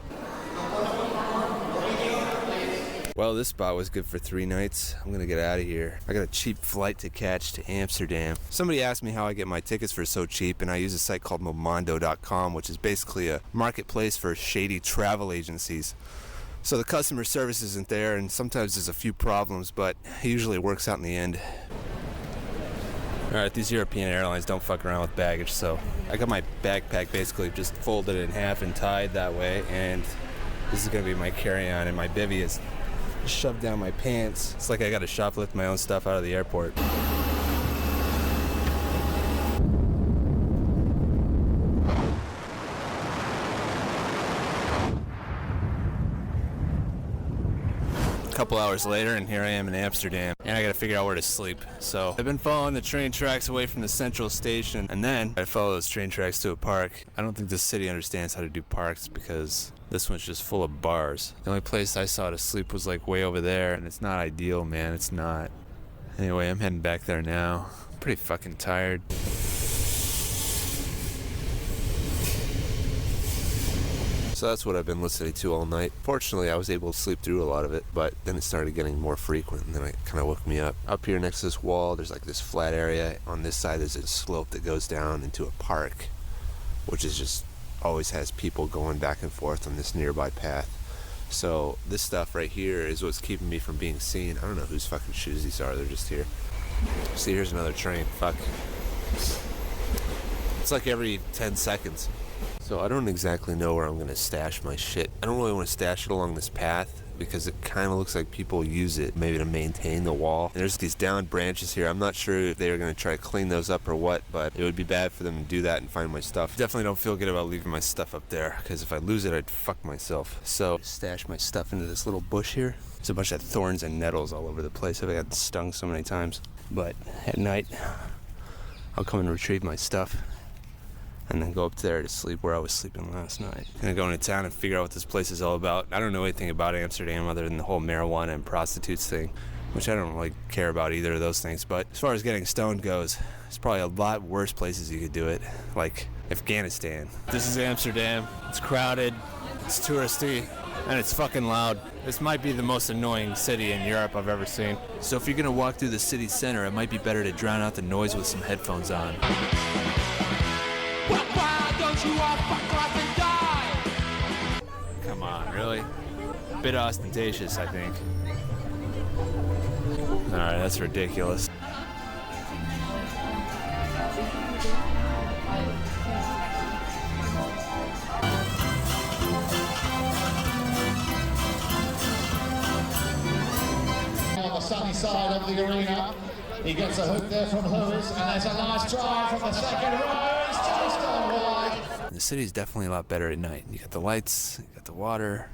Well, this spot was good for 3 nights. I'm gonna get out of here. I got a cheap flight to catch to Amsterdam. Somebody asked me how I get my tickets for so cheap, and I use a site called Momondo.com, which is basically a marketplace for shady travel agencies. So the customer service isn't there, and sometimes there's a few problems, but it usually works out in the end. Alright, these European airlines don't fuck around with baggage, so I got my backpack basically just folded in half and tied that way, and this is gonna be my carry-on, and my bivvy is shoved down my pants. It's like I gotta shoplift my own stuff out of the airport. A couple hours later, and here I am in Amsterdam, and I gotta figure out where to sleep. So I've been following the train tracks away from the central station, and then I follow those train tracks to a park. I don't think this city understands how to do parks because this one's just full of bars. The only place I saw to sleep was like way over there, and it's not ideal, man. It's not. Anyway, I'm heading back there now. I'm pretty fucking tired. So that's what I've been listening to all night. Fortunately, I was able to sleep through a lot of it, but then it started getting more frequent, and then it kind of woke me up. Up here next to this wall, there's like this flat area. On this side, there's a slope that goes down into a park, which is just always has people going back and forth on this nearby path. So this stuff right here is what's keeping me from being seen. I don't know whose fucking shoes these are. They're just here. See, here's another train. Fuck. It's like every 10 seconds. So I don't exactly know where I'm going to stash my shit. I don't really want to stash it along this path because it kind of looks like people use it maybe to maintain the wall. And there's these downed branches here. I'm not sure if they're going to try to clean those up or what, but it would be bad for them to do that and find my stuff. Definitely don't feel good about leaving my stuff up there because if I lose it, I'd fuck myself. So stash my stuff into this little bush here. There's a bunch of thorns and nettles all over the place. I've gotten stung so many times. But at night, I'll come and retrieve my stuff and then go up there to sleep where I was sleeping last night. Gonna go into town and figure out what this place is all about. I don't know anything about Amsterdam other than the whole marijuana and prostitutes thing, which I don't really care about either of those things. But as far as getting stoned goes, there's probably a lot worse places you could do it, like Afghanistan. This is Amsterdam. It's crowded, it's touristy, and it's fucking loud. This might be the most annoying city in Europe I've ever seen. So if you're gonna walk through the city center, it might be better to drown out the noise with some headphones on. Come on, really? A bit ostentatious, I think. Alright, that's ridiculous. On the sunny side of the arena, he gets a hook there from Hoovers, and there's a nice try from the second row. It's just gone wide. The city's definitely a lot better at night. You got the lights, you got the water,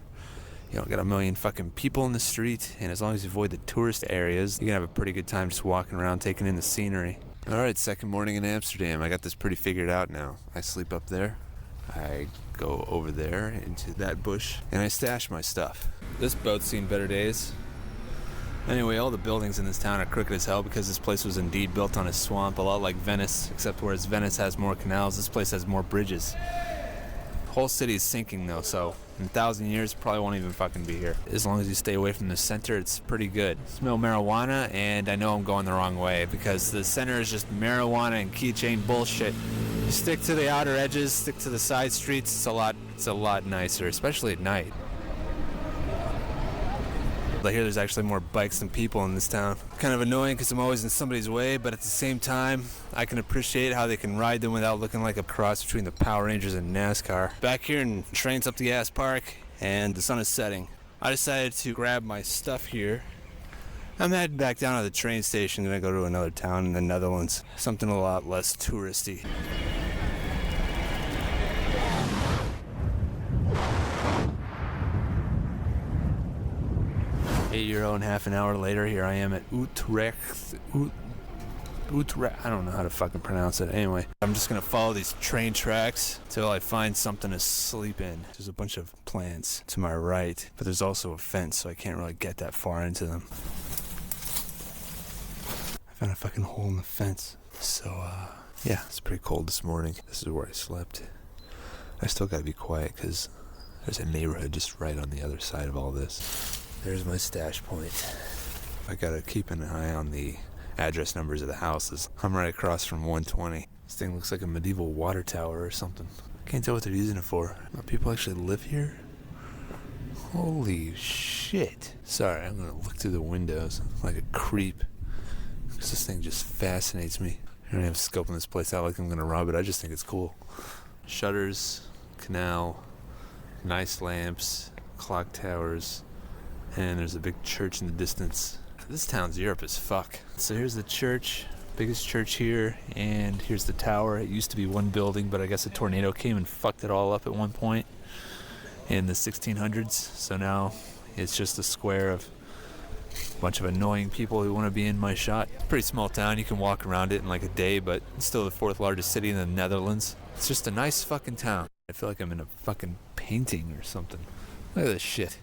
you don't got a million fucking people in the street, and as long as you avoid the tourist areas, you can have a pretty good time just walking around taking in the scenery. Alright, second morning in Amsterdam. I got this pretty figured out now. I sleep up there, I go over there into that bush, and I stash my stuff. This boat's seen better days. Anyway, all the buildings in this town are crooked as hell because this place was indeed built on a swamp, a lot like Venice, except whereas Venice has more canals, this place has more bridges. The whole city is sinking though, so in 1,000 years, probably won't even fucking be here. As long as you stay away from the center, it's pretty good. Smell marijuana, and I know I'm going the wrong way because the center is just marijuana and keychain bullshit. You stick to the outer edges, stick to the side streets, it's a lot nicer, especially at night. I hear there's actually more bikes than people in this town. Kind of annoying because I'm always in somebody's way, but at the same time, I can appreciate how they can ride them without looking like a cross between the Power Rangers and NASCAR. Back here in Trains Up the Ass Park, and the sun is setting. I decided to grab my stuff here. I'm heading back down to the train station, gonna go to another town in the Netherlands. Something a lot less touristy. €8 and half an hour later, here I am at Utrecht. Utrecht. I don't know how to fucking pronounce it. Anyway, I'm just gonna follow these train tracks till I find something to sleep in. There's a bunch of plants to my right, but there's also a fence, so I can't really get that far into them. I found a fucking hole in the fence. So, yeah, it's pretty cold this morning. This is where I slept. I still gotta be quiet because there's a neighborhood just right on the other side of all this. There's my stash point. I gotta keep an eye on the address numbers of the houses. I'm right across from 120. This thing looks like a medieval water tower or something. Can't tell what they're using it for. Do people actually live here? Holy shit. Sorry, I'm gonna look through the windows like a creep. Because this thing just fascinates me. I don't have scoping this place out like I'm gonna rob it. I just think it's cool. Shutters, canal, nice lamps, clock towers, and there's a big church in the distance. This town's Europe as fuck. So here's the church, biggest church here, and here's the tower. It used to be one building, but I guess a tornado came and fucked it all up at one point in the 1600s. So now it's just a square of a bunch of annoying people who want to be in my shot. Pretty small town, you can walk around it in like a day, but it's still the 4th largest city in the Netherlands. It's just a nice fucking town. I feel like I'm in a fucking painting or something. Look at this shit.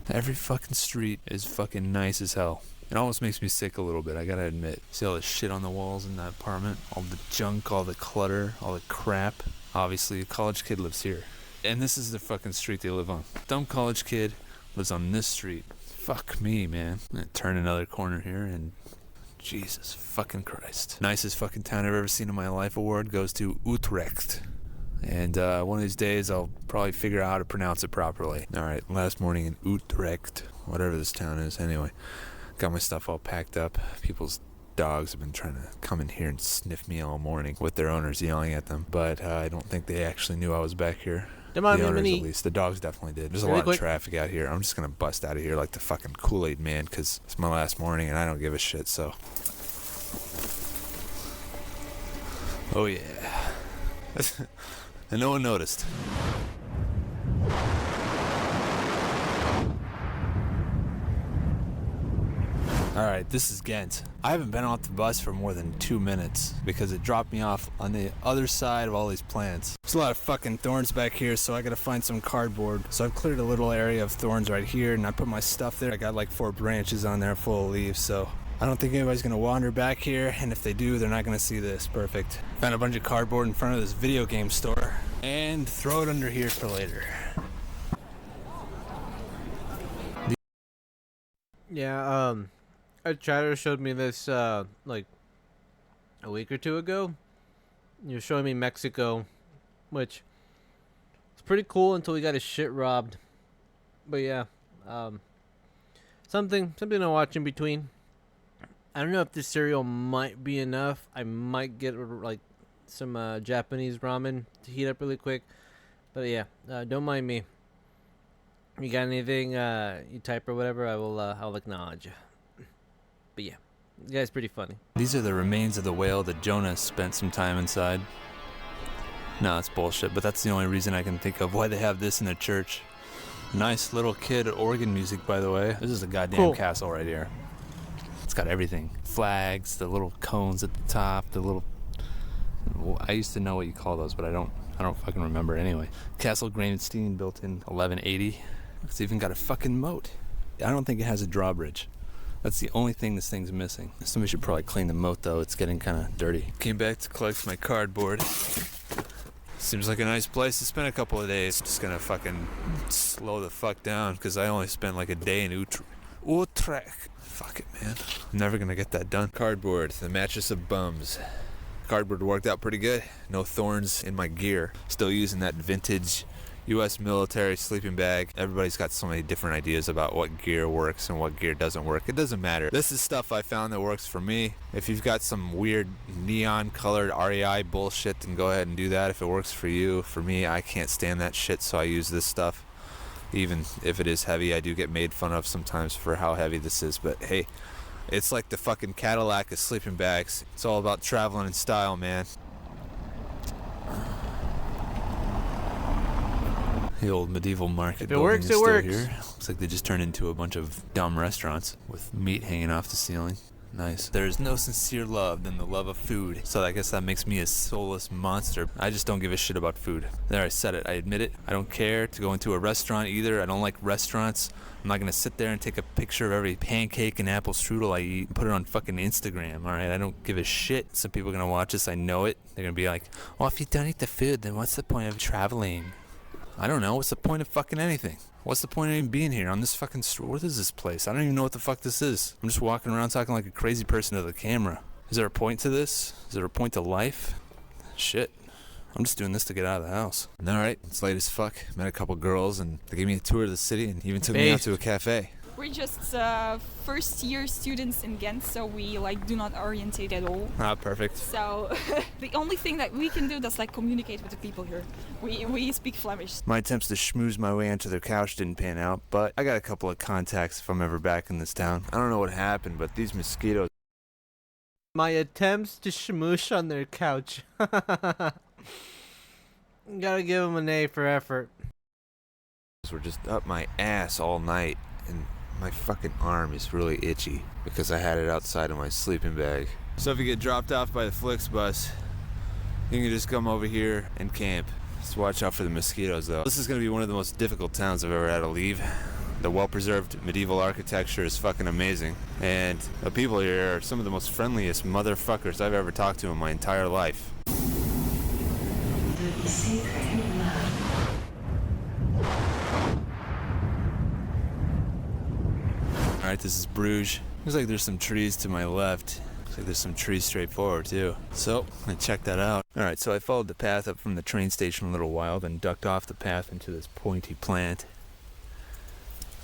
Every fucking street is fucking nice as hell. It almost makes me sick a little bit, I gotta admit. See all the shit on the walls in that apartment? All the junk, all the clutter, all the crap. Obviously, a college kid lives here. And this is the fucking street they live on. Dumb college kid lives on this street. Fuck me, man. I'm gonna turn another corner here and... Jesus fucking Christ. Nicest fucking town I've ever seen in my life award goes to Utrecht. And one of these days I'll probably figure out how to pronounce it properly. Alright, last morning in Utrecht, whatever this town is. Anyway, got my stuff all packed up. People's dogs have been trying to come in here and sniff me all morning with their owners yelling at them. But I don't think they actually knew I was back here. The owners, at least. The dogs definitely did. There's a lot of traffic out here. I'm just going to bust out of here like the fucking Kool-Aid man because it's my last morning and I don't give a shit, so... Oh yeah. And no one noticed. Alright, this is Ghent. I haven't been off the bus for more than 2 minutes because it dropped me off on the other side of all these plants. There's a lot of fucking thorns back here, so I gotta find some cardboard. So I've cleared a little area of thorns right here and I put my stuff there. I got like 4 branches on there full of leaves, so I don't think anybody's gonna wander back here, and if they do, they're not gonna see this. Perfect. Found a bunch of cardboard in front of this video game store, and throw it under here for later. Yeah, a chatter showed me this, like, a week or two ago. He was showing me Mexico, which is pretty cool until we got his shit robbed. But yeah, something to watch in between. I don't know if this cereal might be enough. I might get, like, some, Japanese ramen to heat up really quick. But yeah, don't mind me. You got anything, you type or whatever, I'll acknowledge you. But yeah, you guys pretty funny. These are the remains of the whale that Jonah spent some time inside. No, it's bullshit, but that's the only reason I can think of why they have this in their church. Nice little kid organ music, by the way. This is a goddamn castle right here. It's got everything. Flags, the little cones at the top, the little... I used to know what you call those, but I don't fucking remember anyway. Castle Gravenstein, built in 1180. It's even got a fucking moat. I don't think it has a drawbridge. That's the only thing this thing's missing. Somebody should probably clean the moat, though. It's getting kind of dirty. Came back to collect my cardboard. Seems like a nice place to spend a couple of days. Just gonna fucking slow the fuck down, because I only spent like a day in Utrecht. Fuck it, man. I'm never gonna get that done. Cardboard, the mattress of bums. Cardboard worked out pretty good. No thorns in my gear. Still using that vintage U.S. military sleeping bag. Everybody's got so many different ideas about what gear works and what gear doesn't work. It doesn't matter. This is stuff I found that works for me. If you've got some weird neon colored REI bullshit, then go ahead and do that if it works for you. For me, I can't stand that shit, so I use this stuff. Even if it is heavy, I do get made fun of sometimes for how heavy this is, but hey, it's like the fucking Cadillac of sleeping bags. It's all about traveling in style, man. The old medieval market. If it works, is it still works. Here. Looks like they just turned into a bunch of dumb restaurants with meat hanging off the ceiling. Nice. There is no sincere love than the love of food. So I guess that makes me a soulless monster. I just don't give a shit about food. There, I said it. I admit it. I don't care to go into a restaurant either. I don't like restaurants. I'm not gonna sit there and take a picture of every pancake and apple strudel I eat and put it on fucking Instagram, alright? I don't give a shit. Some people are gonna watch this, I know it. They're gonna be like, well, if you don't eat the food, then what's the point of traveling? I don't know. What's the point of fucking anything? What's the point of even being here on this fucking street? What is this place? I don't even know what the fuck this is. I'm just walking around talking like a crazy person to the camera. Is there a point to this? Is there a point to life? Shit. I'm just doing this to get out of the house. Alright, it's late as fuck. Met a couple girls and they gave me a tour of the city and even took me out to a cafe. We're just first year students in Ghent, so we do not orientate at all. Ah, perfect. So the only thing that we can do is communicate with the people here. We speak Flemish. My attempts to schmooze my way onto their couch didn't pan out, but I got a couple of contacts if I'm ever back in this town. I don't know what happened, but these mosquitoes... My attempts to schmoosh on their couch. Gotta give them an A for effort. ...were just up my ass all night, and my fucking arm is really itchy because I had it outside of my sleeping bag. So if you get dropped off by the Flixbus, you can just come over here and camp. Just watch out for the mosquitoes, though. This is going to be one of the most difficult towns I've ever had to leave. The well-preserved medieval architecture is fucking amazing, and the people here are some of the most friendliest motherfuckers I've ever talked to in my entire life. Alright, this is Bruges. Looks like there's some trees to my left. Looks like there's some trees straight forward, too. So, I'm gonna check that out. Alright, so I followed the path up from the train station a little while, then ducked off the path into this pointy plant.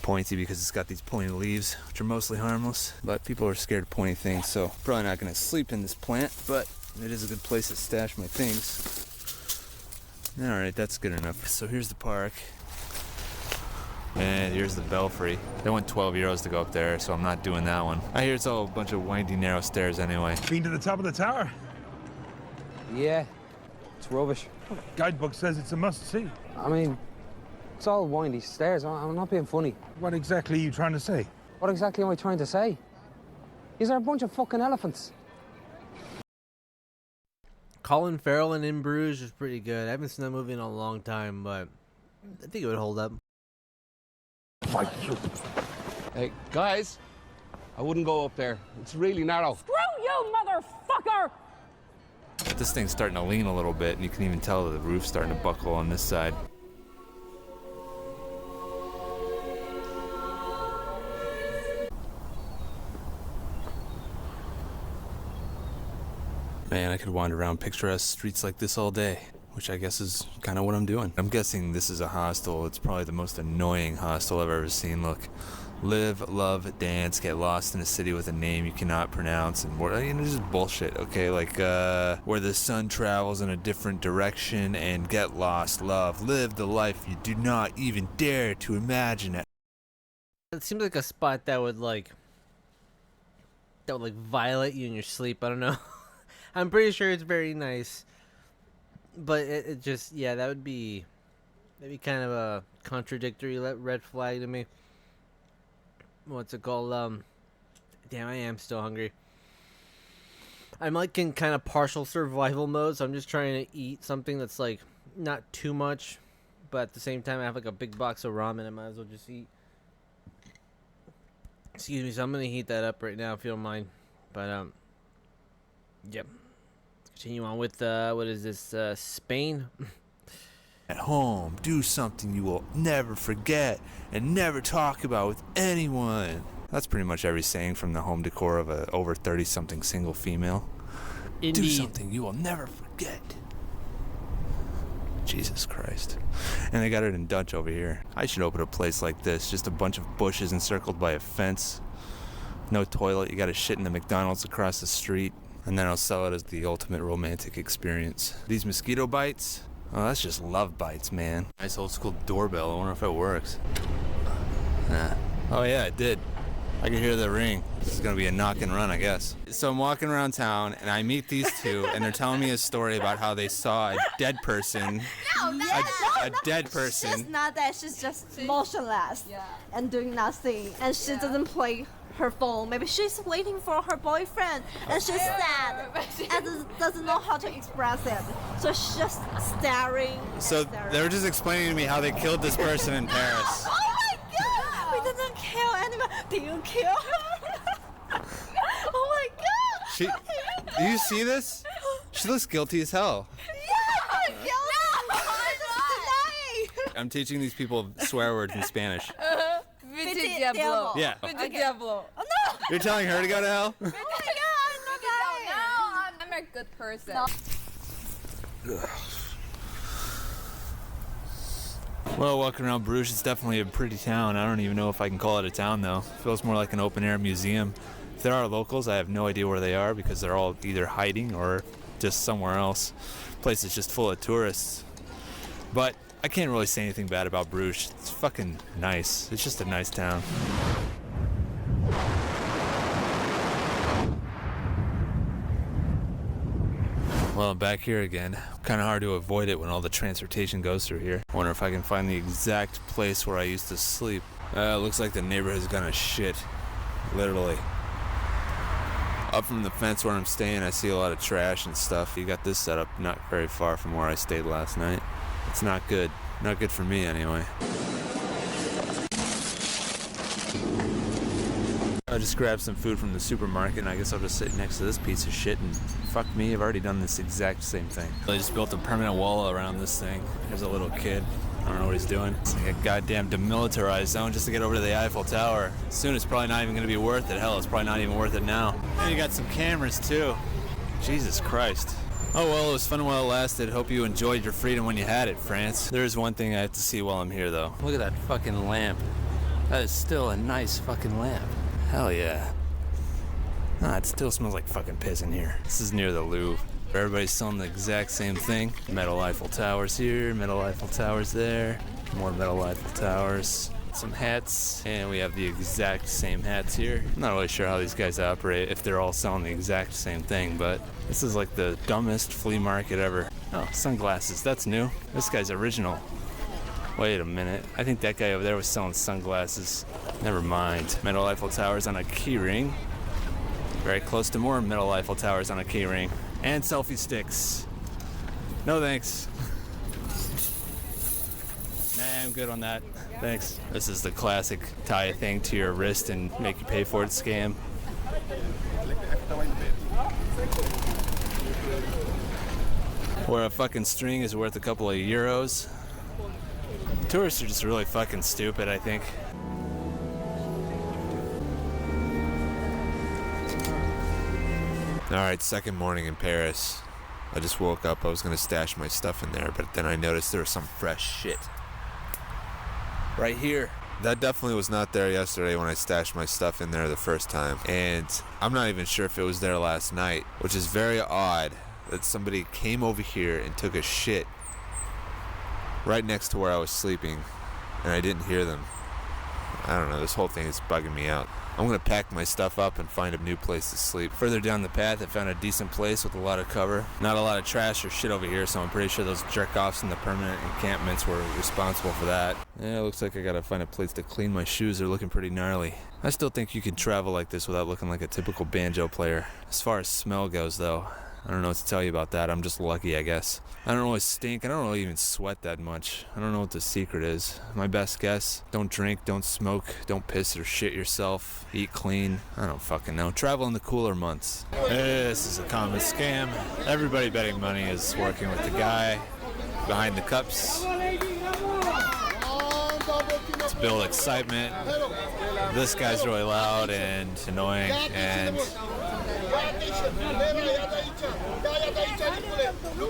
Pointy because it's got these pointy leaves, which are mostly harmless, but people are scared of pointy things, so probably not gonna sleep in this plant, but it is a good place to stash my things. Alright, that's good enough. So here's the park. And here's the belfry. They want 12 euros to go up there, so I'm not doing that one. I hear it's all a bunch of windy, narrow stairs anyway. Been to the top of the tower? Yeah, it's rubbish. Well, the guidebook says it's a must-see. I mean, it's all windy stairs. I'm not being funny. What exactly are you trying to say? What exactly am I trying to say? Is there a bunch of fucking elephants? Colin Farrell in Bruges is pretty good. I haven't seen that movie in a long time, but I think it would hold up. Hey, guys, I wouldn't go up there. It's really narrow. Screw you, motherfucker! This thing's starting to lean a little bit, and you can even tell that the roof's starting to buckle on this side. Man, I could wander around picturesque streets like this all day, which I guess is kind of what I'm doing. I'm guessing this is a hostel. It's probably the most annoying hostel I've ever seen. Look, live, love, dance, get lost in a city with a name you cannot pronounce, and more, you know, just bullshit, okay? Like, where the sun travels in a different direction, and get lost, love, live the life you do not even dare to imagine it. It seems like a spot that would violate you in your sleep. I don't know. I'm pretty sure it's very nice, but it just, yeah, that'd be kind of a contradictory red flag to me. What's it called? Damn, I am still hungry. I'm like in kind of partial survival mode, so I'm just trying to eat something that's like not too much, but at the same time I have like a big box of ramen I might as well just eat. Excuse me, so I'm gonna heat that up right now if you don't mind. But yep. Continue on with what is this? Spain. At home, do something you will never forget and never talk about with anyone. That's pretty much every saying from the home decor of a over 30-something single female. Indeed. Do something you will never forget. Jesus Christ. And they got it in Dutch over here. I should open a place like this, just a bunch of bushes encircled by a fence. No toilet, you gotta shit in the McDonald's across the street. And then I'll sell it as the ultimate romantic experience. These mosquito bites? Oh, that's just love bites, man. Nice old school doorbell. I wonder if it works. Nah. Oh yeah, it did. I can hear the ring. This is gonna be a knock and run, I guess. So I'm walking around town and I meet these two and they're telling me a story about how they saw a dead person. A dead person. She's not dead, she's just motionless and doing nothing. And she doesn't play her phone. Maybe she's waiting for her boyfriend and she's sad and doesn't know how to express it. So she's just staring. So they were just explaining to me how they killed this person in Paris. Oh my god! We didn't kill anyone. Did you kill her? Oh my god! Do you see this? She looks guilty as hell. Yeah, guilty. I'm teaching these people swear words in Spanish. Vete diablo. Yeah. Vete diablo. Oh no! You're telling her to go to hell? Oh my god, I'm a good person. Well, walking around Bruges, it's definitely a pretty town. I don't even know if I can call it a town, though. It feels more like an open-air museum. If there are locals, I have no idea where they are because they're all either hiding or just somewhere else. The place is just full of tourists. But I can't really say anything bad about Bruges. It's fucking nice. It's just a nice town. Well, I'm back here again. Kind of hard to avoid it when all the transportation goes through here. I wonder if I can find the exact place where I used to sleep. Looks like the neighborhood's gonna shit. Literally. Up from the fence where I'm staying, I see a lot of trash and stuff. You got this set up not very far from where I stayed last night. It's not good. Not good for me, anyway. I just grabbed some food from the supermarket, and I guess I'll just sit next to this piece of shit, and fuck me, I've already done this exact same thing. I just built a permanent wall around this thing. There's a little kid. I don't know what he's doing. It's like a goddamn demilitarized zone just to get over to the Eiffel Tower. Soon it's probably not even going to be worth it. Hell, it's probably not even worth it now. And you got some cameras, too. Jesus Christ. Oh well, it was fun while it lasted. Hope you enjoyed your freedom when you had it, France. There is one thing I have to see while I'm here, though. Look at that fucking lamp. That is still a nice fucking lamp. Hell yeah. Ah, it still smells like fucking piss in here. This is near the Louvre. Everybody's selling the exact same thing. Metal Eiffel Towers here, metal Eiffel Towers there, more metal Eiffel Towers. Some hats, and we have the exact same hats here. I'm not really sure how these guys operate, if they're all selling the exact same thing, but this is like the dumbest flea market ever. Oh, sunglasses, that's new. This guy's original. Wait a minute, I think that guy over there was selling sunglasses. Never mind. Metal Eiffel Towers on a key ring. Very close to more metal Eiffel Towers on a key ring. And selfie sticks. No thanks. Nah. am good on that. Thanks. This is the classic tie a thing to your wrist and make you pay for it scam. Where a fucking string is worth a couple of euros. Tourists are just really fucking stupid, I think. Alright, second morning in Paris. I just woke up, I was gonna stash my stuff in there, but then I noticed there was some fresh shit right here. That definitely was not there yesterday when I stashed my stuff in there the first time. And I'm not even sure if it was there last night, which is very odd that somebody came over here and took a shit right next to where I was sleeping and I didn't hear them. I don't know, this whole thing is bugging me out. I'm gonna pack my stuff up and find a new place to sleep. Further down the path, I found a decent place with a lot of cover. Not a lot of trash or shit over here, so I'm pretty sure those jerk-offs in the permanent encampments were responsible for that. Yeah, it looks like I gotta find a place to clean my shoes. They're looking pretty gnarly. I still think you can travel like this without looking like a typical banjo player. As far as smell goes, though, I don't know what to tell you about that. I'm just lucky, I guess. I don't really stink. I don't really even sweat that much. I don't know what the secret is. My best guess, don't drink, don't smoke, don't piss or shit yourself, eat clean. I don't fucking know. Travel in the cooler months. This is a common scam. Everybody betting money is working with the guy behind the cups to build excitement. This guy's really loud and annoying, and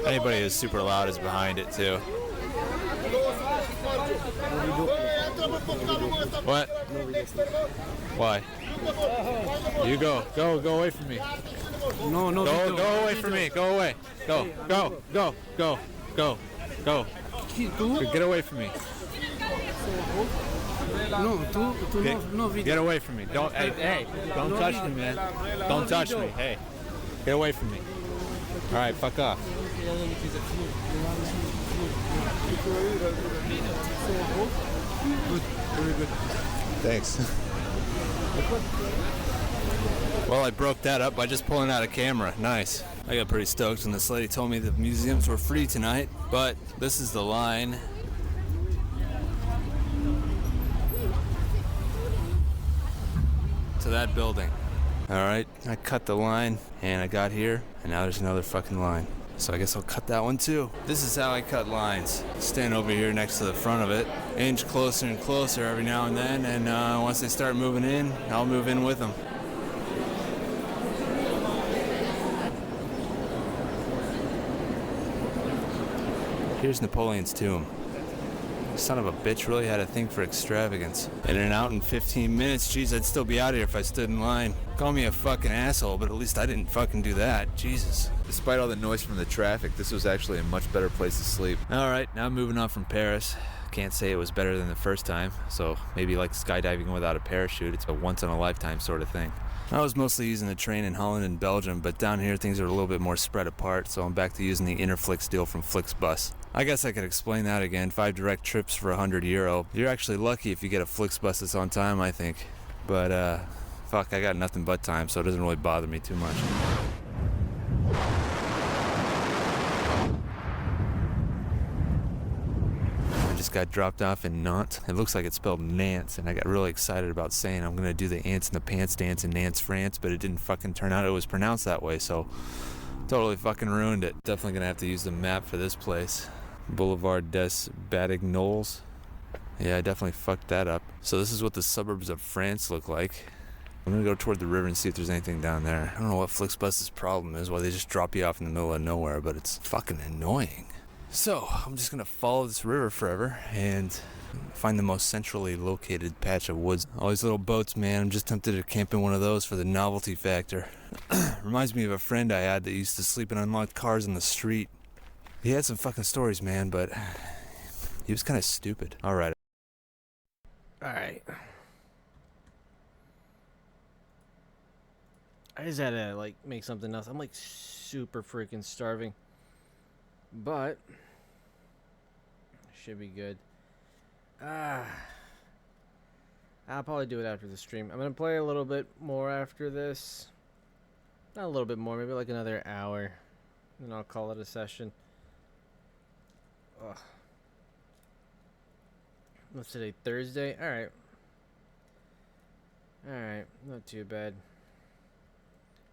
anybody who's super loud is behind it too. What? Why? You go away from me. No, go away from me. Go away. Go. Get away from me. Get away from me. Don't, hey, don't touch me, man. Don't touch me. Hey, get away from me. All right, fuck off. Very good. Thanks. Well, I broke that up by just pulling out a camera. Nice. I got pretty stoked when this lady told me the museums were free tonight, but this is the line. To that building. Alright, I cut the line and I got here and now there's another fucking line. So I guess I'll cut that one too. This is how I cut lines. Stand over here next to the front of it, inch closer and closer every now and then, and once they start moving in, I'll move in with them. Here's Napoleon's tomb. Son of a bitch really had a thing for extravagance. In and out in 15 minutes, jeez, I'd still be out here if I stood in line. Call me a fucking asshole, but at least I didn't fucking do that. Jesus. Despite all the noise from the traffic, this was actually a much better place to sleep. Alright, now moving on from Paris. Can't say it was better than the first time, so maybe like skydiving without a parachute, it's a once-in-a-lifetime sort of thing. I was mostly using the train in Holland and Belgium, but down here things are a little bit more spread apart, so I'm back to using the Interflix deal from Flixbus. I guess I could explain that again. 5 direct trips for €100. You're actually lucky if you get a Flixbus that's on time, I think. But, fuck, I got nothing but time, so it doesn't really bother me too much. I just got dropped off in Nantes. It looks like it's spelled Nance, and I got really excited about saying I'm gonna do the ants in the pants dance in Nantes, France, but it didn't fucking turn out it was pronounced that way, so totally fucking ruined it. Definitely gonna have to use the map for this place. Boulevard des Batignolles. Yeah, I definitely fucked that up. So this is what the suburbs of France look like. I'm gonna go toward the river and see if there's anything down there. I don't know what Flixbus's problem is, why they just drop you off in the middle of nowhere, but it's fucking annoying. So, I'm just gonna follow this river forever and find the most centrally located patch of woods. All these little boats, man, I'm just tempted to camp in one of those for the novelty factor. Reminds me of a friend I had that used to sleep in unlocked cars in the street. He had some fucking stories, man, but he was kind of stupid. Alright. Alright. I just had to, like, make something else. I'm, like, super freaking starving. But should be good. I'll probably do it after the stream. I'm gonna play a little bit more after this. Not a little bit more, maybe like another hour. And I'll call it a session. Ugh. What's today? Thursday? Alright. Alright, not too bad.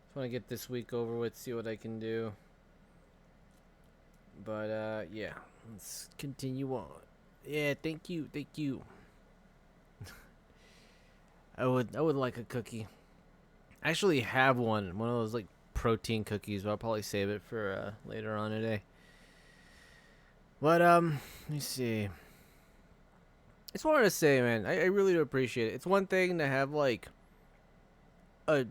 Just want to get this week over with, see what I can do. But, yeah. Let's continue on. Yeah, thank you, thank you. I would like a cookie. I actually have one of those, like, protein cookies, but I'll probably save it for, later on today. But, let me see. I just wanted to say, man, I really do appreciate it. It's one thing to have, like, a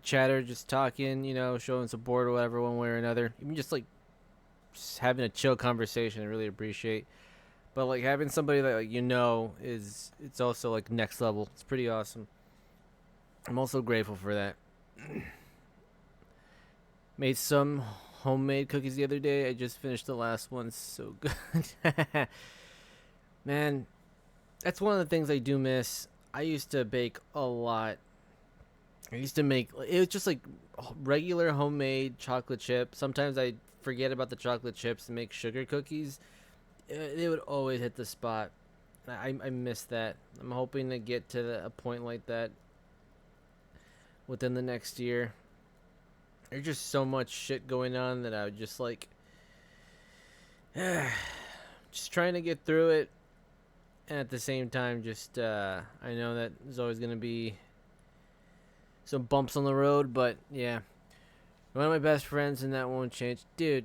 chatter, just talking, showing support or whatever, one way or another. Even just, like, just having a chill conversation, I really appreciate. But, like, having somebody that, like, it's also, like, next level. It's pretty awesome. I'm also grateful for that. Made some homemade cookies the other day. I just finished the last one. So good. Man, that's one of the things I do miss. I used to bake a lot. I used to make, it was just like regular homemade chocolate chip. Sometimes I forget about the chocolate chips and make sugar cookies. They would always hit the spot. I miss that. I'm hoping to get to a point like that within the next year. There's just so much shit going on that I would just like, just trying to get through it. And at the same time, just, I know that there's always going to be some bumps on the road, but yeah. One of my best friends, and that won't change. Dude,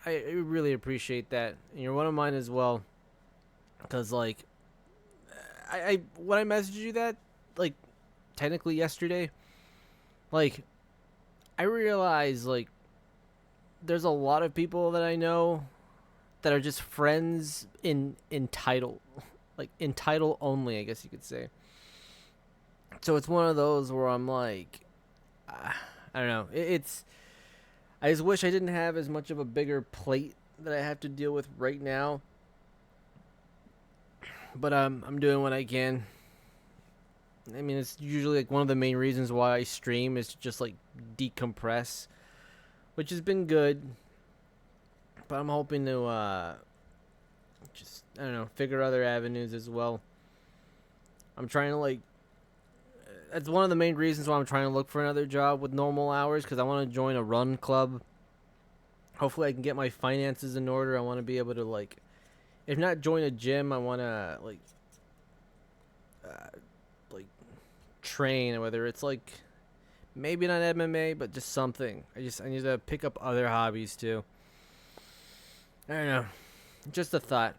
I really appreciate that. And you're one of mine as well. Because, like, when I messaged you that, like, technically yesterday, like, I realized, like, there's a lot of people that I know that are just friends in title. Like, in title only, I guess you could say. So it's one of those where I'm like, I don't know. I just wish I didn't have as much of a bigger plate that I have to deal with right now. But I'm doing what I can. I mean, it's usually like one of the main reasons why I stream is to just like decompress, which has been good. But I'm hoping to just, I don't know, figure other avenues as well. I'm trying to like, that's one of the main reasons why I'm trying to look for another job with normal hours, because I want to join a run club. Hopefully I can get my finances in order. I want to be able to, like, if not join a gym, I want to like train, whether it's like maybe not MMA, but just something. I need to pick up other hobbies too. I don't know, just a thought.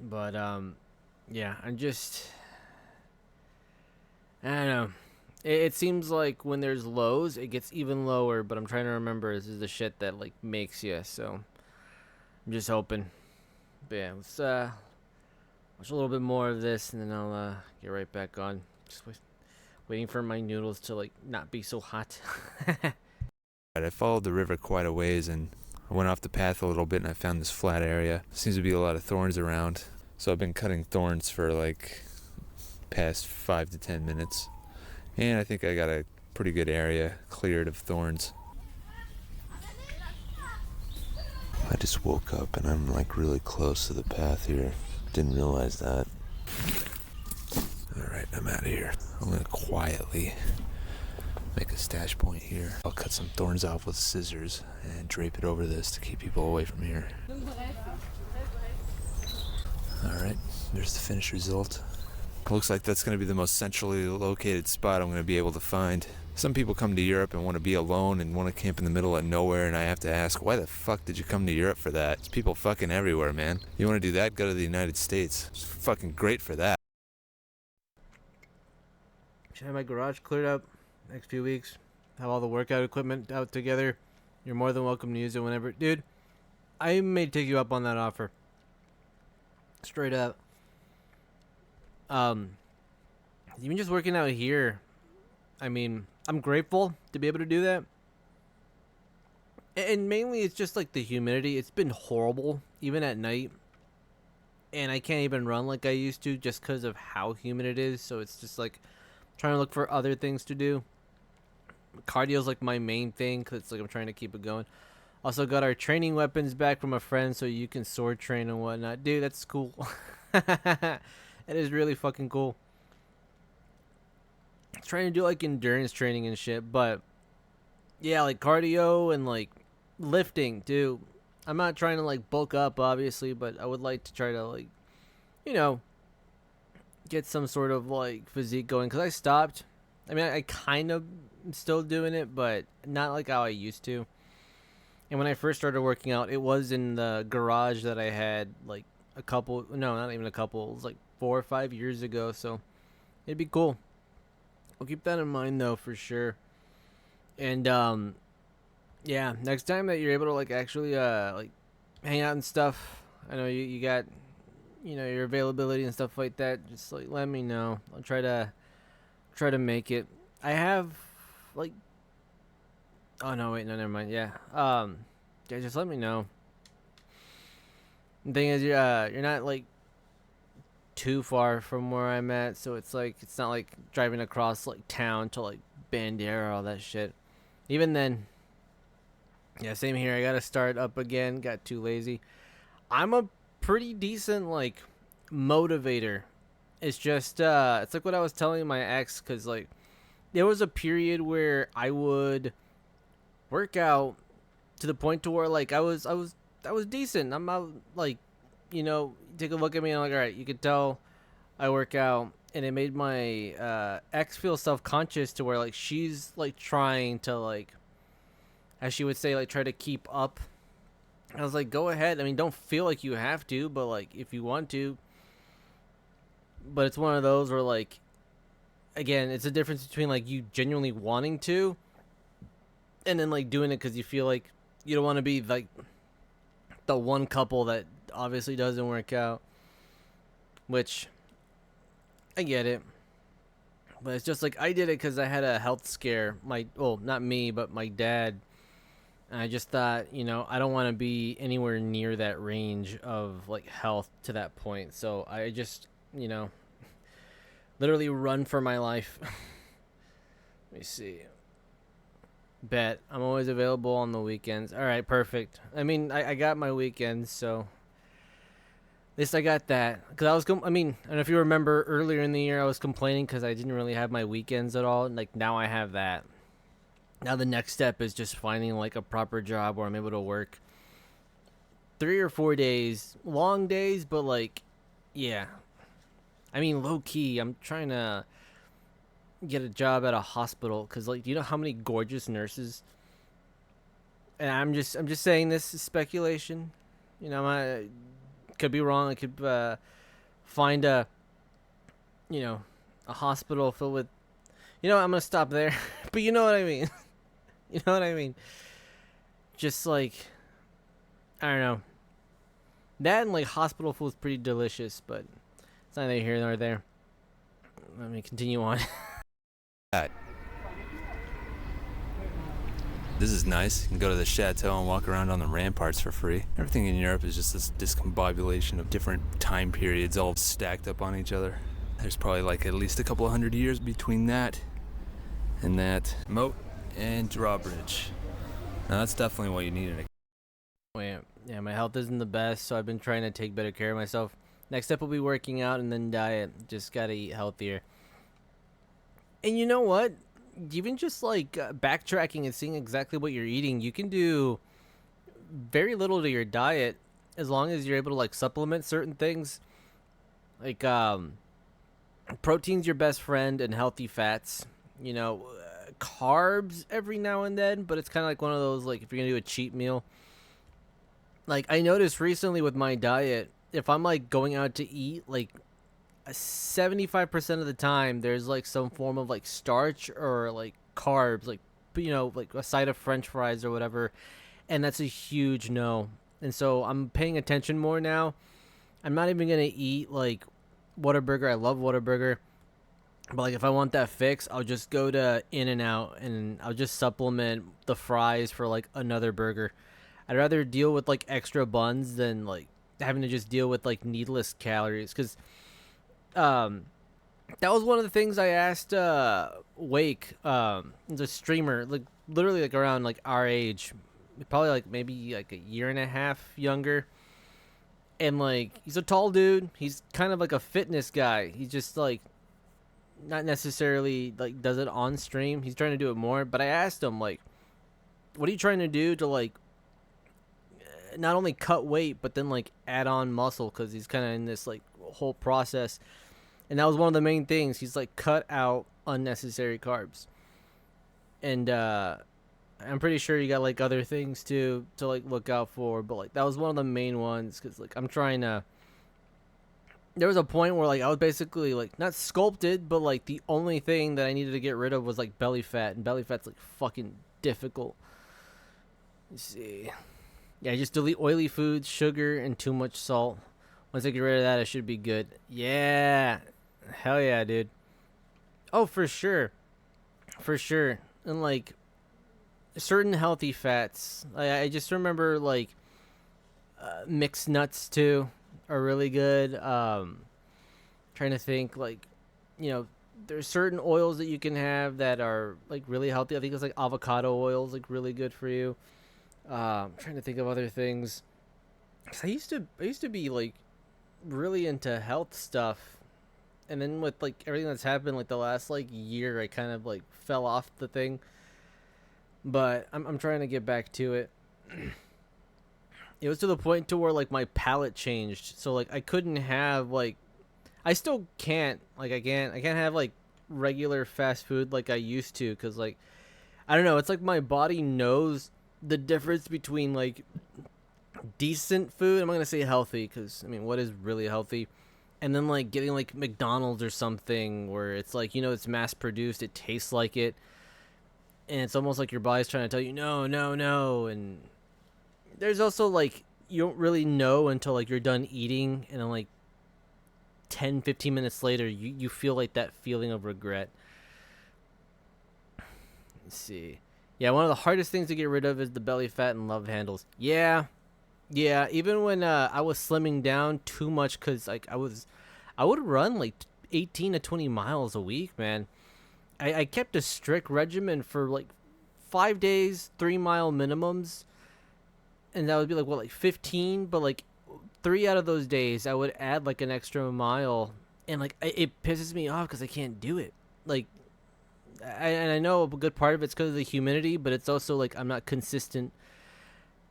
But yeah, I don't know. It seems like when there's lows, it gets even lower. But I'm trying to remember, this is the shit that like makes you. So I'm just hoping. But yeah, let's watch a little bit more of this, and then I'll get right back on. Just waiting for my noodles to like not be so hot. I followed the river quite a ways, and I went off the path a little bit, and I found this flat area. Seems to be a lot of thorns around, so I've been cutting thorns for like past 5 to 10 minutes, and I think I got a pretty good area cleared of thorns. I just woke up and I'm like really close to the path here. Didn't realize that. Alright, I'm out of here. I'm gonna quietly make a stash point here. I'll cut some thorns off with scissors and drape it over this to keep people away from here. Alright, there's the finished result. Looks like that's going to be the most centrally located spot I'm going to be able to find. Some people come to Europe and want to be alone and want to camp in the middle of nowhere, and I have to ask, why the fuck did you come to Europe for that? There's people fucking everywhere, man. You want to do that? Go to the United States. It's fucking great for that. Should have my garage cleared up next few weeks. Have all the workout equipment out together. You're more than welcome to use it whenever. Dude, I may take you up on that offer. Straight up. Even just working out here, I mean, I'm grateful to be able to do that. And mainly it's just like the humidity. It's been horrible, even at night. And I can't even run like I used to just because of how humid it is. So it's just like trying to look for other things to do. Cardio's like my main thing because it's like I'm trying to keep it going. Also got our training weapons back from a friend so you can sword train and whatnot. Dude, that's cool. It is really fucking cool. Trying to do like endurance training and shit, but yeah, like cardio and like lifting too. I'm not trying to like bulk up, obviously, but I would like to try to like, you know, get some sort of like physique going because I stopped. I mean, I kind of am still doing it, but not like how I used to. And when I first started working out, it was in the garage that I had like a couple, no, not even a couple, it was like 4 or 5 years ago. So it'd be cool. I'll keep that in mind though, for sure. And yeah, next time that you're able to like actually like hang out and stuff, I know you got, you know, your availability and stuff like that, just like let me know. I'll try to make it. I have like, oh no, wait, no, never mind. Yeah, yeah, just let me know. The thing is, you're not like too far from where I'm at, so it's like it's not like driving across like town to like Bandera, all that shit. Even then, yeah, same here. I gotta start up again. Got too lazy. I'm a pretty decent like motivator. It's just it's like what I was telling my ex, because like there was a period where I would work out to the point to where like I was decent. I'm out, like, you know, take a look at me and I'm like, all right, you could tell I work out, and it made my ex feel self-conscious to where like she's like trying to like, as she would say, like try to keep up. I was like, go ahead. I mean, don't feel like you have to, but like if you want to. But it's one of those where like, again, it's a difference between like you genuinely wanting to and then like doing it because you feel like you don't want to be like the one couple that obviously doesn't work out, which I get it. But it's just like I did it because I had a health scare. Well, not me, but my dad. And I just thought, you know, I don't want to be anywhere near that range of like health to that point. So I just, you know, literally run for my life. Let me see. Bet. I'm always available on the weekends. All right, perfect. I mean, I got my weekends, so at least I got that. Because I was, I mean, I don't know if you remember earlier in the year, I was complaining because I didn't really have my weekends at all. Like, now I have that. Now the next step is just finding like a proper job where I'm able to work 3 or 4 days, long days, but like, yeah. I mean, low key, I'm trying to get a job at a hospital because, like, do you know how many gorgeous nurses? And I'm just saying this is speculation. You know, I could be wrong. I could find a, you know, a hospital filled with. You know what, I'm gonna stop there. But you know what I mean. You know what I mean? Just like, I don't know. That and like hospital food is pretty delicious, but it's neither here nor there. Let me continue on. This is nice. You can go to the chateau and walk around on the ramparts for free. Everything in Europe is just this discombobulation of different time periods all stacked up on each other. There's probably like at least a couple of 100 years between that and that. Moat and drawbridge. Now that's definitely what you need in a... Wait, yeah, my health isn't the best, so I've been trying to take better care of myself. Next step will be working out and then diet. Just gotta eat healthier. And you know what? Even just like backtracking and seeing exactly what you're eating, you can do very little to your diet as long as you're able to like supplement certain things. Like protein's your best friend, and healthy fats. You know, carbs every now and then, but it's kind of like one of those, like, if you're gonna do a cheat meal. Like, I noticed recently with my diet, if I'm like going out to eat, like 75% of the time there's like some form of like starch or like carbs, like, you know, like a side of french fries or whatever, and that's a huge no. And so I'm paying attention more now. I'm not even gonna eat like Whataburger. I love Whataburger, but like if I want that fix, I'll just go to In-N-Out and I'll just supplement the fries for like another burger. I'd rather deal with like extra buns than like having to just deal with like needless calories, because that was one of the things I asked Wake, the streamer, like literally like around like our age, probably like maybe like a year and a half younger. And like, he's a tall dude. He's kind of like a fitness guy. He's just like not necessarily like does it on stream. He's trying to do it more. But I asked him like, what are you trying to do to like not only cut weight but then like add on muscle? Because he's kind of in this like whole process. And that was one of the main things. He's like, cut out unnecessary carbs. And I'm pretty sure you got like other things too to like look out for, but like that was one of the main ones because like I'm trying to. There was a point where like I was basically like not sculpted, but like the only thing that I needed to get rid of was like belly fat, and belly fat's like fucking difficult. Let's see, yeah, just delete oily foods, sugar, and too much salt. Once I get rid of that, I should be good. Yeah, hell yeah, dude. Oh, for sure, and like. Certain healthy fats. I just remember like mixed nuts too are really good. Trying to think like, you know, there's certain oils that you can have that are like really healthy. I think it's like avocado oil is like really good for you. I'm trying to think of other things. 'Cause I used to be like really into health stuff, and then with like everything that's happened like the last like year, I kind of like fell off the thing. But I'm trying to get back to it. It was to the point to where like my palate changed. So like I couldn't have like I still can't like I can't have like regular fast food like I used to, cuz like I don't know, it's like my body knows the difference between like decent food. I'm not going to say healthy cuz I mean, what is really healthy? And then like getting like McDonald's or something where it's like, you know, it's mass produced, it tastes like it. And it's almost like your body's trying to tell you, no, no, no. And there's also, like, you don't really know until, like, you're done eating. And then, like, 10, 15 minutes later, you feel, like, that feeling of regret. Let's see. Yeah, one of the hardest things to get rid of is the belly fat and love handles. Yeah. Yeah, even when I was slimming down too much because, like, I would run, like, 18 to 20 miles a week, man. I kept a strict regimen for like 5 days, 3-mile minimums, and that would be like what, like 15. But like 3 out of those days, I would add like an extra mile, and like it pisses me off because I can't do it. Like, and I know a good part of it's because of the humidity, but it's also like I'm not consistent.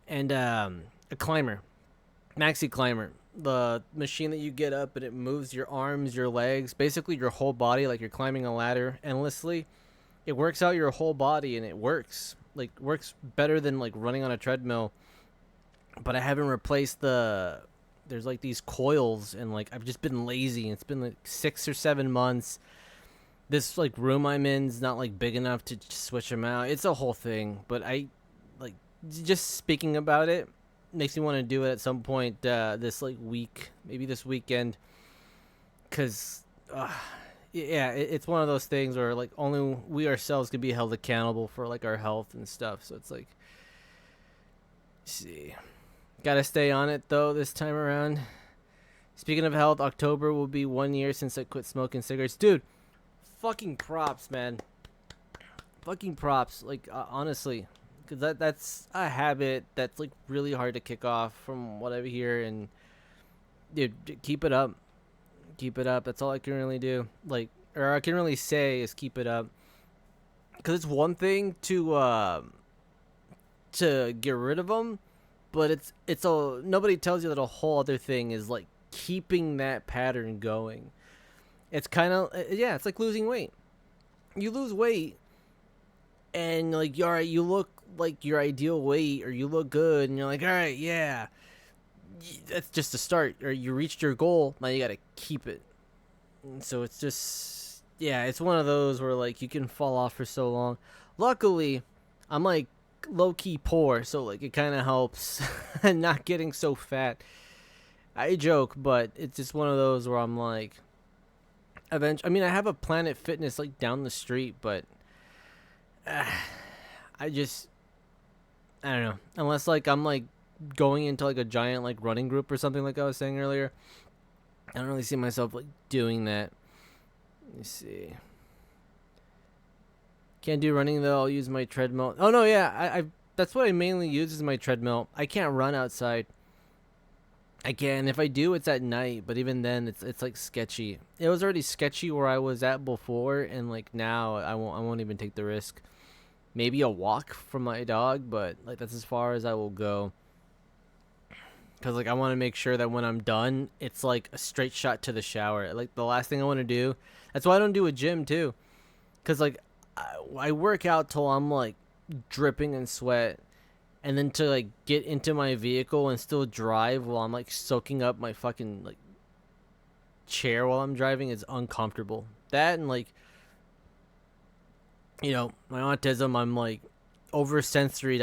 And a climber, maxi climber. The machine that you get up and it moves your arms, your legs, basically your whole body, like you're climbing a ladder endlessly. It works out your whole body, and it works better than like running on a treadmill. But I haven't replaced there's like these coils, and like I've just been lazy. It's been like 6 or 7 months. This like room I'm in's not like big enough to switch them out. It's a whole thing, but I like just speaking about it makes me want to do it at some point this like week, maybe this weekend, because yeah, it's one of those things where like only we ourselves can be held accountable for like our health and stuff. So it's like, see, gotta stay on it though this time around. Speaking of health, October will be 1 year since I quit smoking cigarettes. Dude, fucking props, man. Fucking props, like honestly. Because that's a habit that's, like, really hard to kick off from what I hear. And, dude, keep it up. Keep it up. That's all I can really do. Like, or I can really say is keep it up. Because it's one thing to get rid of them. But it's nobody tells you that a whole other thing is, like, keeping that pattern going. It's kind of, yeah, it's like losing weight. You lose weight. And, like, all right, you look like your ideal weight, or you look good, and you're like, all right, yeah, that's just a start, or you reached your goal, now you gotta keep it. And so it's just, yeah, it's one of those where like you can fall off for so long. Luckily, I'm like low-key poor, so like it kind of helps not getting so fat. I joke, but it's just one of those where I'm like, eventually, I mean, I have a Planet Fitness like down the street, but I don't know. Unless like I'm like going into like a giant like running group or something like I was saying earlier. I don't really see myself like doing that. Let me see. Can't do running though. I'll use my treadmill. Oh no, yeah. I that's what I mainly use is my treadmill. I can't run outside. Again, if I do, it's at night, but even then, it's like sketchy. It was already sketchy where I was at before, and like now, I won't even take the risk. Maybe a walk from my dog, but like that's as far as I will go. Cause like I want to make sure that when I'm done, it's like a straight shot to the shower. Like the last thing I want to do. That's why I don't do a gym too. Cause like I work out till I'm like dripping in sweat, and then to like get into my vehicle and still drive while I'm like soaking up my fucking like chair while I'm driving is uncomfortable. That and like, you know, my autism, I'm like oversensory.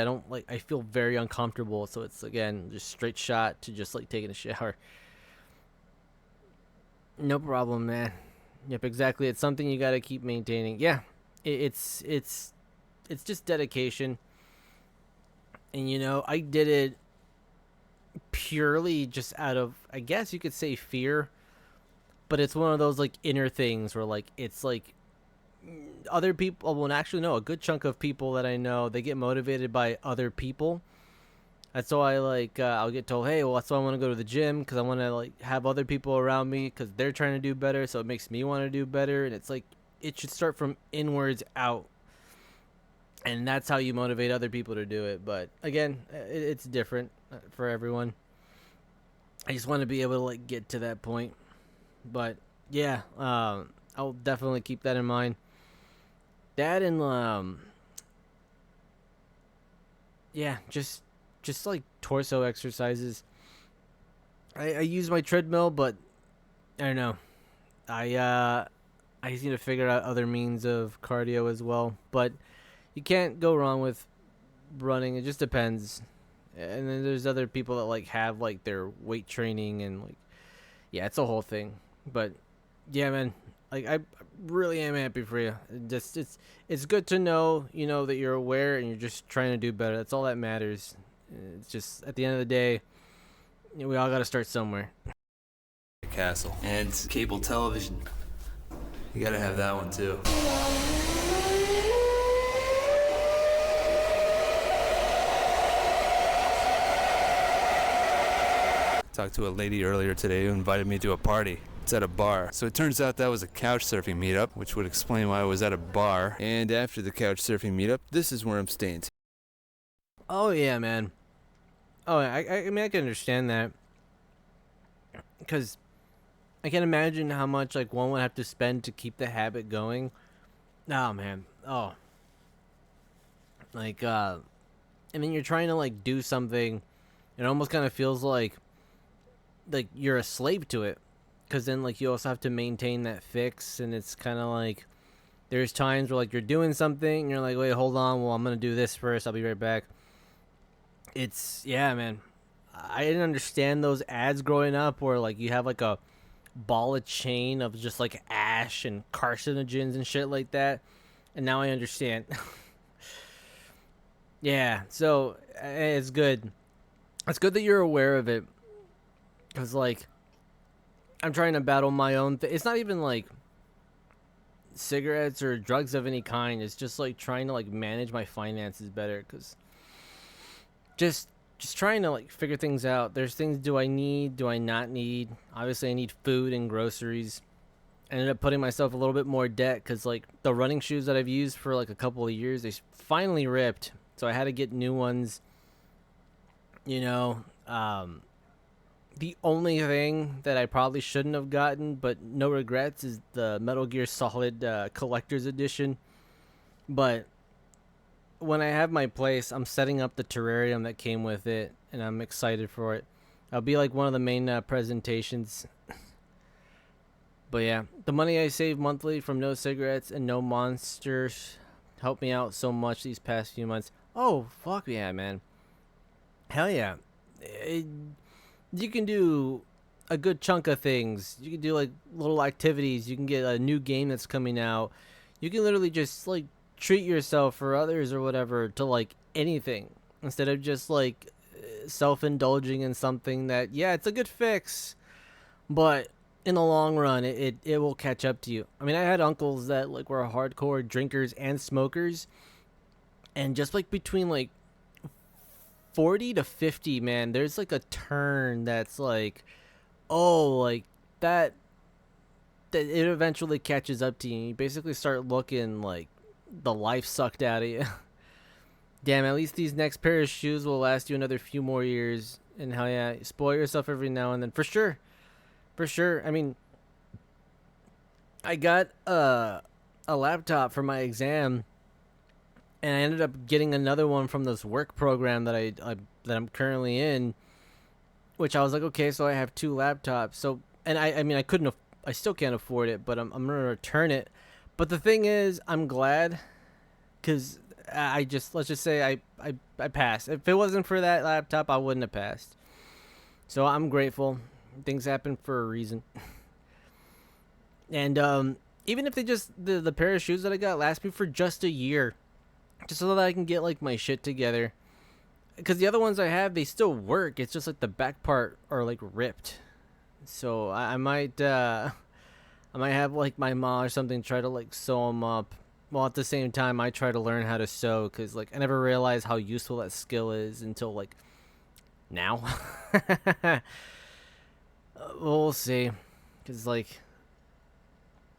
I feel very uncomfortable. So it's again just straight shot to just like taking a shower. No problem, man. Yep, exactly. It's something you got to keep maintaining. Yeah, it's just dedication. And you know, I did it purely just out of, I guess you could say, fear. But it's one of those like inner things where like it's like other people. Well, actually, no. A good chunk of people that I know, they get motivated by other people. That's why like I'll get told, hey, well, that's why I want to go to the gym, because I want to like have other people around me because they're trying to do better, so it makes me want to do better. And it's like it should start from inwards out, and that's how you motivate other people to do it. But again, it's different for everyone. I just want to be able to like get to that point. But yeah, I'll definitely keep that in mind. That and yeah, just like torso exercises. I use my treadmill, but I don't know. I just need to figure out other means of cardio as well. But you can't go wrong with running. It just depends. And then there's other people that like have like their weight training and like, yeah, it's a whole thing. But yeah, man, like I really am happy for you. Just it's good to know, you know, that you're aware and you're just trying to do better. That's all that matters. It's just at the end of the day, you know, we all got to start somewhere. Castle and cable television. You gotta have that one too. Talked to a lady earlier today who invited me to a party. It's at a bar. So it turns out that was a couch surfing meetup, which would explain why I was at a bar. And after the couch surfing meetup, this is where I'm staying. Oh yeah, man. Oh, I mean, I can understand that, because I can imagine how much like one would have to spend to keep the habit going. Oh man. Oh. Like and then you're trying to like do something, it almost kind of feels like you're a slave to it, because then like you also have to maintain that fix, and it's kind of like there's times where like you're doing something and you're like, wait, hold on, well, I'm gonna do this first, I'll be right back. It's, yeah, man, I didn't understand those ads growing up where like you have like a ball of chain of just like ash and carcinogens and shit like that, and now I understand. Yeah, so it's good. It's good that you're aware of it, because like I'm trying to battle my own it's not even like cigarettes or drugs of any kind. It's just like trying to like manage my finances better, because just trying to like figure things out. There's things, do I need, do I not need? Obviously I need food and groceries. I ended up putting myself a little bit more debt, because like the running shoes that I've used for like a couple of years, they finally ripped, so I had to get new ones, you know. The only thing that I probably shouldn't have gotten, but no regrets, is the Metal Gear Solid Collector's Edition. But when I have my place, I'm setting up the terrarium that came with it, and I'm excited for it. I'll be like one of the main presentations. But yeah, the money I save monthly from no cigarettes and no monsters helped me out so much these past few months. Oh, fuck yeah, man. Hell yeah. You can do a good chunk of things. You can do like little activities. You can get a new game that's coming out. You can literally just like treat yourself or others or whatever to like anything, instead of just like self-indulging in something that, yeah, it's a good fix, but in the long run it will catch up to you. I mean, I had uncles that like were hardcore drinkers and smokers, and just like between like 40 to 50, man, there's like a turn that's like, oh, like that it eventually catches up to you. You basically start looking like the life sucked out of you. Damn, at least these next pair of shoes will last you another few more years. And hell yeah, spoil yourself every now and then. For sure. For sure. I mean, I got a laptop for my exam, and I ended up getting another one from this work program that that I'm currently in, which I was like, okay, so I have 2 laptops. So, and I mean, I still can't afford it, but I'm going to return it. But the thing is, I'm glad, because let's just say I passed. If it wasn't for that laptop, I wouldn't have passed. So I'm grateful. Things happen for a reason. And even if they just, the pair of shoes that I got last me for just a year, just so that I can get like my shit together. Because the other ones I have, they still work. It's just like the back part are like ripped. So I might have like my mom or something try to like sew them up. While at the same time, I try to learn how to sew, because like I never realized how useful that skill is until like now. We'll see, because like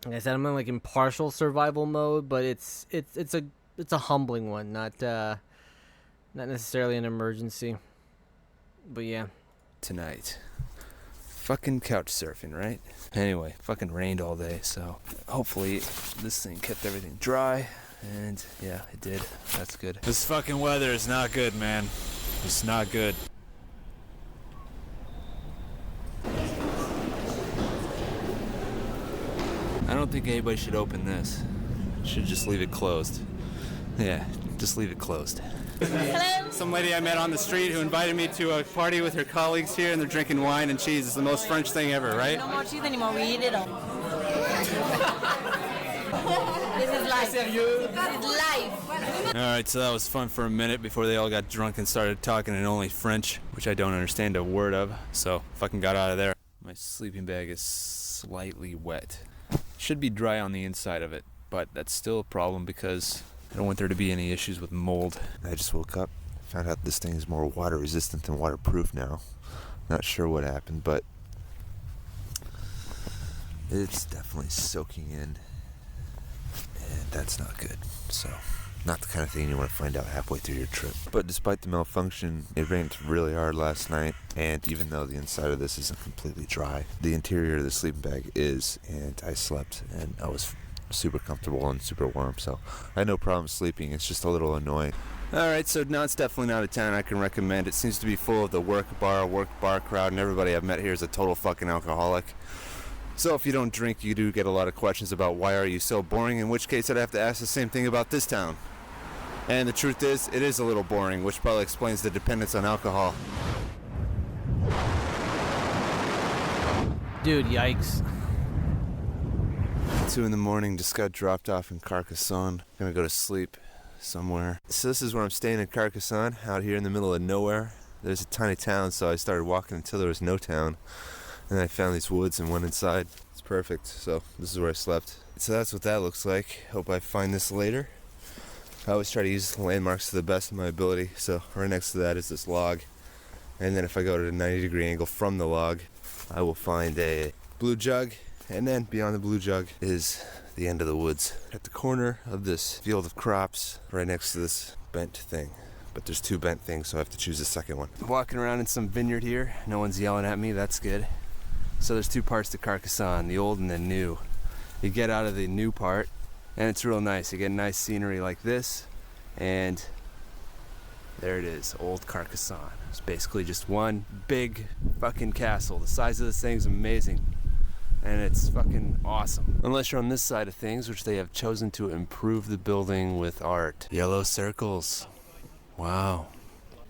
I said, I'm in like partial survival mode, but it's a humbling one, not necessarily an emergency. But yeah, tonight. Fucking couch surfing, right? Anyway, fucking rained all day, so hopefully this thing kept everything dry, and yeah, it did. That's good. This fucking weather is not good, man. It's not good. I don't think anybody should open this. Should just leave it closed. Yeah, just leave it closed. Hello? Some lady I met on the street who invited me to a party with her colleagues here, and they're drinking wine and cheese. It's the most French thing ever, right? No more cheese anymore. We eat it all. This is life. This is life. Alright, so that was fun for a minute before they all got drunk and started talking in only French, which I don't understand a word of, so fucking got out of there. My sleeping bag is slightly wet. Should be dry on the inside of it, but that's still a problem because I don't want there to be any issues with mold. I just woke up, found out this thing is more water resistant than waterproof now. Not sure what happened, but it's definitely soaking in, and that's not good. So, not the kind of thing you want to find out halfway through your trip. But despite the malfunction, it rained really hard last night, and even though the inside of this isn't completely dry, the interior of the sleeping bag is, and I slept, and I was super comfortable and super warm, so I had no problem sleeping. It's just a little annoying. Alright, so no, it's definitely not a town I can recommend. It seems to be full of the work bar crowd, and everybody I've met here is a total fucking alcoholic. So if you don't drink, you do get a lot of questions about why are you so boring, in which case I'd have to ask the same thing about this town. And the truth is, it is a little boring, which probably explains the dependence on alcohol. dude, yikes. 2 in the morning, just got dropped off in Carcassonne. Gonna go to sleep somewhere. So this is where I'm staying in Carcassonne, out here in the middle of nowhere. There's a tiny town, so I started walking until there was no town. And I found these woods and went inside. It's perfect, so this is where I slept. So that's what that looks like. Hope I find this later. I always try to use landmarks to the best of my ability, so right next to that is this log. And then if I go to a 90-degree angle from the log, I will find a blue jug, and then beyond the blue jug is the end of the woods. At the corner of this field of crops, right next to this bent thing. But there's 2 bent things, so I have to choose the second one. Walking around in some vineyard here, no one's yelling at me, that's good. So there's 2 parts to Carcassonne, the old and the new. You get out of the new part, and it's real nice. You get nice scenery like this, and there it is, old Carcassonne. It's basically just one big fucking castle. The size of this thing's amazing, and it's fucking awesome. Unless you're on this side of things, which they have chosen to improve the building with art. Yellow circles. Wow.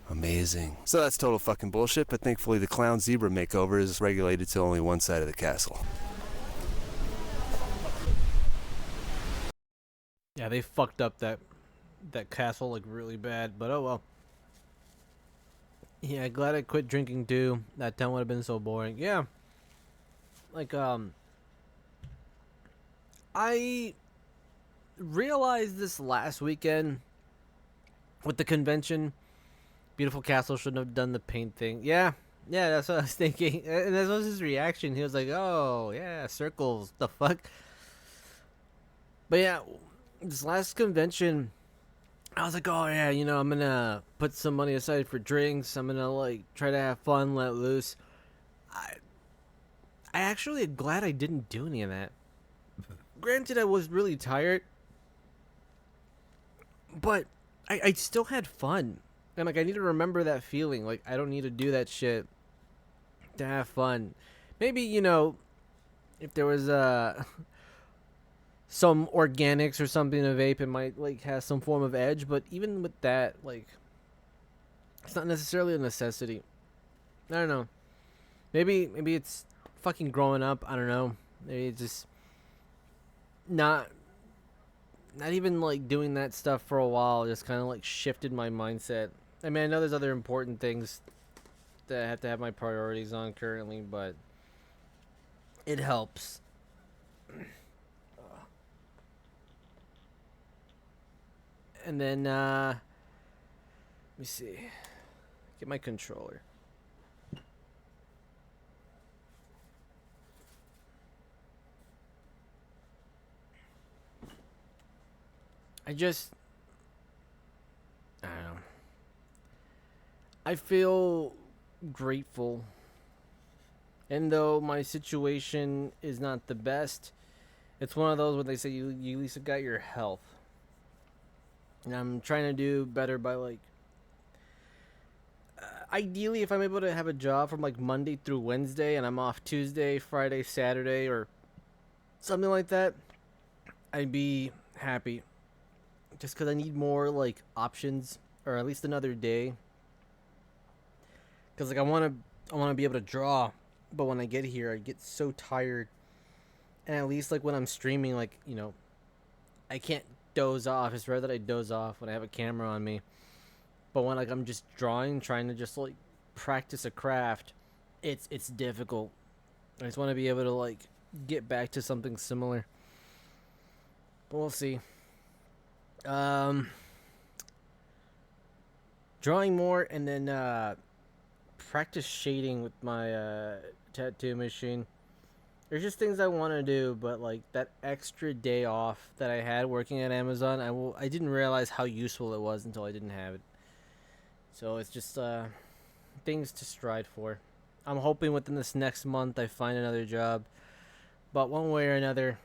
Amazing. So that's total fucking bullshit, but thankfully the clown zebra makeover is regulated to only one side of the castle. Yeah, they fucked up that castle like really bad, but oh well. Yeah, glad I quit drinking too. That town would have been so boring. Yeah. Like I realized this last weekend with the convention Beautiful Castle shouldn't have done the paint thing. Yeah, yeah, that's what I was thinking. And that was his reaction. He was like, "Oh, yeah, circles. The fuck." But yeah, this last convention, I was like, "Oh yeah, you know, I'm gonna put some money aside for drinks. I'm gonna like try to have fun, let loose." I actually am glad I didn't do any of that. Granted, I was really tired, but I still had fun. And like, I need to remember that feeling. Like, I don't need to do that shit to have fun. Maybe, you know, if there was some organics or something to vape, it might like have some form of edge. But even with that, like, it's not necessarily a necessity. I don't know. Maybe it's fucking growing up. I don't know. Maybe it's just not even like doing that stuff for a while just kind of like shifted my mindset. I mean, I know there's other important things that I have to have my priorities on currently, but it helps. And then let me see. Get my controller. I don't know. I feel grateful. And though my situation is not the best, it's one of those where they say you at least have got your health. And I'm trying to do better by like ideally if I'm able to have a job from like Monday through Wednesday and I'm off Tuesday, Friday, Saturday or something like that, I'd be happy. Just because I need more like options or at least another day. Because like I want to be able to draw, but when I get here I get so tired. And at least like when I'm streaming, like, you know, I can't doze off. It's rare that I doze off when I have a camera on me. But when like I'm just drawing, trying to just like practice a craft, it's difficult. I just want to be able to like get back to something similar. But we'll see. Drawing more and then practice shading with my tattoo machine. There's just things I want to do, but like that extra day off that I had working at Amazon, I didn't realize how useful it was until I didn't have it. So it's just things to strive for. I'm hoping within this next month I find another job, but one way or another,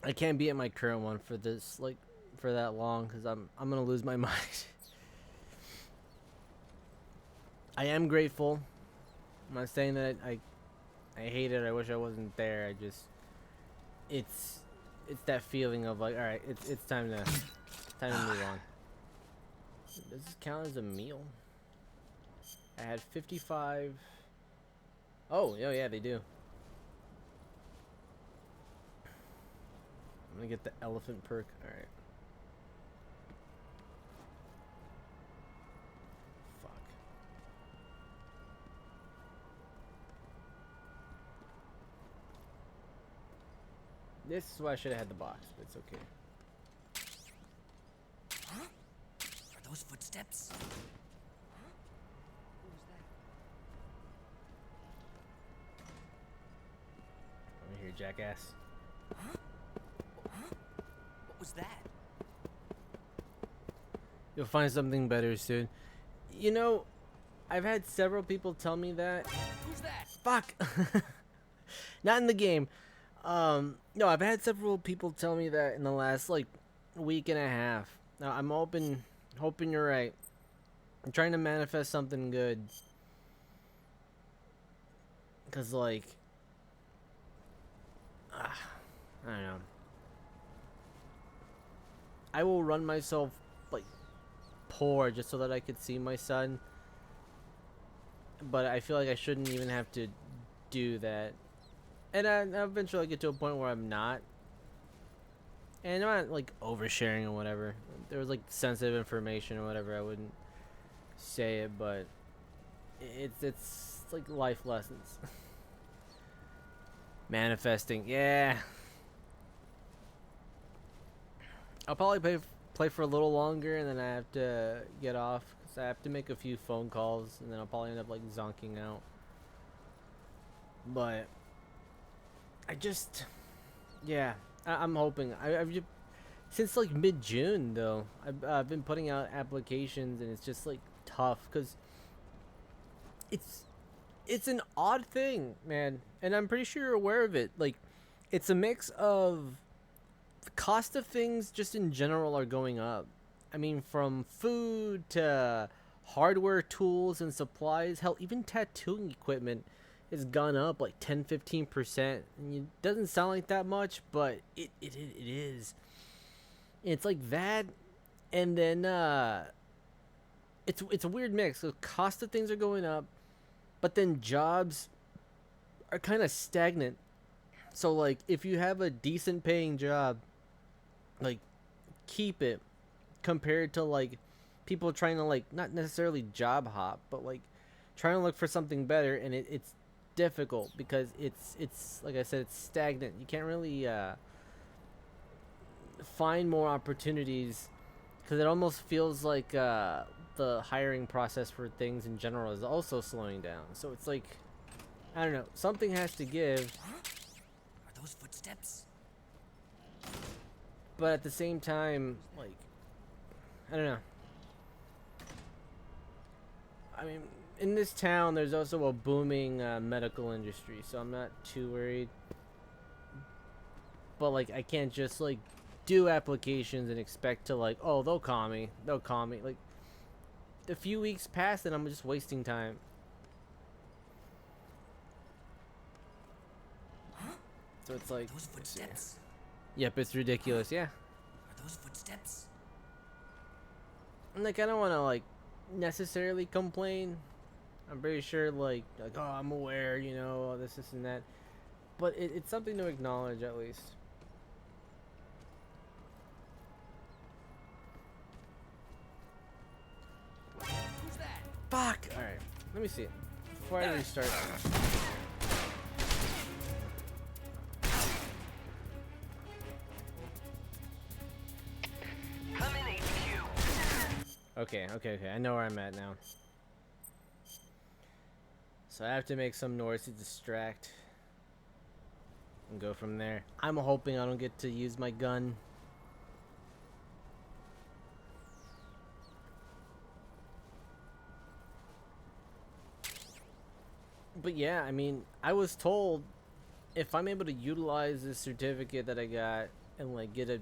I can't be at my current one for this like for that long because I'm gonna lose my mind. I am grateful. I'm not saying that I hate it. I wish I wasn't there. I just it's that feeling of like, all right, it's time to move on. Does this count as a meal? I had 55. Oh yeah, they do. I'm gonna get the elephant perk. All right. This is why I should have had the box, but it's okay. Huh? Are those footsteps? Huh? Who was that? Over here, jackass. Huh? Huh? What was that? You'll find something better soon. You know, I've had several people tell me that. Who's that? Fuck! Not in the game. No, I've had several people tell me that in the last, like, week and a half. Now, I'm hoping you're right. I'm trying to manifest something good. Because, like, I don't know. I will run myself, like, poor just so that I could see my son. But I feel like I shouldn't even have to do that. And eventually I get to a point where I'm not. And I'm not, like, oversharing or whatever. If there was, like, sensitive information or whatever, I wouldn't say it, but it's like life lessons. Manifesting, yeah. I'll probably play for a little longer, and then I have to get off because I have to make a few phone calls, and then I'll probably end up like zonking out. But I just, yeah, I'm hoping. I've just, since like mid-June though, I've been putting out applications, and it's just like tough because it's an odd thing, man, and I'm pretty sure you're aware of it. Like, it's a mix of the cost of things just in general are going up. I mean, from food to hardware, tools, and supplies. Hell, even tattooing equipment has gone up like 10-15%. And it doesn't sound like that much, but it is. It's like that, and then it's a weird mix. The cost of things are going up, but then jobs are kind of stagnant. So like, if you have a decent paying job, like, keep it, compared to like people trying to like not necessarily job hop, but like trying to look for something better, and it's difficult because it's like I said, it's stagnant. You can't really find more opportunities because it almost feels like the hiring process for things in general is also slowing down. So it's like, I don't know, something has to give. Are those footsteps? But at the same time, like, I don't know. I mean, in this town, there's also a booming medical industry, so I'm not too worried. But like, I can't just like do applications and expect to like, oh, they'll call me. They'll call me. Like, a few weeks pass and I'm just wasting time. So it's like, those footsteps? Yep, it's ridiculous. Yeah. Are those footsteps? And like, I don't want to like necessarily complain. I'm pretty sure like oh, I'm aware, you know, all this and that. But it's something to acknowledge at least. Who's that? Fuck! Alright, let me see it. Before I restart. Come in, HQ. Okay. I know where I'm at now. So I have to make some noise to distract. And go from there. I'm hoping I don't get to use my gun. But yeah, I mean, I was told if I'm able to utilize this certificate that I got and like get a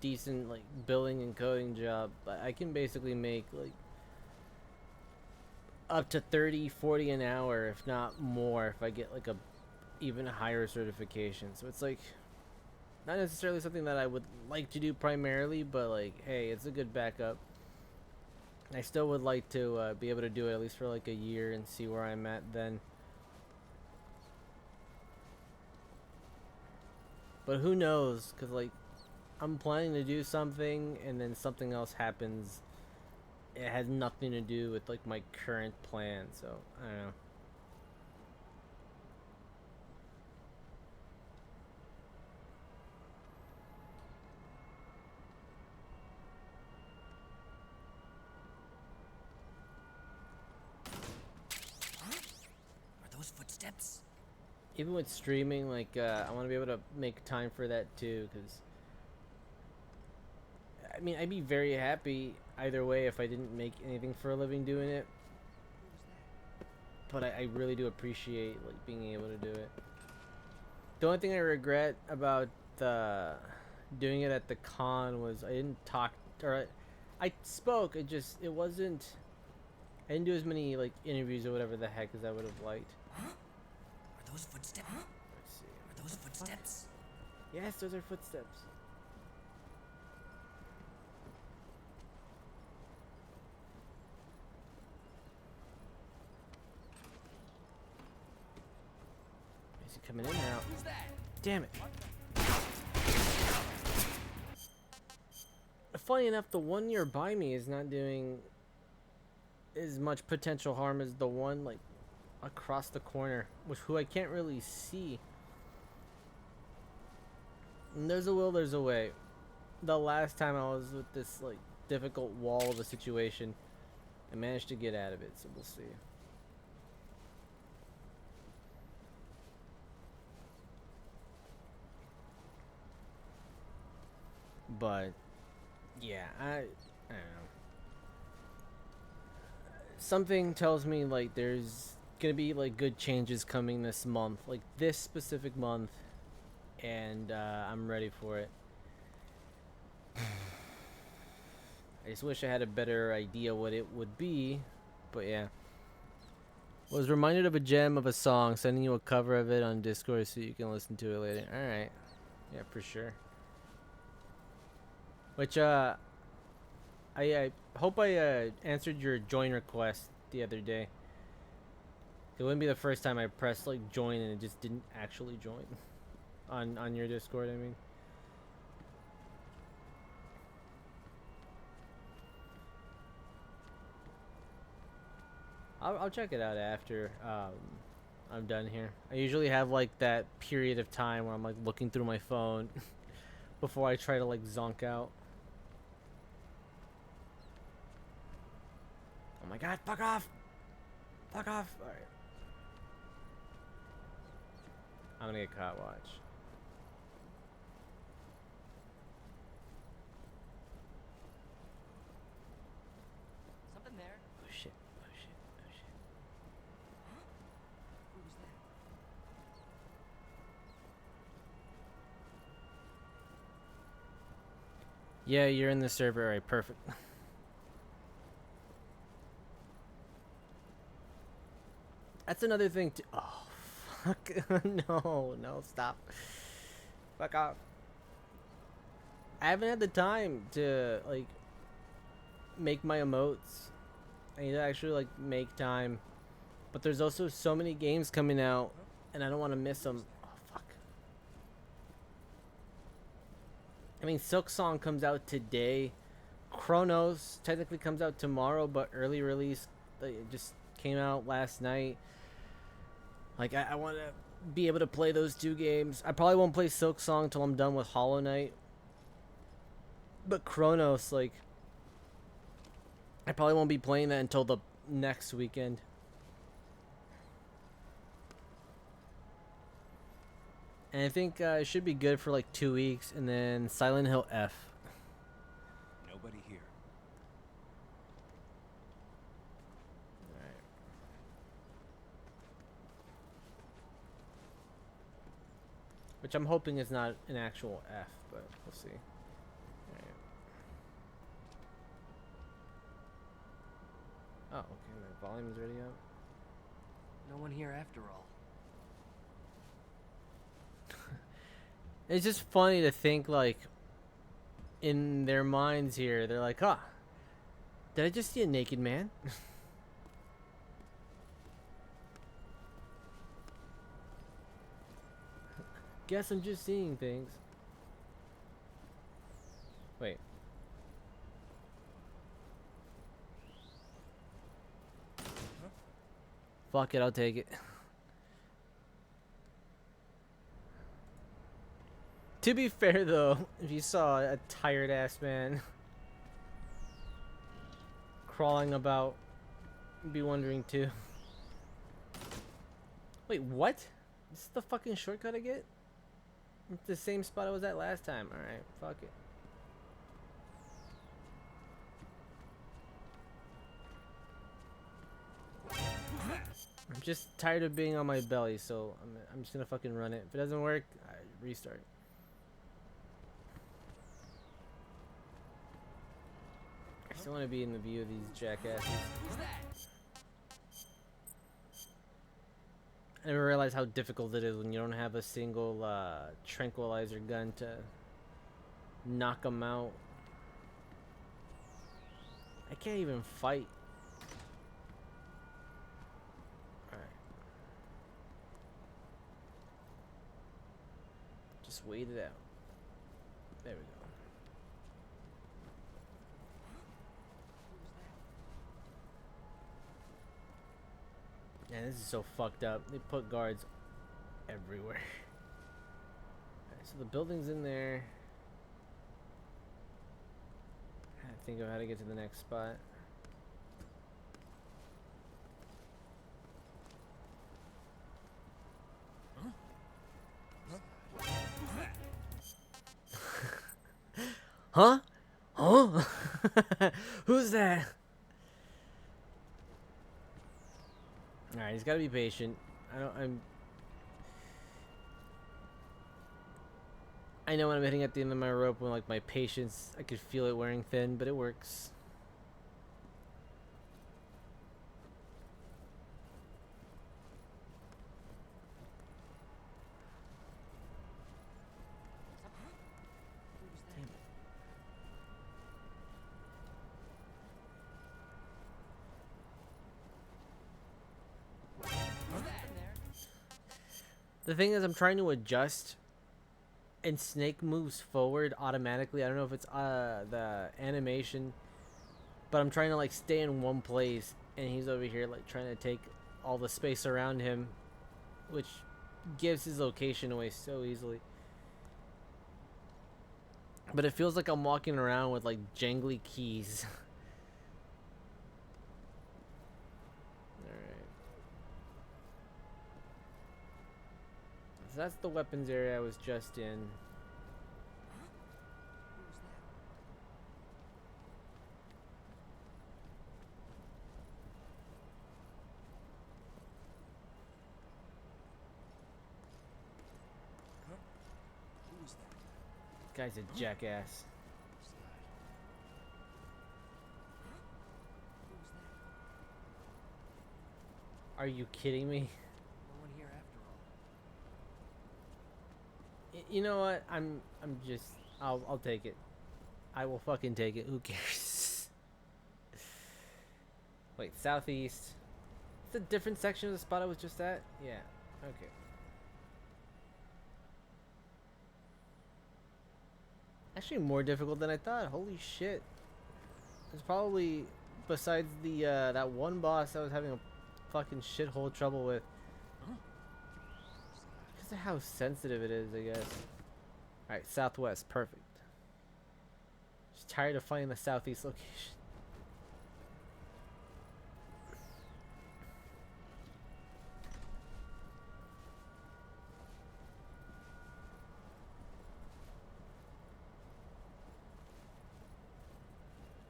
decent like billing and coding job, I can basically make like up to 30-40 an hour, if not more, if I get like a even higher certification. So it's like not necessarily something that I would like to do primarily, but like, hey, it's a good backup. I still would like to be able to do it at least for like a year and see where I'm at then. But who knows, because like I'm planning to do something and then something else happens. It has nothing to do with like my current plan, so I don't know. Are those footsteps? Even with streaming, like I want to be able to make time for that too, because I mean, I'd be very happy either way if I didn't make anything for a living doing it. But I really do appreciate like being able to do it. The only thing I regret about doing it at the con was I didn't talk, or I spoke. It wasn't. I didn't do as many like interviews or whatever the heck as I would have liked. Are those footsteps? Let's see. Are those footsteps? Yes, those are footsteps. Is he coming in now? Who's that? Damn it. Funny enough, the one nearby me is not doing as much potential harm as the one like across the corner, who I can't really see. And there's a will, there's a way. the last time I was with this like difficult wall of a situation. I managed to get out of it, so we'll see. But yeah, I don't know. Something tells me like there's gonna be like good changes coming this month, like this specific month, and I'm ready for it. I just wish I had a better idea what it would be, but yeah. Was reminded of a gem of a song, sending you a cover of it on Discord so you can listen to it later. Alright. Yeah, for sure. Which, I hope I answered your join request the other day. It wouldn't be the first time I pressed, like, join and it just didn't actually join. On your Discord, I mean. I'll check it out after I'm done here. I usually have like that period of time where I'm like looking through my phone before I try to like zonk out. Oh my god, fuck off! Fuck off! Alright. I'm gonna get caught, watch. Something there. Oh shit, oh shit, oh shit. What was that? Yeah, you're in the server, alright, perfect. That's another thing too. Oh, fuck. No, stop. Fuck off. I haven't had the time to, like, make my emotes. I need to actually, like, make time. But there's also so many games coming out, and I don't want to miss them. Oh, fuck. I mean, Silk Song comes out today. Chronos technically comes out tomorrow, but early release, like, it just came out last night. Like, I want to be able to play those two games. I probably won't play Silk Song until I'm done with Hollow Knight. But Chronos, like, I probably won't be playing that until the next weekend. And I think it should be good for like 2 weeks, and then Silent Hill F. Nobody here. Alright. Which I'm hoping is not an actual F, but we'll see. Alright. Oh, okay, my volume is already up. No one here after all. It's just funny to think, like, in their minds here, they're like, huh, did I just see a naked man? Guess I'm just seeing things. Wait. Fuck it, I'll take it. To be fair, though, if you saw a tired-ass man crawling about, you'd be wondering, too. Wait, what? This is the fucking shortcut I get? It's the same spot I was at last time. Alright, fuck it. I'm just tired of being on my belly, so I'm just gonna fucking run it. If it doesn't work, I restart. I still want to be in the view of these jackasses. I never realized how difficult it is when you don't have a single tranquilizer gun to knock them out. I can't even fight. Alright. Just wait it out. There we go. Man, this is so fucked up. They put guards everywhere. Alright, so the building's in there. think of how to get to the next spot. Huh? Huh? Who's that? Alright, he's gotta be patient. I know when I'm hitting at the end of my rope when like my patience, I could feel it wearing thin, but it works. The thing is, I'm trying to adjust, and Snake moves forward automatically. I don't know if it's the animation, but I'm trying to like stay in one place, and he's over here like trying to take all the space around him, which gives his location away so easily. But it feels like I'm walking around with like jangly keys. So that's the weapons area I was just in. Guy's a jackass. Are you kidding me? You know what? I'll take it. I will fucking take it. Who cares? Wait, southeast. It's a different section of the spot I was just at? Yeah. Okay. Actually more difficult than I thought. Holy shit. It's probably, besides the that one boss I was having a fucking shithole trouble with. Because of how sensitive it is, I guess. Alright, southwest. Perfect. Just tired of finding the southeast location.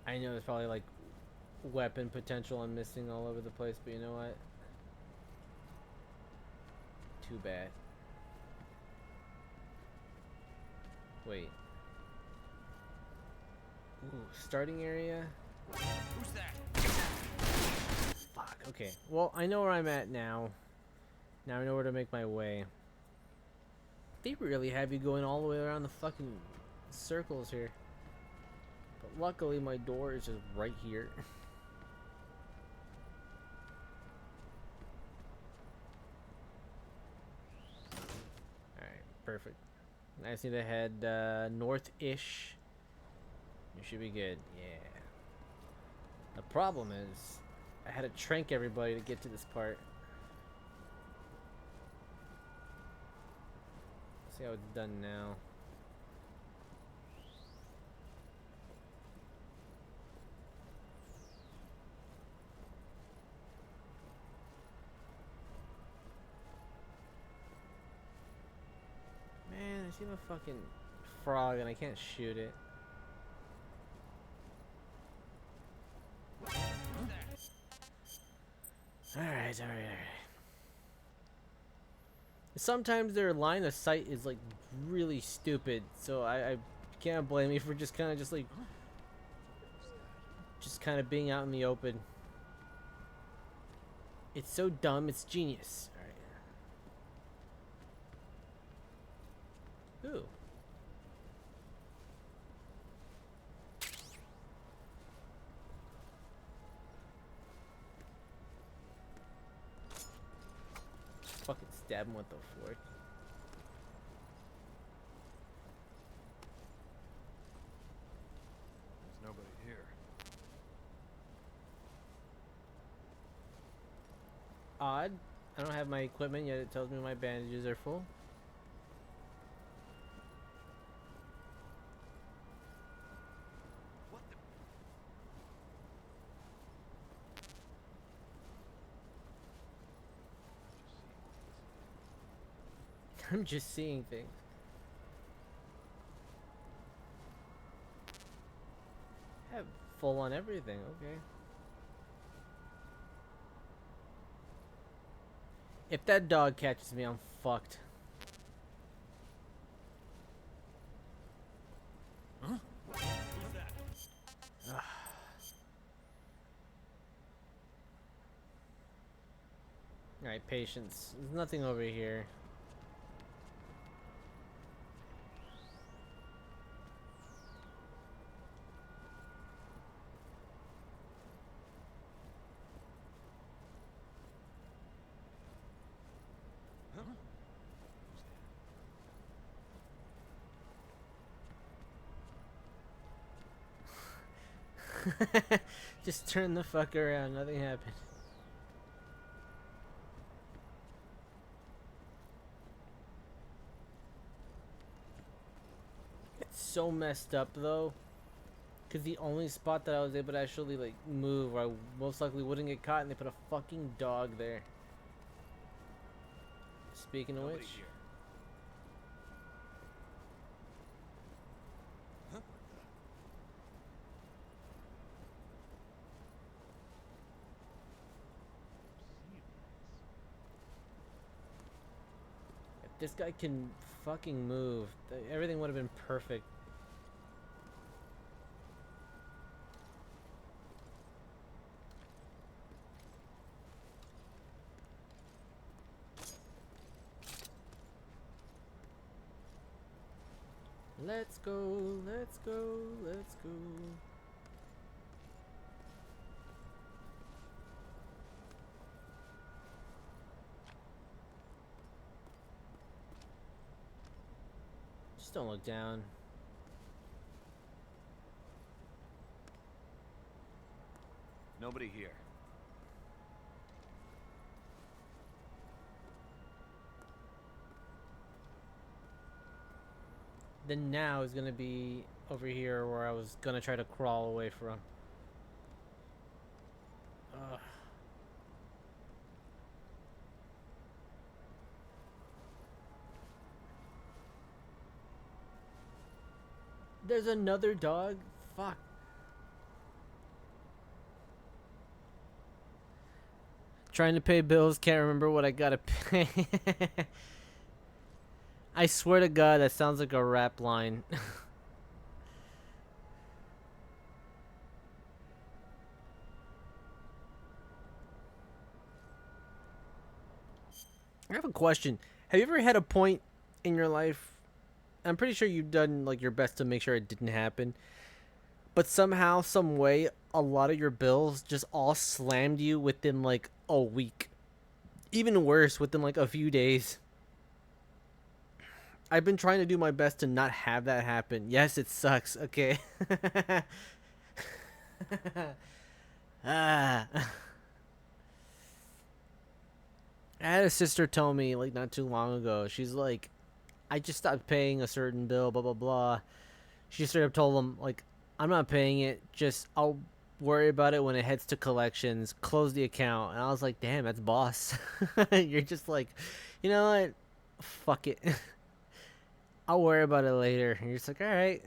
I know there's probably like weapon potential I'm missing all over the place, but you know what? Too bad. Wait. Ooh, starting area? Who's that? Fuck, okay. Well, I know where I'm at now. Now I know where to make my way. They really have you going all the way around the fucking circles here. But luckily my door is just right here. Alright, perfect. I just need to head north-ish. You should be good. Yeah. The problem is, I had to trank everybody to get to this part. See how it's done now. Man, I see a fucking frog and I can't shoot it. Alright. Sometimes their line of sight is like really stupid, so I can't blame you for just kind of being out in the open. It's so dumb, it's genius. Alright. Ooh. Fucking stab him with the fork. There's nobody here. Odd. I don't have my equipment yet. It tells me my bandages are full. I'm just seeing things. Have full on everything, okay. If that dog catches me, I'm fucked. Huh? Alright, patience. There's nothing over here. Just turn the fuck around, nothing happened. It's so messed up though, because the only spot that I was able to actually like move where I most likely wouldn't get caught, and they put a fucking dog there. Speaking of which, if this guy can fucking move, everything would have been perfect. Let's go, let's go, let's go. Just don't look down. Nobody here. Then now is gonna be over here where I was gonna try to crawl away from. Ugh. There's another dog? Fuck. Trying to pay bills, can't remember what I gotta pay. I swear to God, that sounds like a rap line. I have a question. Have you ever had a point in your life, I'm pretty sure you've done like your best to make sure it didn't happen, but somehow, some way, a lot of your bills just all slammed you within like a week? Even worse, within like a few days. I've been trying to do my best to not have that happen. Yes, it sucks. Okay. Ah. I had a sister tell me like not too long ago. She's like, I just stopped paying a certain bill, blah blah blah. She straight up told them like, I'm not paying it. Just I'll worry about it when it heads to collections. Close the account. And I was like, damn, that's boss. You're just like, you know what? Fuck it. I'll worry about it later. And you're just like, all right.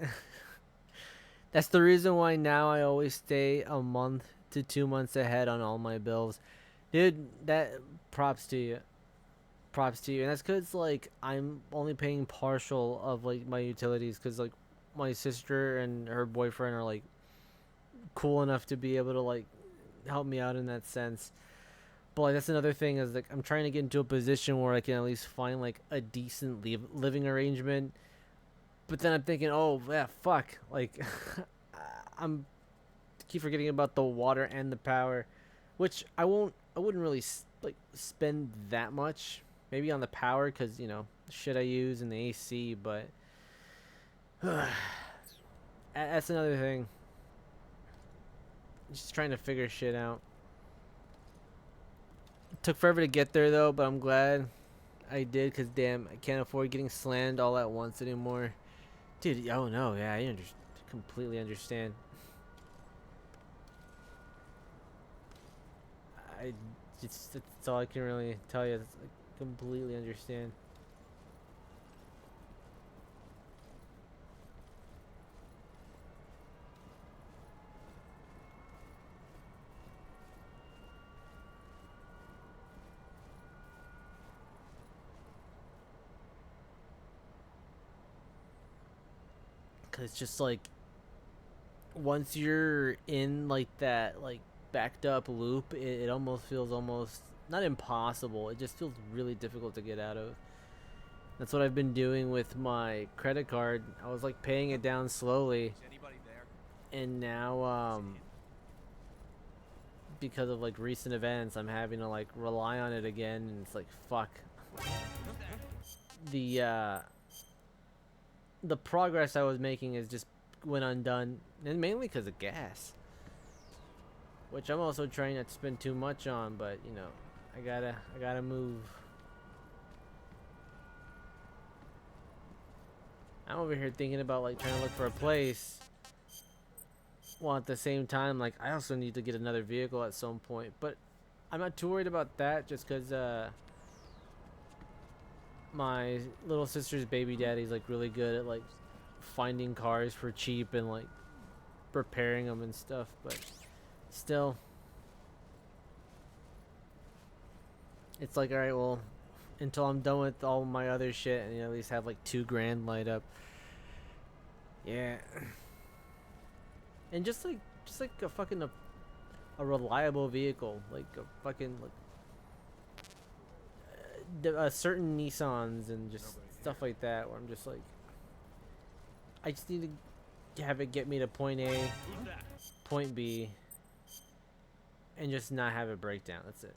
That's the reason why now I always stay a month to 2 months ahead on all my bills. Dude, that props to you. Props to you. And that's because, like, I'm only paying partial of, like, my utilities because, like, my sister and her boyfriend are, like, cool enough to be able to, like, help me out in that sense. But like that's another thing is like I'm trying to get into a position where I can at least find like a decent living arrangement. But then I'm thinking, oh yeah, fuck, like I'm keep forgetting about the water and the power, which I wouldn't really like spend that much maybe on the power because you know shit I use in the AC, but that's another thing. Just trying to figure shit out. Took forever to get there though, but I'm glad I did because damn, I can't afford getting slammed all at once anymore. Dude, oh no, yeah, I completely understand. That's all I can really tell you. I completely understand. Cause it's just like once you're in like that like backed up loop, it almost feels almost not impossible. It just feels really difficult to get out of. That's what I've been doing with my credit card. I was like paying it down slowly, and now because of like recent events, I'm having to like rely on it again, and it's like fuck. The progress I was making is just went undone, and mainly because of gas, which I'm also trying not to spend too much on, but you know, I gotta move. I'm over here thinking about like trying to look for a place, while at the same time like I also need to get another vehicle at some point, but I'm not too worried about that just because my little sister's baby daddy's like really good at like finding cars for cheap and like repairing them and stuff, but still it's like, all right, well, until I'm done with all my other shit and you know, at least have like $2,000 light up. Yeah. And just like a fucking a reliable vehicle, like a fucking like certain Nissans and just stuff like that, where I'm just like, I just need to have it get me to point A, point B, and just not have it break down. That's it.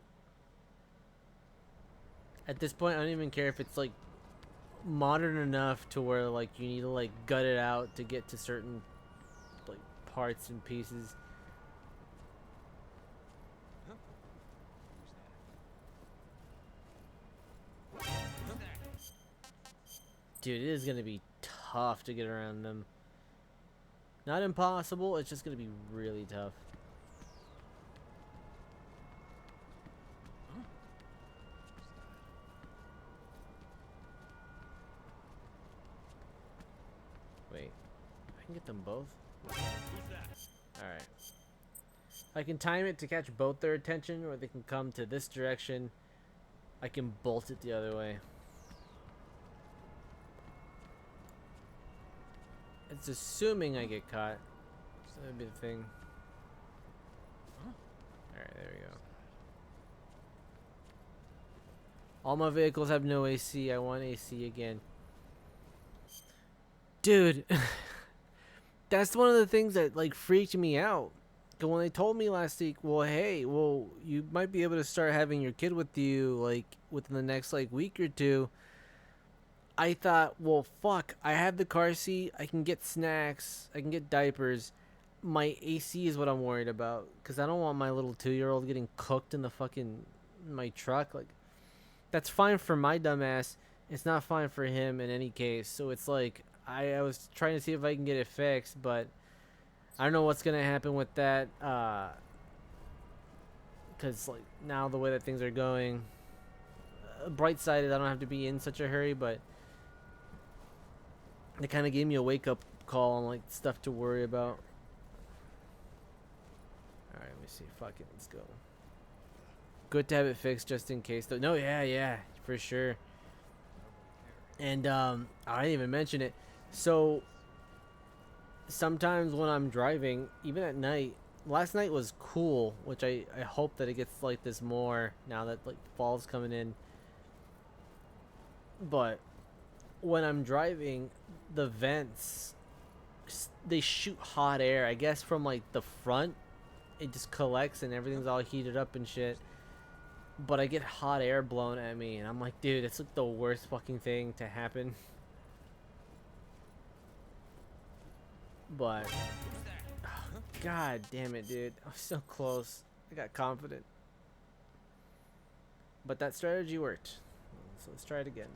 At this point, I don't even care if it's like modern enough to where like you need to like gut it out to get to certain like parts and pieces. Dude, it is gonna be tough to get around them. Not impossible, it's just gonna be really tough. Wait, I can get them both? Alright. I can time it to catch both their attention, or they can come to this direction. I can bolt it the other way. It's assuming I get caught. So that'd be the thing. Alright, there we go. All my vehicles have no AC. I want AC again. Dude, that's one of the things that like freaked me out. Cause when they told me last week, well, hey, well, you might be able to start having your kid with you like within the next like week or two. I thought, well, fuck, I have the car seat, I can get snacks, I can get diapers. My AC is what I'm worried about, because I don't want my little 2-year-old getting cooked in the fucking, my truck. Like, that's fine for my dumbass. It's not fine for him in any case. So it's like, I was trying to see if I can get it fixed, but I don't know what's going to happen with that. Because, like, now the way that things are going, bright sided, I don't have to be in such a hurry, but it kind of gave me a wake-up call on, like, stuff to worry about. Alright, let me see. Fuck it. Let's go. Good to have it fixed just in case, though. No, yeah, for sure. And, I didn't even mention it. So, sometimes when I'm driving, even at night, last night was cool, which I hope that it gets like this more now that, like, fall's coming in. But when I'm driving, the vents, they shoot hot air, I guess, from like the front. It just collects and everything's all heated up and shit, but I get hot air blown at me and I'm like, dude, it's like the worst fucking thing to happen. But oh, god damn it, dude, I was so close. I got confident, but that strategy worked, so let's try it again.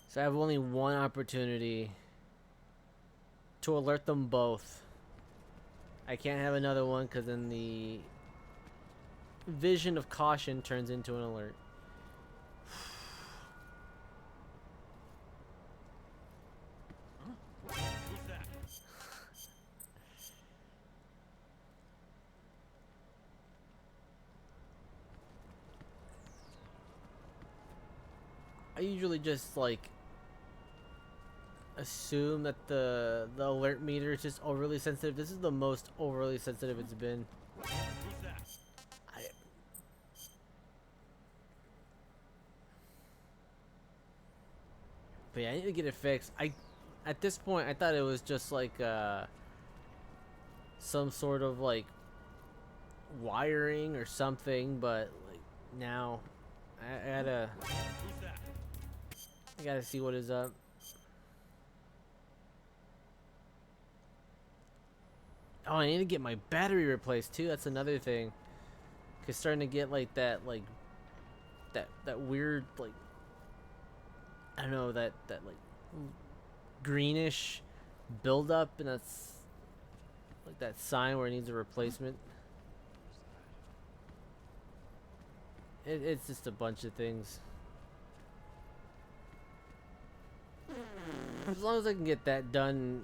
So I have only one opportunity to alert them both. I can't have another one because then the vision of caution turns into an alert. usually just like assume that the alert meter is just overly sensitive. This is the most overly sensitive it's been. But yeah, I need to get it fixed. At this point, I thought it was just like some sort of like wiring or something, but like now I gotta see what is up. Oh, I need to get my battery replaced too. That's another thing. Cause starting to get like that weird like, I don't know, that like greenish buildup, and that's like that sign where it needs a replacement. It's just a bunch of things. As long as I can get that done,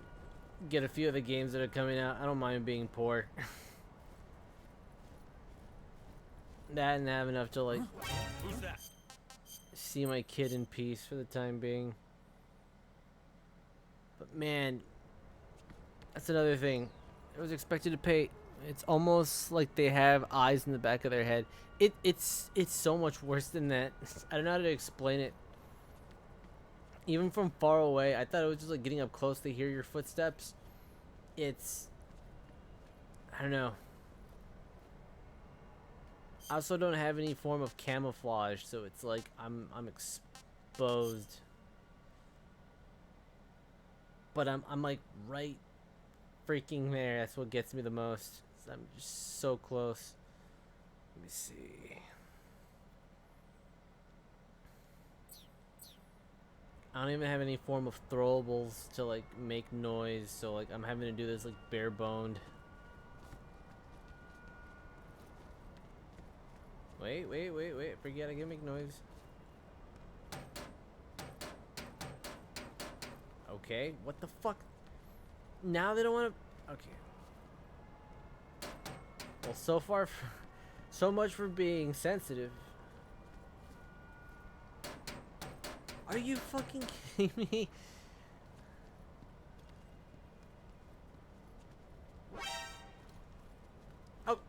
get a few of the games that are coming out, I don't mind being poor. That and have enough to like see my kid in peace for the time being. But man, that's another thing. I was expected to pay. It's almost like they have eyes in the back of their head. It's so much worse than that. I don't know how to explain it. Even from far away, I thought it was just like getting up close to hear your footsteps. It's, I don't know. I also don't have any form of camouflage, so it's like I'm exposed. But I'm like right freaking there. That's what gets me the most. I'm just so close. Let me see. I don't even have any form of throwables to like make noise, so like I'm having to do this like bare boned. Wait. Forget I can make noise. Okay, what the fuck? Now they don't want to. Okay. Well, so far, so much for being sensitive. Are you fucking kidding me? Oh,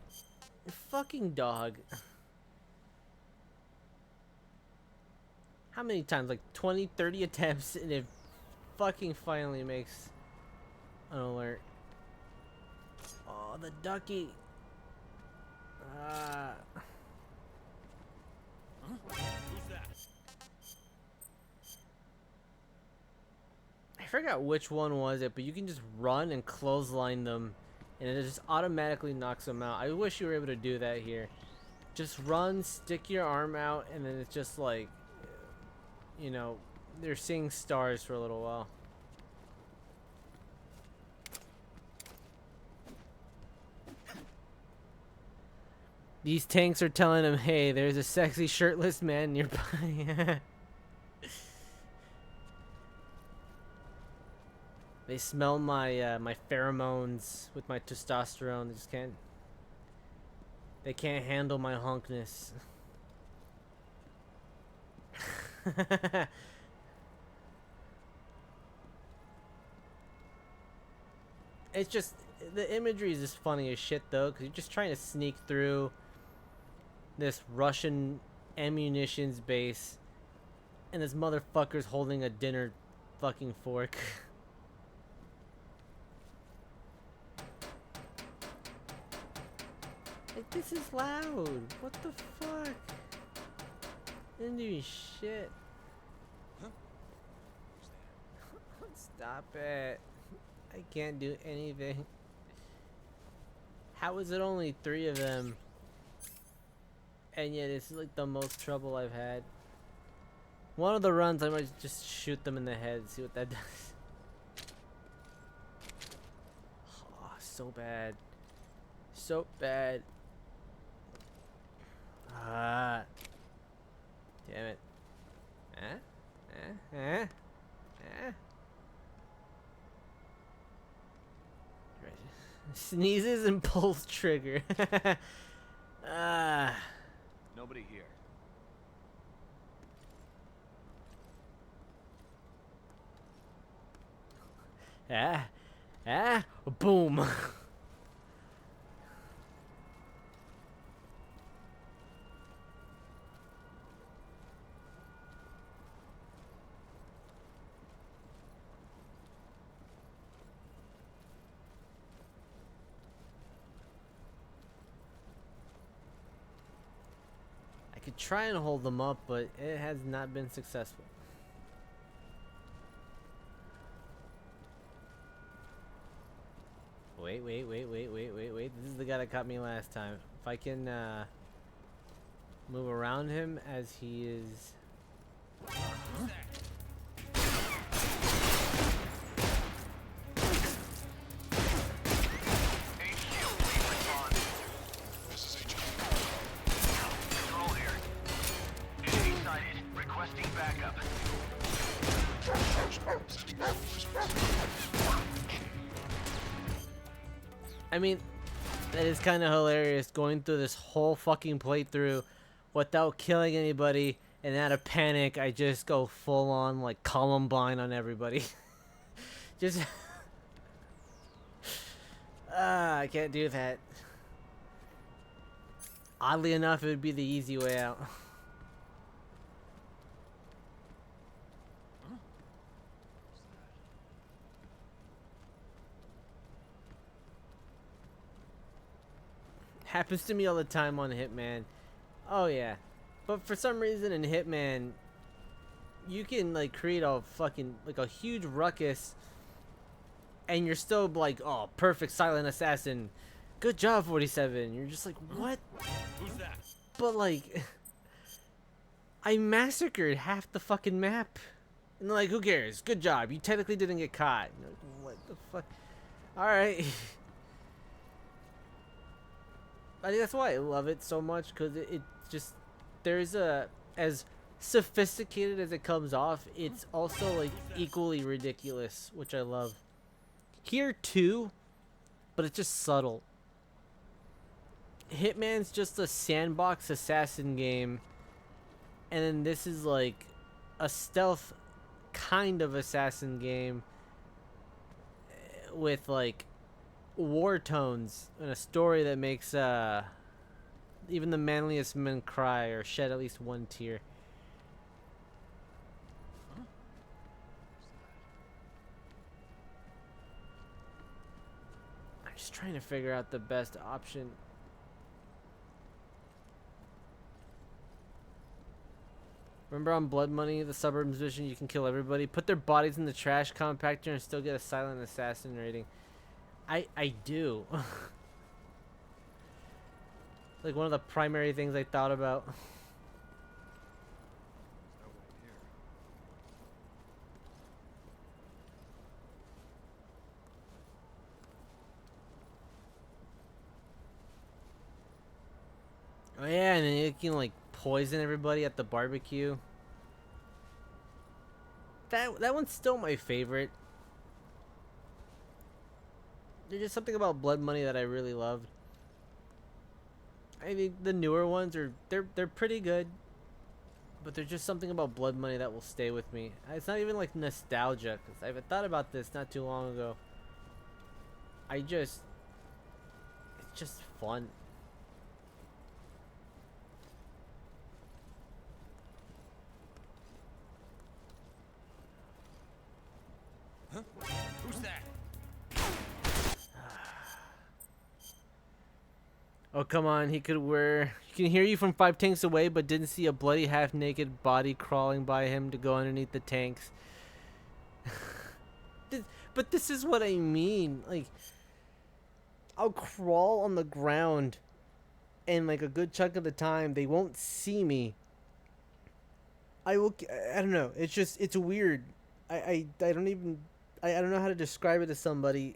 fucking dog. How many times? Like 20, 30 attempts, and it fucking finally makes an alert. Oh, the ducky. I forgot which one was it, but you can just run and clothesline them, and it just automatically knocks them out. I wish you were able to do that here. Just run, stick your arm out, and then it's just like, you know, they're seeing stars for a little while. These tanks are telling him, hey, there's a sexy shirtless man nearby. They smell my my pheromones with my testosterone. They just can't. They can't handle my honkness. It's just, the imagery is just funny as shit though, because you're just trying to sneak through this Russian ammunitions base, and this motherfucker's holding a dinner fucking fork. Like, this is loud. What the fuck? Didn't do shit. Stop it. I can't do anything. How is it only 3 of them? And yet it's like the most trouble I've had. One of the runs I might just shoot them in the head, see what that does. Oh, so bad. So bad. Ah. Damn it. Sneezes and pulls trigger. Nobody here. Boom. I could try and hold them up, but it has not been successful. Wait. This is the guy that caught me last time. If I can move around him as he is... I mean, that is kind of hilarious going through this whole fucking playthrough without killing anybody, and out of panic I just go full on like Columbine on everybody. Just I can't do that. Oddly enough, it would be the easy way out. Happens to me all the time on Hitman. Oh yeah. But for some reason in Hitman, you can like create a fucking like a huge ruckus and you're still like, oh, perfect silent assassin. Good job, 47. You're just like, what? Who's that? But like I massacred half the fucking map. And they're like, who cares? Good job. You technically didn't get caught. Like, what the fuck? Alright. I think that's why I love it so much, because it just, there's a, as sophisticated as it comes off, it's also like equally ridiculous, which I love. Here too, but it's just subtle. Hitman's just a sandbox assassin game, and then this is like a stealth kind of assassin game with like war tones and a story that makes even the manliest men cry or shed at least one tear. I'm just trying to figure out the best option. Remember on Blood Money, the suburbs mission, you can kill everybody, put their bodies in the trash compactor and still get a silent assassin rating. I do. Like one of the primary things I thought about. Oh yeah, and then you can like poison everybody at the barbecue. That one's still my favorite. There's just something about Blood Money that I really loved. I think the newer ones are they're pretty good, but there's just something about Blood Money that will stay with me. It's not even like nostalgia, because I've thought about this not too long ago. It's just fun. Huh? Who's that? Oh, come on. He can hear you from 5 tanks away, but didn't see a bloody half-naked body crawling by him to go underneath the tanks. But this is what I mean. Like, I'll crawl on the ground, and like a good chunk of the time, they won't see me. I don't know. It's just, it's weird. I don't know how to describe it to somebody.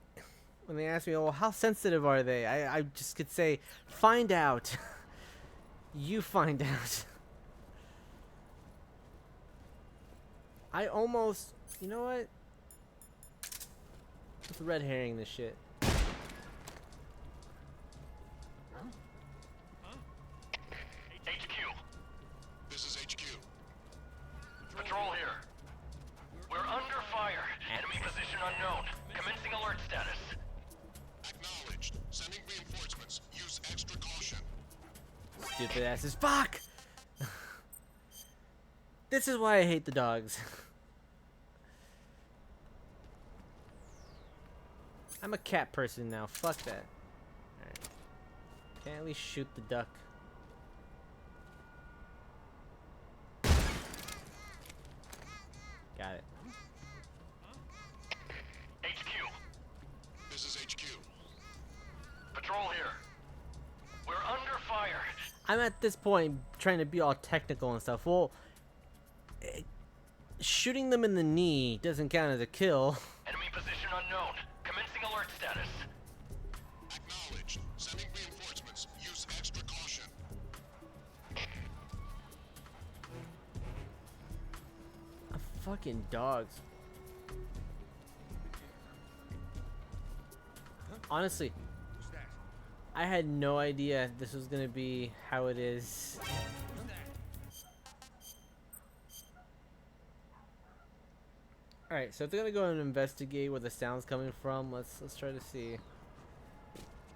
When they ask me, oh, how sensitive are they? I just could say, find out. You find out. I almost, you know what? Let's red herring this shit. HQ. This is HQ. Patrol here. We're under fire. Enemy position unknown. Commencing alert status. Acknowledged. Sending reinforcements. Use extra caution. Stupid asses. Fuck! This is why I hate the dogs. I'm a cat person now. Fuck that. Alright. Can't at least shoot the duck. Got it. HQ. This is HQ. Patrol here. We're under fire. I'm at this point trying to be all technical and stuff. Well, shooting them in the knee doesn't count as a kill. Enemy position unknown. Commencing alert status. Acknowledged. Sending reinforcements. Use extra caution. Fucking dogs. Honestly, I had no idea this was gonna be how it is. Alright, so if they're gonna go and investigate where the sound's coming from, let's try to see.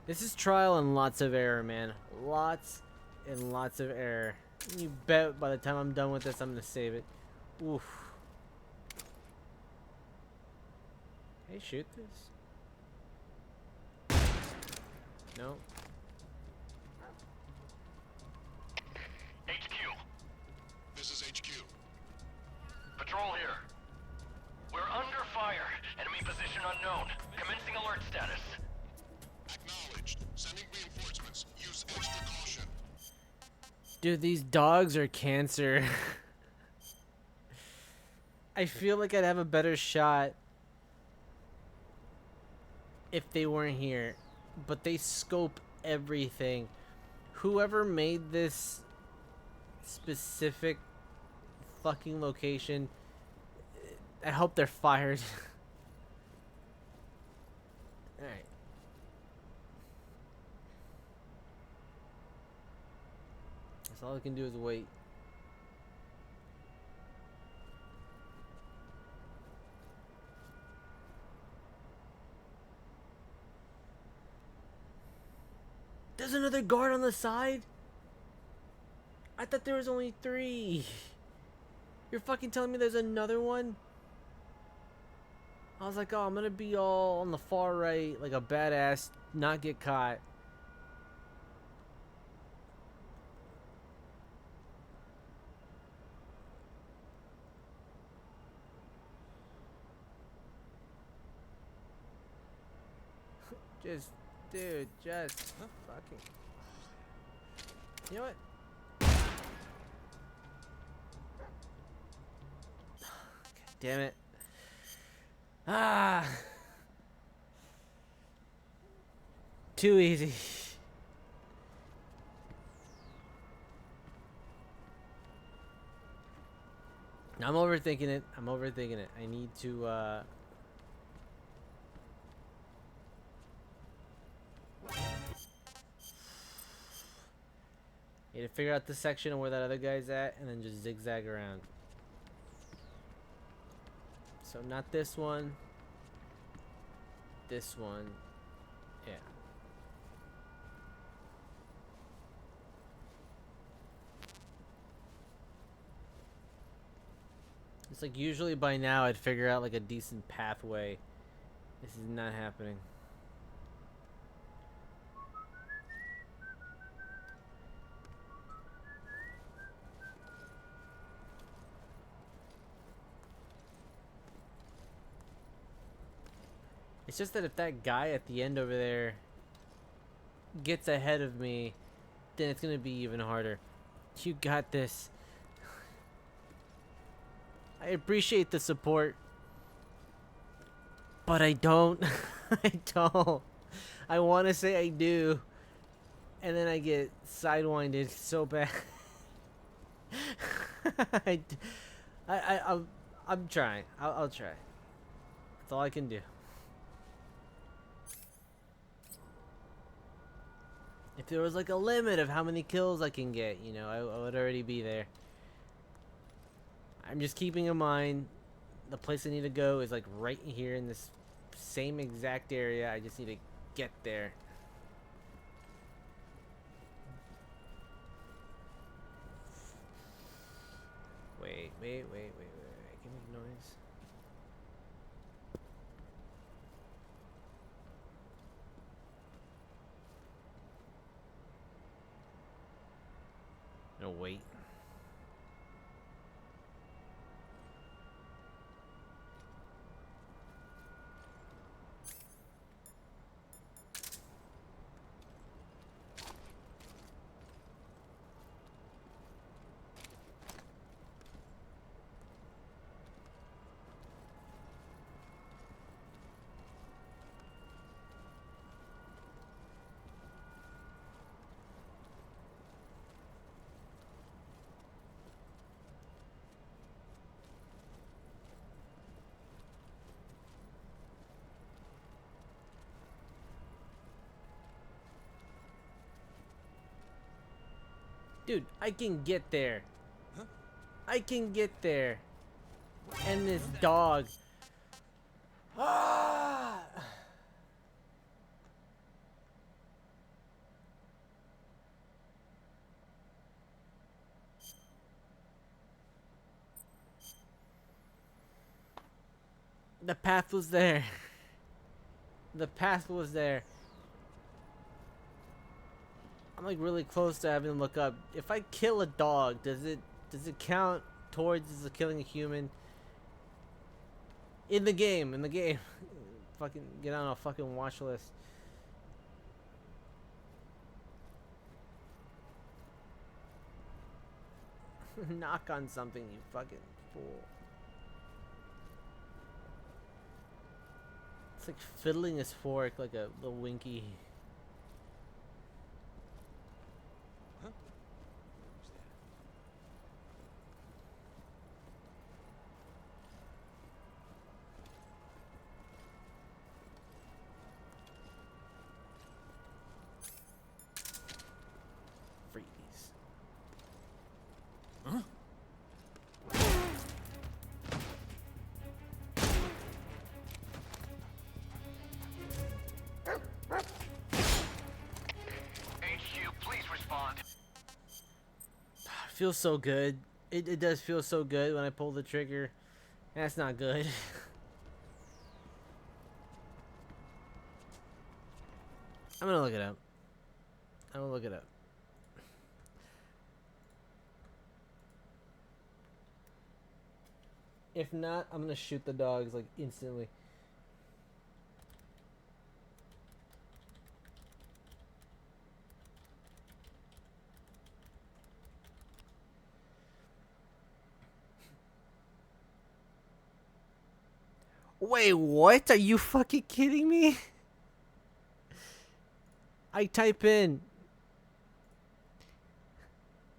This is trial and lots of error, man. Lots and lots of error. You bet by the time I'm done with this, I'm gonna save it. Oof. Hey, shoot this. No. HQ. This is HQ. Patrol here. We're under fire. Enemy position unknown. Commencing alert status. Acknowledged. Sending reinforcements. Use extra caution. Dude, these dogs are cancer. I feel like I'd have a better shot if they weren't here, but they scope everything. Whoever made this specific fucking location, I hope they're fired. Alright. That's all I can do is wait. There's another guard on the side? I thought there was only 3. You're fucking telling me there's another one? I was like, oh, I'm gonna be all on the far right, like a badass, not get caught. Just, dude, just fucking. You know what? God damn it. Ah. Too easy. I'm overthinking it. I'm overthinking it. I need to, need to figure out this section and where that other guy's at, and then just zigzag around. So not this one. This one. Yeah. It's like usually by now I'd figure out like a decent pathway. This is not happening. It's just that if that guy at the end over there gets ahead of me, then it's gonna be even harder. You got this. I appreciate the support, but I don't. I don't. I want to say I do, and then I get sidewinded so bad. I'm trying. I'll try. That's all I can do. If there was like a limit of how many kills I can get, you know, I would already be there. I'm just keeping in mind the place I need to go is like right here in this same exact area. I just need to get there. Wait. I can make noise. No, wait. Dude, I can get there. Huh? I can get there. And this dog. Ah! The path was there. The path was there. I'm like really close to having to look up. If I kill a dog, does it count towards killing a human? In the game. Fucking get on a fucking watch list. Knock on something, you fucking fool. It's like fiddling his fork like a little winky. Feels so good. It does feel so good when I pull the trigger. That's not good. I'm gonna look it up. If not, I'm gonna shoot the dogs like instantly. Wait, what? Are you fucking kidding me? I type in,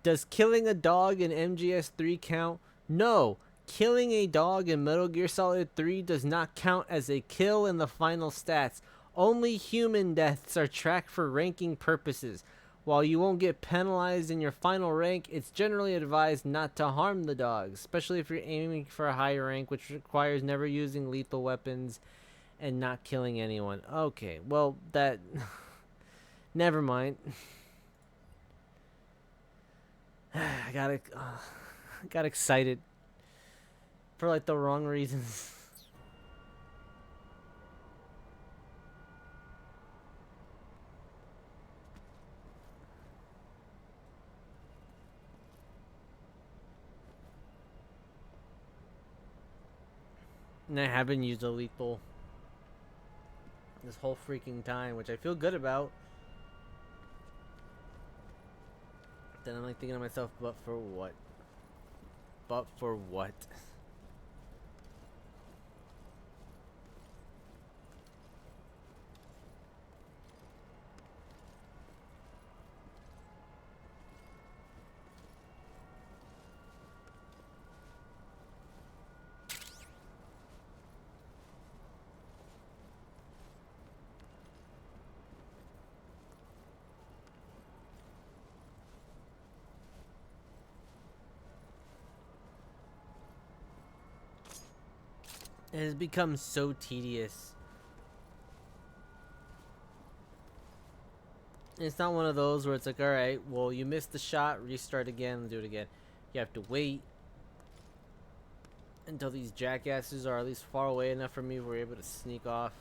does killing a dog in MGS 3 count? No. Killing a dog in Metal Gear Solid 3 does not count as a kill in the final stats. Only human deaths are tracked for ranking purposes. While you won't get penalized in your final rank, it's generally advised not to harm the dogs, especially if you're aiming for a higher rank, which requires never using lethal weapons and not killing anyone. Okay, well, that... Never mind. I got excited for like the wrong reasons. And I haven't used a lethal this whole freaking time, which I feel good about. Then I'm like thinking to myself, but for what? But for what? It has become so tedious It's not one of those where it's like, all right, well, you missed the shot, restart again, and do it again. You have to wait until these jackasses are at least far away enough from me where we're able to sneak off.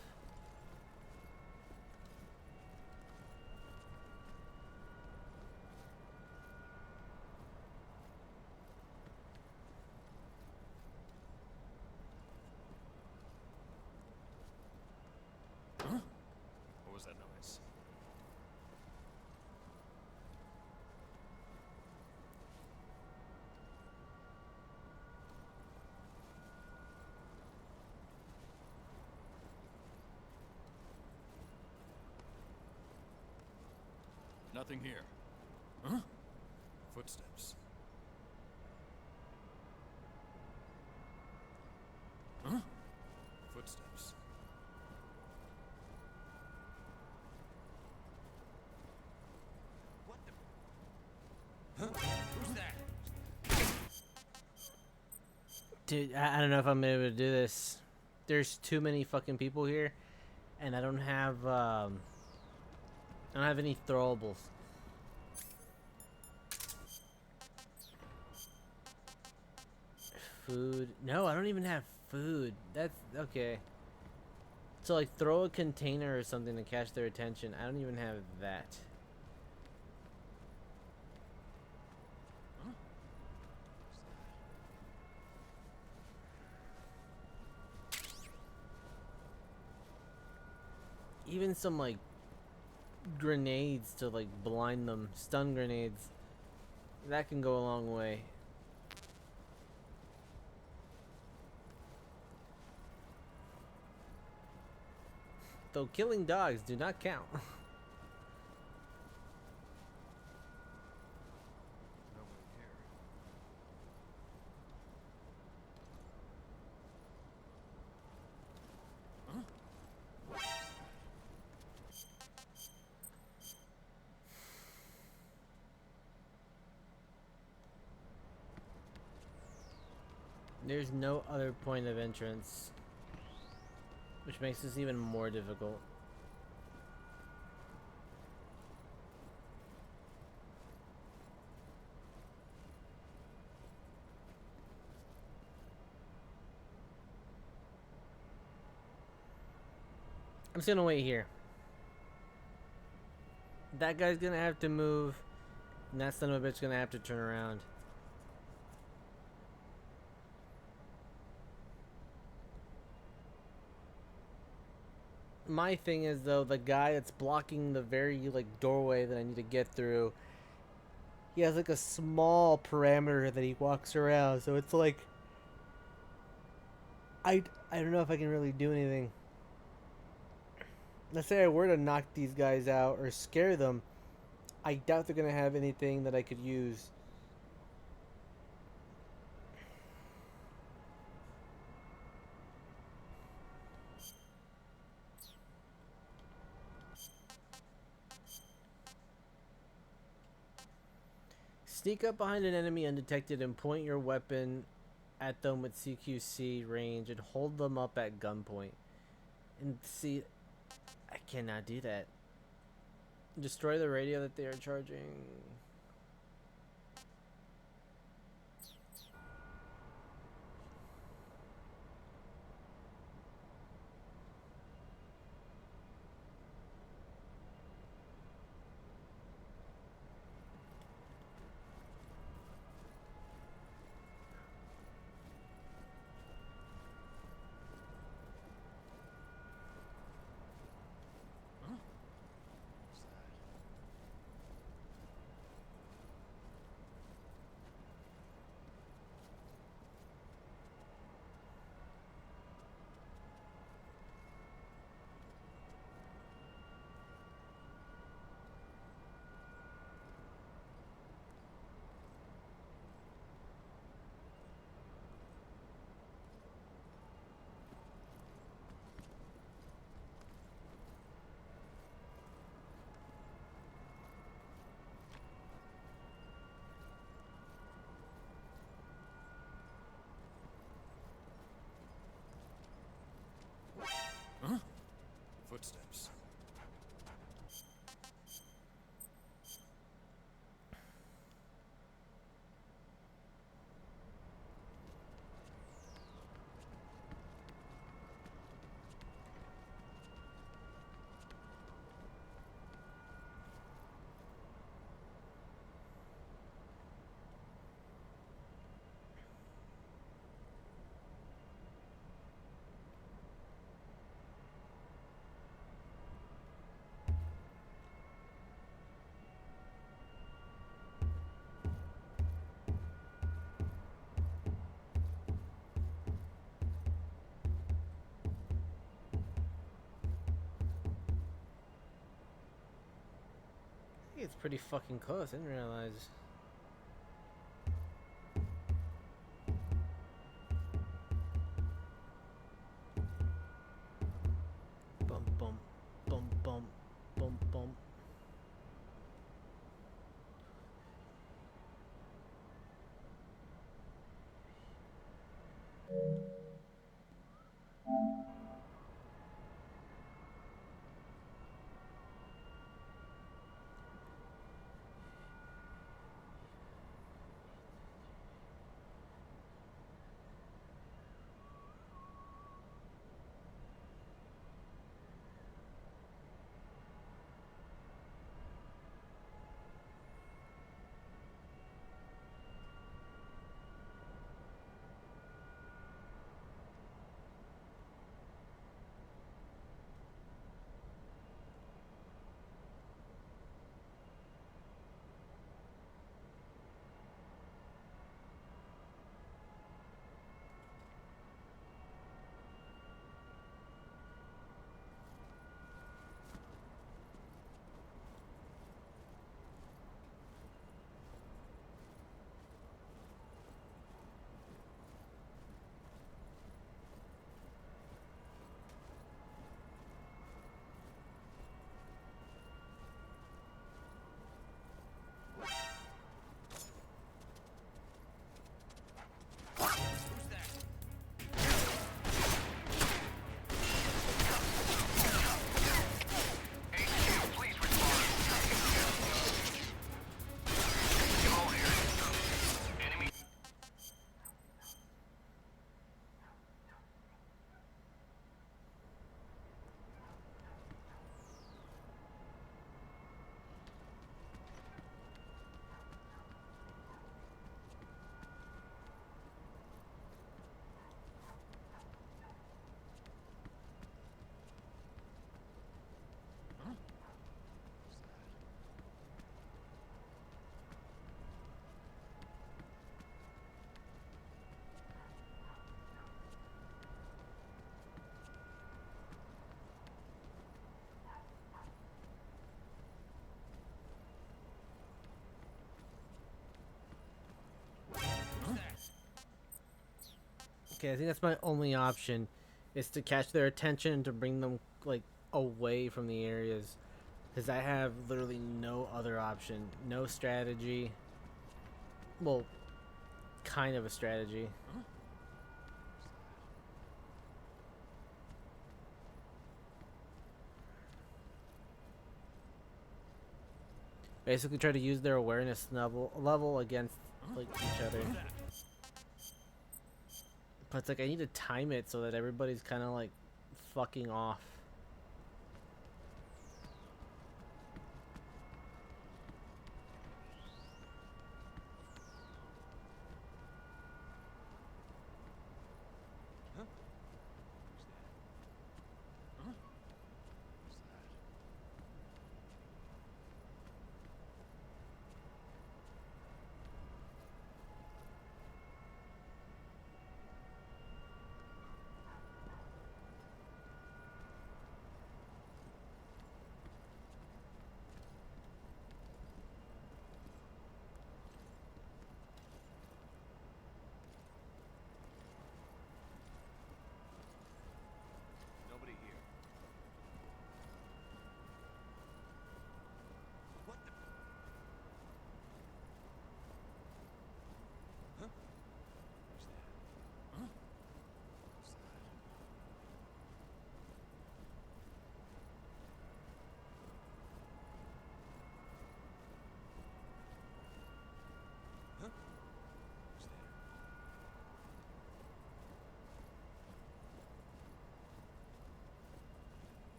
What was that noise? Nothing here. Huh? Footsteps. Huh? Footsteps. What the? Huh? Who's that? Dude, I don't know if I'm able to do this. There's too many fucking people here, and I don't have any throwables. Food? No, I don't even have food. That's okay. So like throw a container or something to catch their attention. I don't even have that. Even some like grenades to like blind them, stun grenades. That can go a long way. Though killing dogs do not count. There's no other point of entrance, which makes this even more difficult. I'm just gonna wait here. That guy's gonna have to move, and that son of a bitch gonna have to turn around. My thing is though, the guy that's blocking the very like doorway that I need to get through, he has like a small parameter that he walks around, so it's like I don't know if I can really do anything. Let's say I were to knock these guys out or scare them, I doubt they're gonna have anything that I could use. Sneak up behind an enemy undetected and point your weapon at them with CQC range and hold them up at gunpoint. And see, I cannot do that. Destroy the radio that they are charging. think it's pretty fucking close. I didn't realize. Bum bum bum bum bum bum. Okay, I think that's my only option, is to catch their attention and to bring them like away from the areas, because I have literally no other option, no strategy. Well, kind of a strategy. Basically, try to use their awareness level against like each other. But it's like I need to time it so that everybody's kind of like fucking off.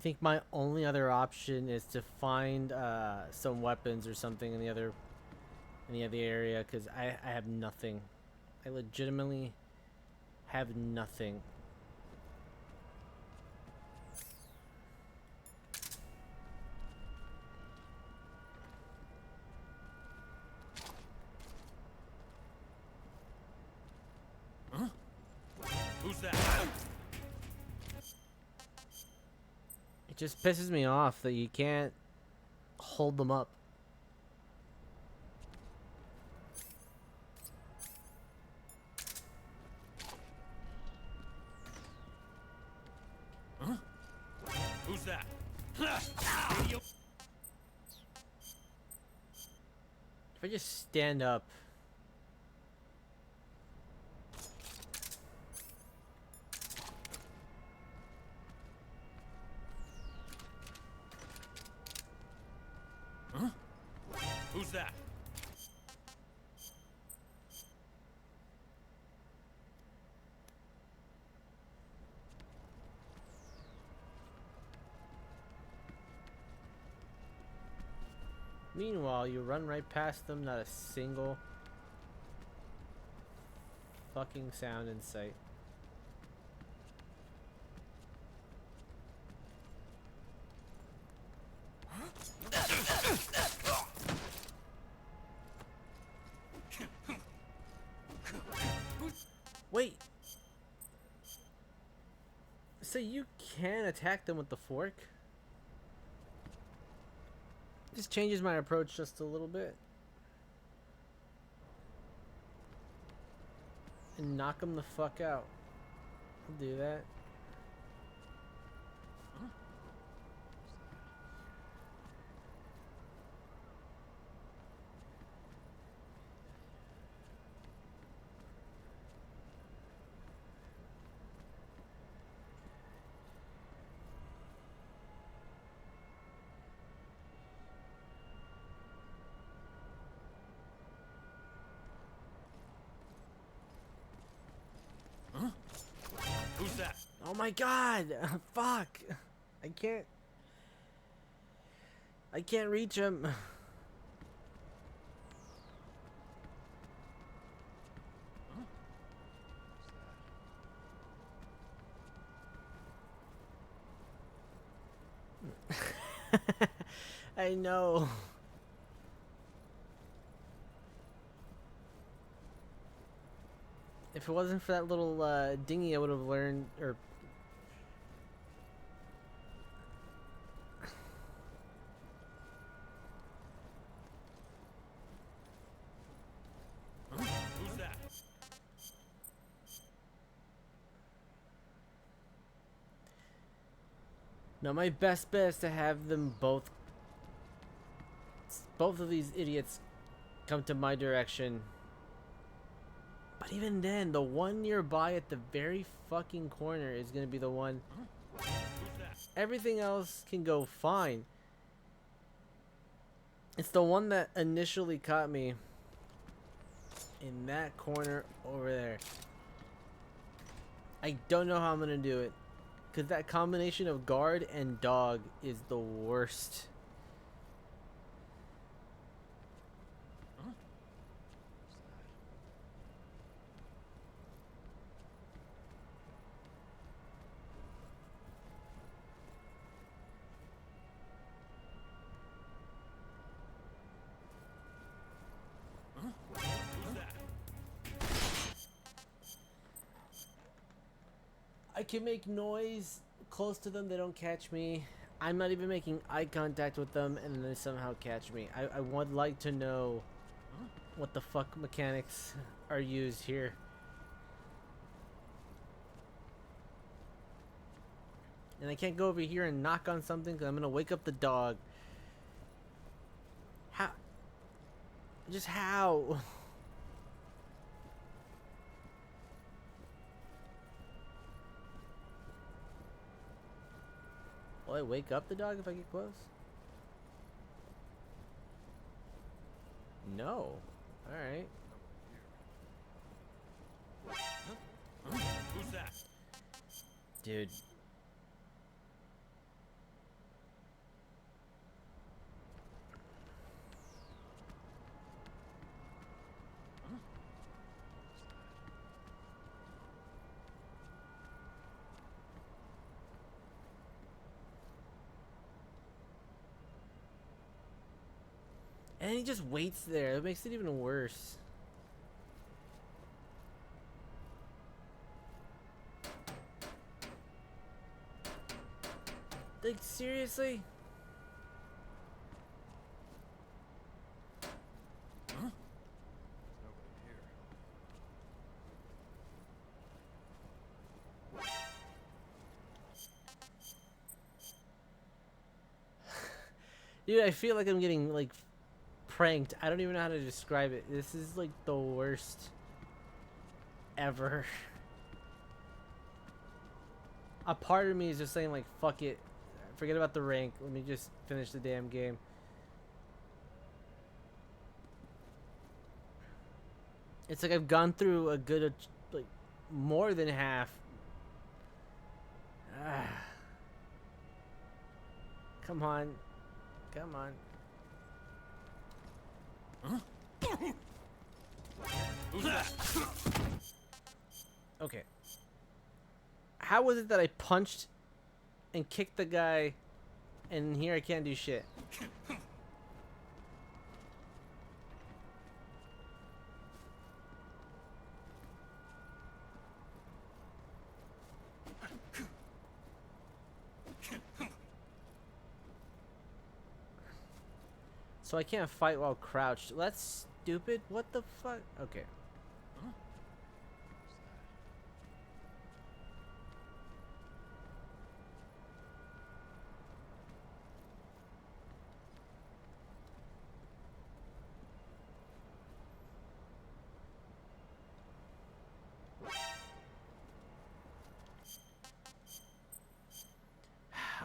I think my only other option is to find some weapons or something in the other area, because I have nothing. I legitimately have nothing. Huh? Who's that? It just pisses me off that you can't hold them up. Huh? Who's that? If I just stand up. Huh? Who's that? Meanwhile, you run right past them, not a single fucking sound in sight. Wait. So you can attack them with the fork? This changes my approach just a little bit. And knock them the fuck out. I'll do that. Huh? Who's that? Oh my god! Fuck! I can't reach him. I know. If it wasn't for that little dinghy, I would have learned, or Huh? Who's that? now my best bet is to have them both of these idiots come to my direction. But even then, the one nearby at the very fucking corner is gonna be the one. Who's that? Everything else can go fine. It's the one that initially caught me in that corner over there. I don't know how I'm gonna do it, because that combination of guard and dog is the worst. I can make noise close to them, they don't catch me. I'm not even making eye contact with them and they somehow catch me. I would like to know what the fuck mechanics are used here. And I can't go over here and knock on something because I'm gonna wake up the dog. How? Just how? Will I wake up the dog if I get close? No. Alright. Who's that? Dude. he just waits there. It makes it even worse. Like, seriously? Huh? Dude, I feel like I'm getting, like, pranked. I don't even know how to describe it. This is, like, the worst ever. A part of me is just saying, like, fuck it. Forget about the rank. Let me just finish the damn game. It's like I've gone through a good, like, more than half. Come on. Come on. Huh? Who's that? Okay. How was it that I punched and kicked the guy, and here I can't do shit? So I can't fight while crouched. That's stupid. What the fuck? Okay. Huh?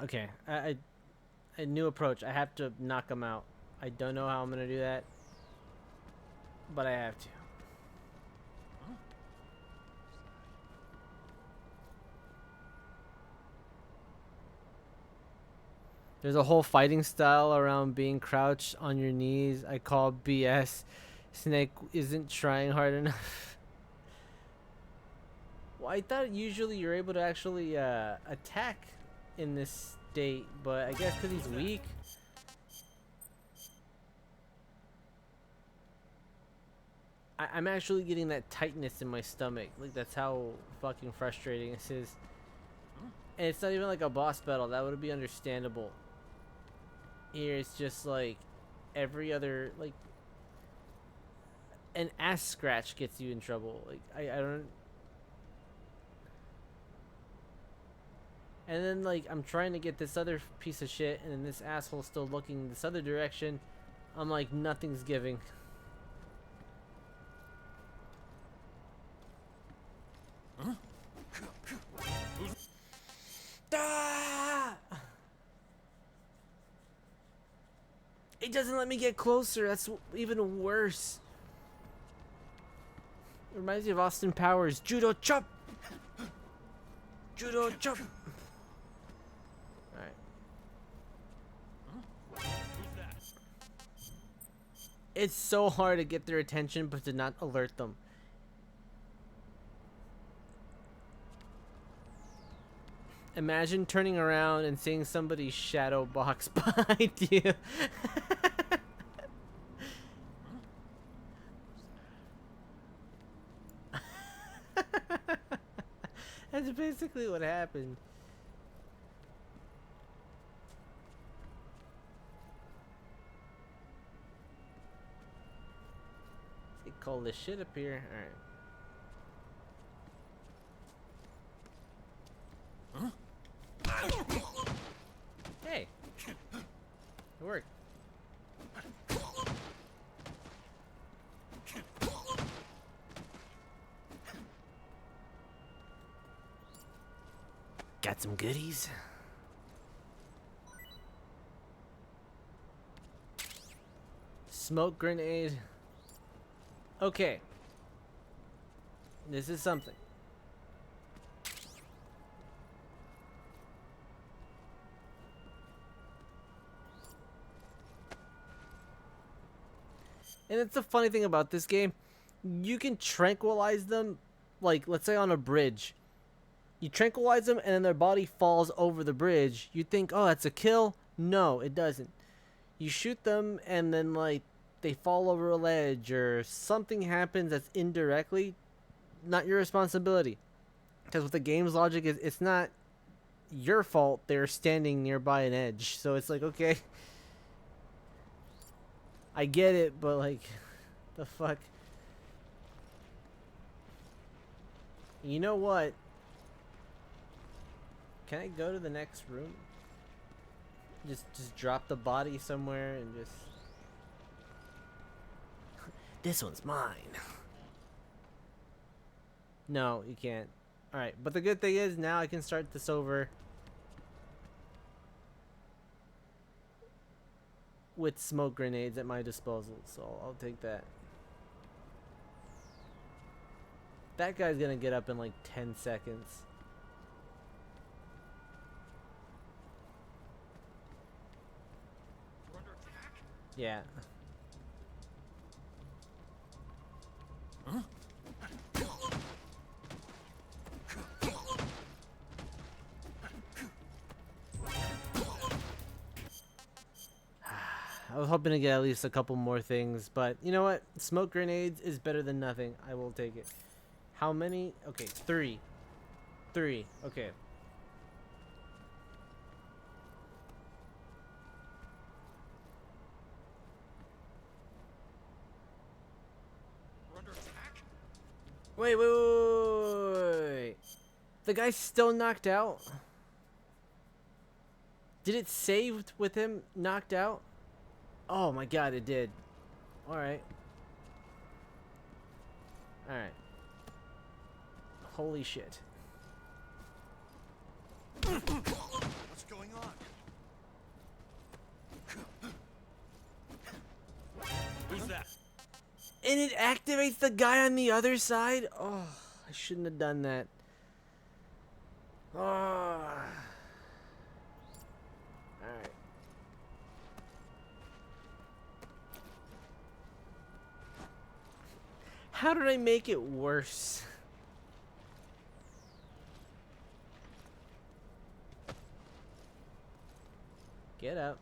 Okay. A new approach. I have to knock him out. I don't know how I'm gonna do that, but I have to. There's a whole fighting style around being crouched on your knees. I call BS. Snake isn't trying hard enough. Well, I thought usually you're able to actually attack in this state, but I guess because he's weak. I'm actually getting that tightness in my stomach. Like, that's how fucking frustrating this is. And it's not even like a boss battle. That would be understandable. Here, it's just like every other, like, an ass scratch gets you in trouble. Like, I don't. And then, like, I'm trying to get this other piece of shit, and then this asshole's still looking this other direction. I'm like, nothing's giving. Huh? Ah! It doesn't let me get closer. That's even worse. It reminds me of Austin Powers. Judo chop! Judo chop! Alright. It's so hard to get their attention, but to not alert them. Imagine turning around and seeing somebody's shadow box behind you. That's basically what happened. They call this shit up here. Alright. Huh? Hey. It worked. Got some goodies. Smoke grenade. Okay. This is something. And it's the funny thing about this game. You can tranquilize them, like, let's say on a bridge. You tranquilize them and then their body falls over the bridge. You think, oh, that's a kill? No, it doesn't. You shoot them and then, like, they fall over a ledge or something happens that's indirectly not your responsibility. Because with the game's logic, it's not your fault they're standing nearby an edge. So it's like, okay, I get it, but like, the fuck. You know what? Can I go to the next room? Just drop the body somewhere and just... This one's mine. No, you can't. Alright, but the good thing is now I can start this over with smoke grenades at my disposal, so I'll take that. That guy's gonna get up in like 10 seconds. Yeah. Huh? I was hoping to get at least a couple more things, but you know what? Smoke grenades is better than nothing. I will take it. How many? Okay, 3. 3. Okay. Wait. The guy's still knocked out? Did it save with him knocked out? Oh my god, it did. Alright. Alright. Holy shit. What's going on? Who's that? And it activates the guy on the other side? Oh, I shouldn't have done that. Oh. Alright. How did I make it worse? Get up.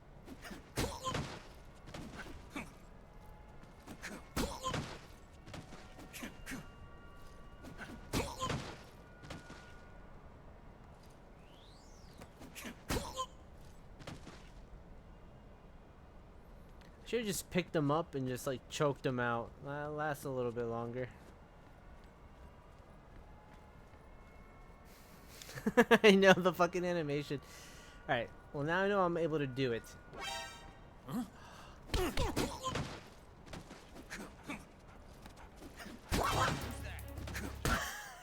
Should have just picked them up and just like choked them out. That'll last a little bit longer. I know the fucking animation. Alright, well now I know I'm able to do it. Huh?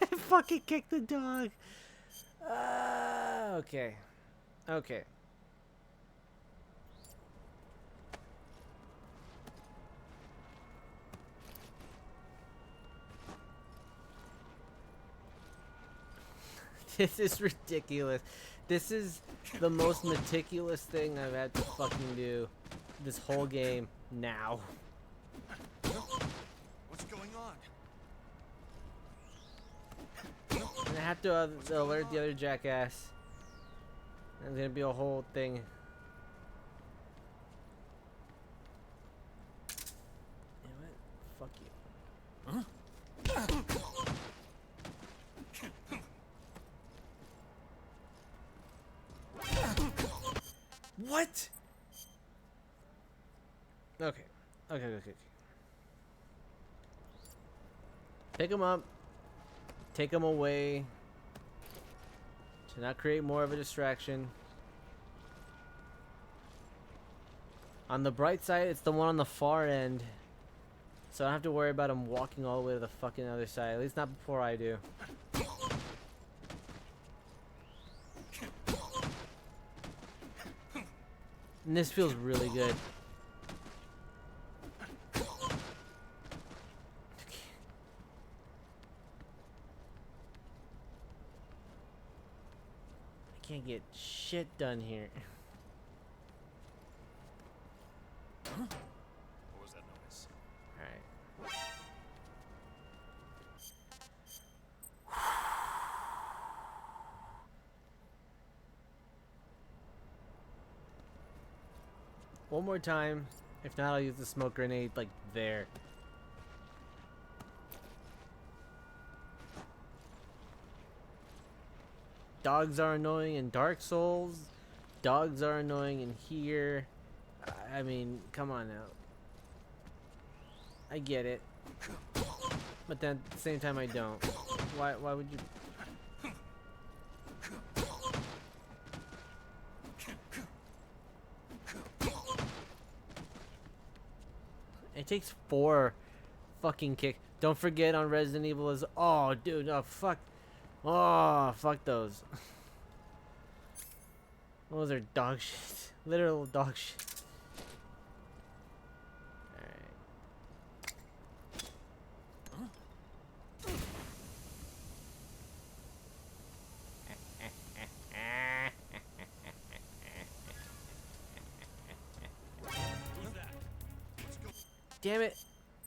I fucking kicked the dog. Okay. Okay. This is ridiculous. This is the most meticulous thing I've had to fucking do this whole game now. What's going on? And I have to alert the other jackass. There's gonna be a whole thing. You know what? Fuck you. Huh? What? Okay. Okay. Pick him up. Take him away. To not create more of a distraction. On the bright side, it's the one on the far end. So I don't have to worry about him walking all the way to the fucking other side. At least not before I do. And this feels really good. I can't get shit done here. Huh? What was that noise? Alright. One more time. If not, I'll use the smoke grenade like there. Dogs are annoying in Dark Souls. Dogs are annoying in here. I mean, come on now. I get it. But then at the same time I don't. Why would you? It takes 4 fucking kick. Don't forget on Resident Evil is oh dude, oh fuck. Oh fuck those. Those are dog shit. Literal dog shit. Damn it.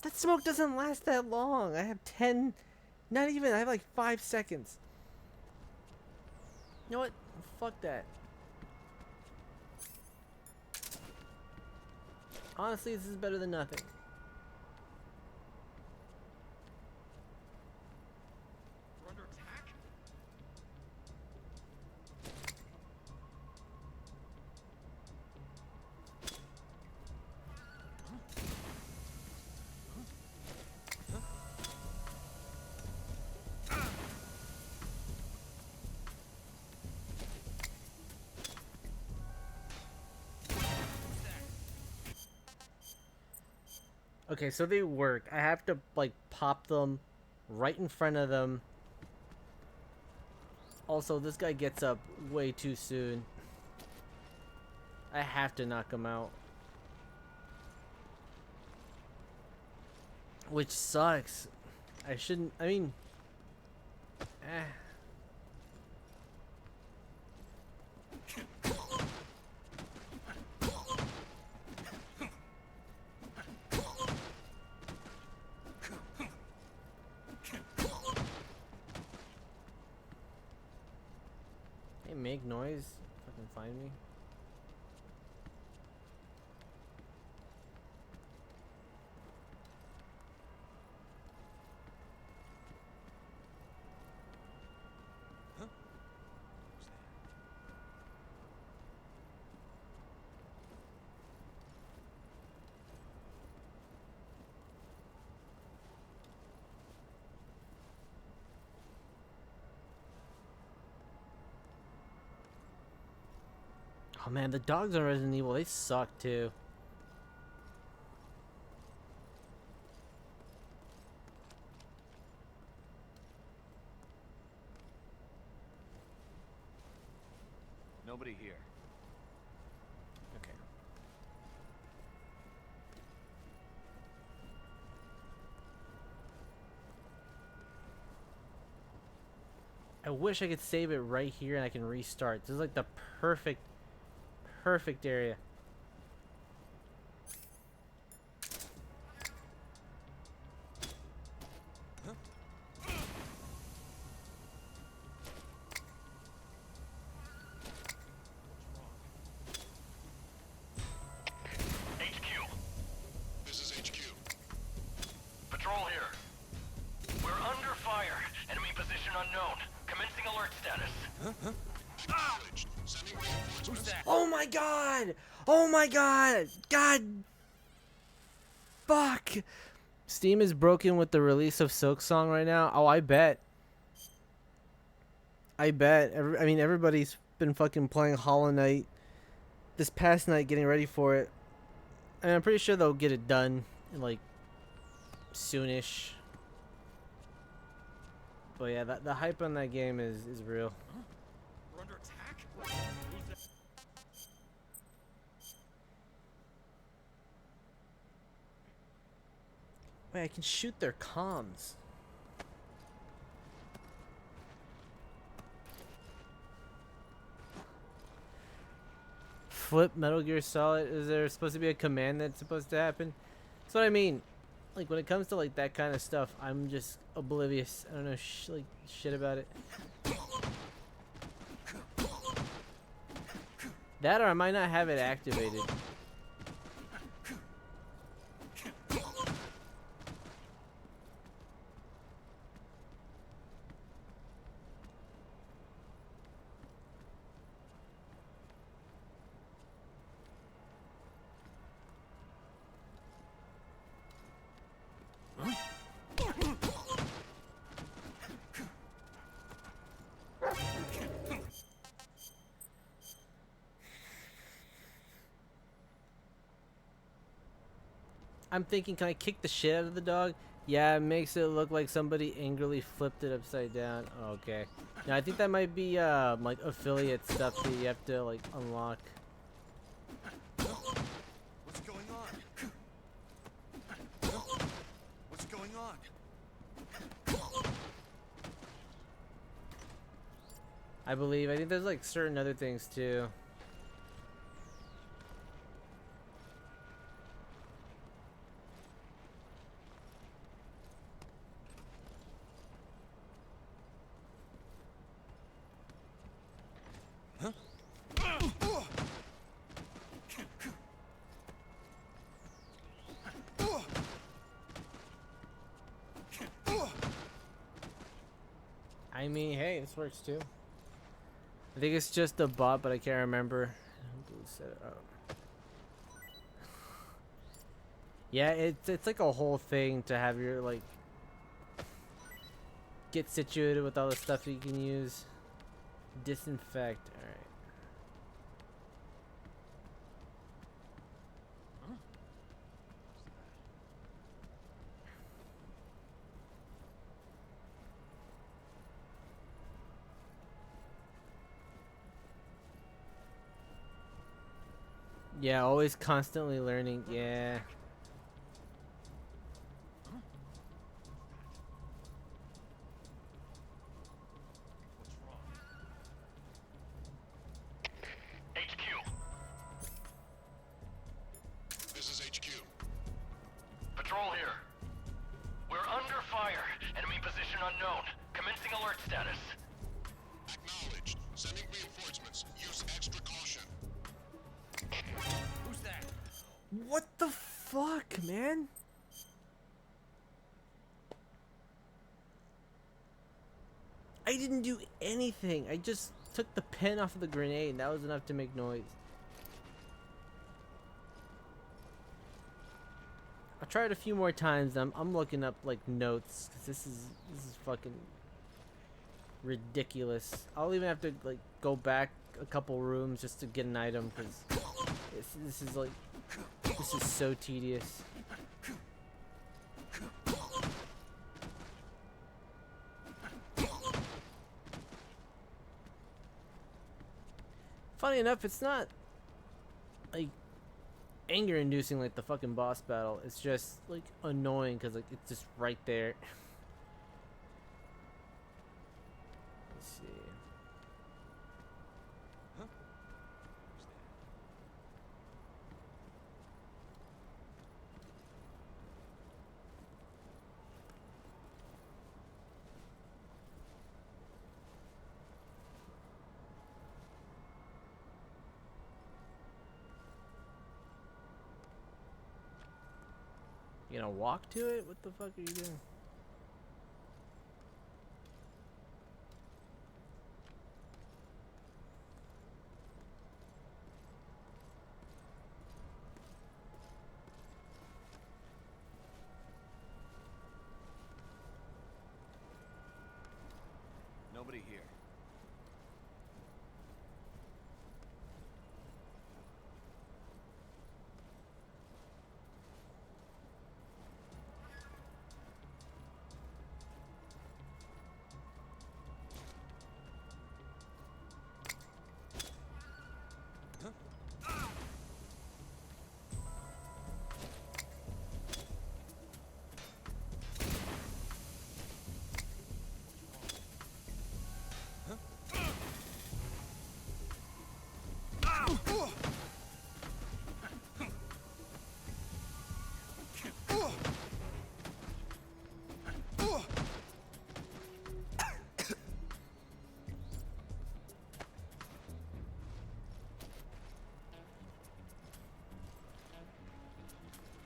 That smoke doesn't last that long. I have 10, not even, I have like 5 seconds. You know what? Fuck that. Honestly, this is better than nothing. We're under attack? Okay, so they work. I have to like pop them right in front of them. Also, this guy gets up way too soon. I have to knock him out. Which sucks. I shouldn't, I mean... Hey, make noise. Fucking find me. Oh man, the dogs on Resident Evil, they suck too. Nobody here. Okay. I wish I could save it right here and I can restart. This is like the perfect area. HQ. This is HQ. Patrol here. We're under fire. Enemy position unknown. Commencing alert status. Acknowledged. Sending reinforcements. Oh my god! Oh my god! God! Fuck! Steam is broken with the release of Silk Song right now. Oh, I bet. I bet. I mean, everybody's been fucking playing Hollow Knight this past night, getting ready for it. And I'm pretty sure they'll get it done in like soonish. But yeah, the hype on that game is real. We're under attack? Wait, I can shoot their comms. Flip Metal Gear Solid. Is there supposed to be a command that's supposed to happen? That's what I mean. Like when it comes to like that kind of stuff, I'm just oblivious. I don't know like shit about it. That or I might not have it activated. I'm thinking, can I kick the shit out of the dog? Yeah, it makes it look like somebody angrily flipped it upside down. Oh, okay. Now I think that might be like affiliate stuff that you have to like unlock. What's going on? What's going on? I believe. I think there's like certain other things too. I mean, hey, this works too. I think it's just a bot, but I can't remember. Set it up. Yeah, it's like a whole thing to have your like get situated with all the stuff that you can use. Disinfect. All right. Yeah, always constantly learning. Yeah. This is HQ. Patrol here. We're under fire. Enemy position unknown. Commencing alert status. Acknowledged. Sending reinforcements. Use extra caution. Who's that? What the fuck, man? I didn't do anything. I just took the pin off of the grenade. That was enough to make noise. I'll try it a few more times. I'm looking up like notes because this is fucking ridiculous. I'll even have to like go back a couple rooms just to get an item because this is like this is so tedious. Funny enough, it's not like anger inducing like the fucking boss battle. It's just like annoying because like it's just right there. Let's see. You gonna walk to it? What the fuck are you doing? Nobody here.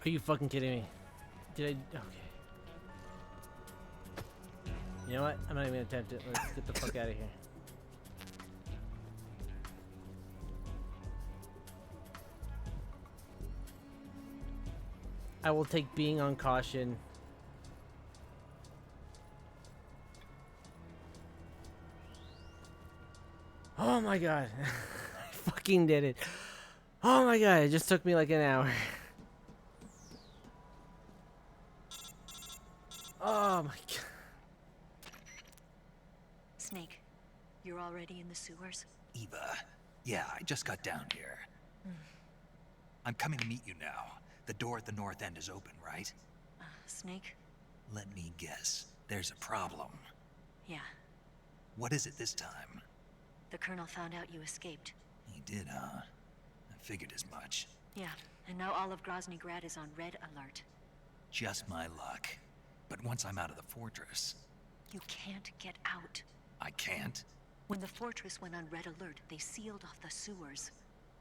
Are you fucking kidding me? Did I? Okay. You know what? I'm not even gonna attempt it. Let's get the fuck out of here. I will take being on caution. Oh my god. I fucking did it. Oh my god, it just took me like an hour. Oh my god. Snake, you're already in the sewers? Eva. Yeah, I just got down here. I'm coming to meet you now. The door at the north end is open, right? Snake? Let me guess. There's a problem. Yeah. What is it this time? The Colonel found out you escaped. He did, huh? I figured as much. Yeah, and now all of Grozny Grad is on red alert. Just my luck. But once I'm out of the fortress... You can't get out. I can't? When the fortress went on red alert, they sealed off the sewers.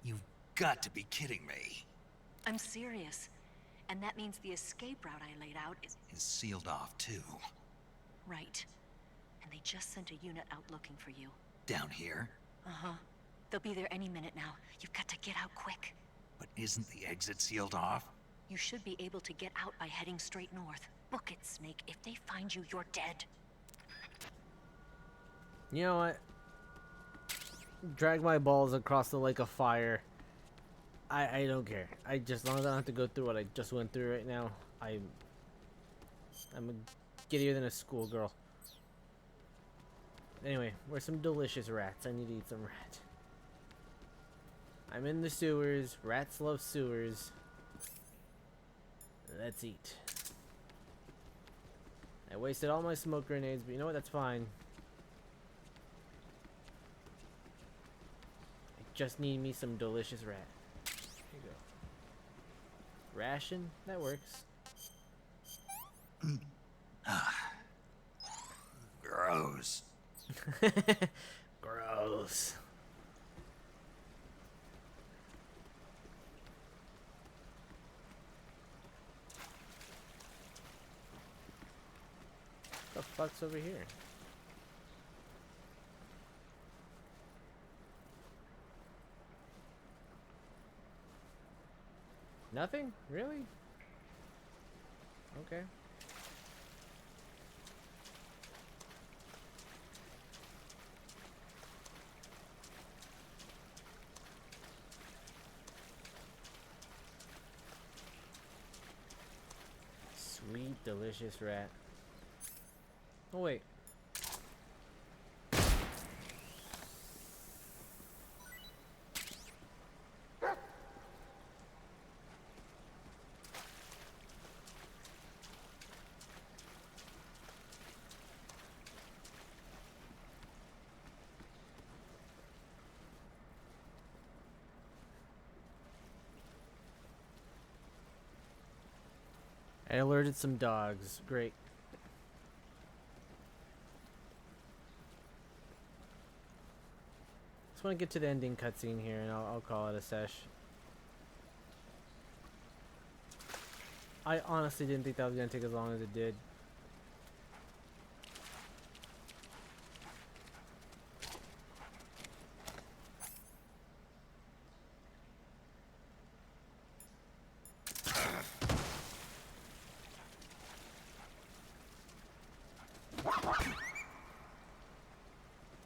You've got to be kidding me. I'm serious. And that means the escape route I laid out is sealed off, too. Right. And they just sent a unit out looking for you. Down here? Uh-huh. They'll be there any minute now. You've got to get out quick. But isn't the exit sealed off? You should be able to get out by heading straight north. Book it, Snake. If they find you, you're dead. You know what? Drag my balls across the lake of fire. I don't care. As long as I don't have to go through what I just went through right now, I'm giddier than a schoolgirl. Anyway, where's some delicious rats? I need to eat some rat. I'm in the sewers. Rats love sewers. Let's eat. I wasted all my smoke grenades, but you know what? That's fine. I just need me some delicious rat. Here you go. Ration? That works. Gross. Gross. What the fuck's over here? Nothing? Really? Okay. Sweet, delicious rat. Oh, wait. I alerted some dogs. Great. Just want to get to the ending cutscene here, and I'll call it a sesh. I honestly didn't think that was going to take as long as it did.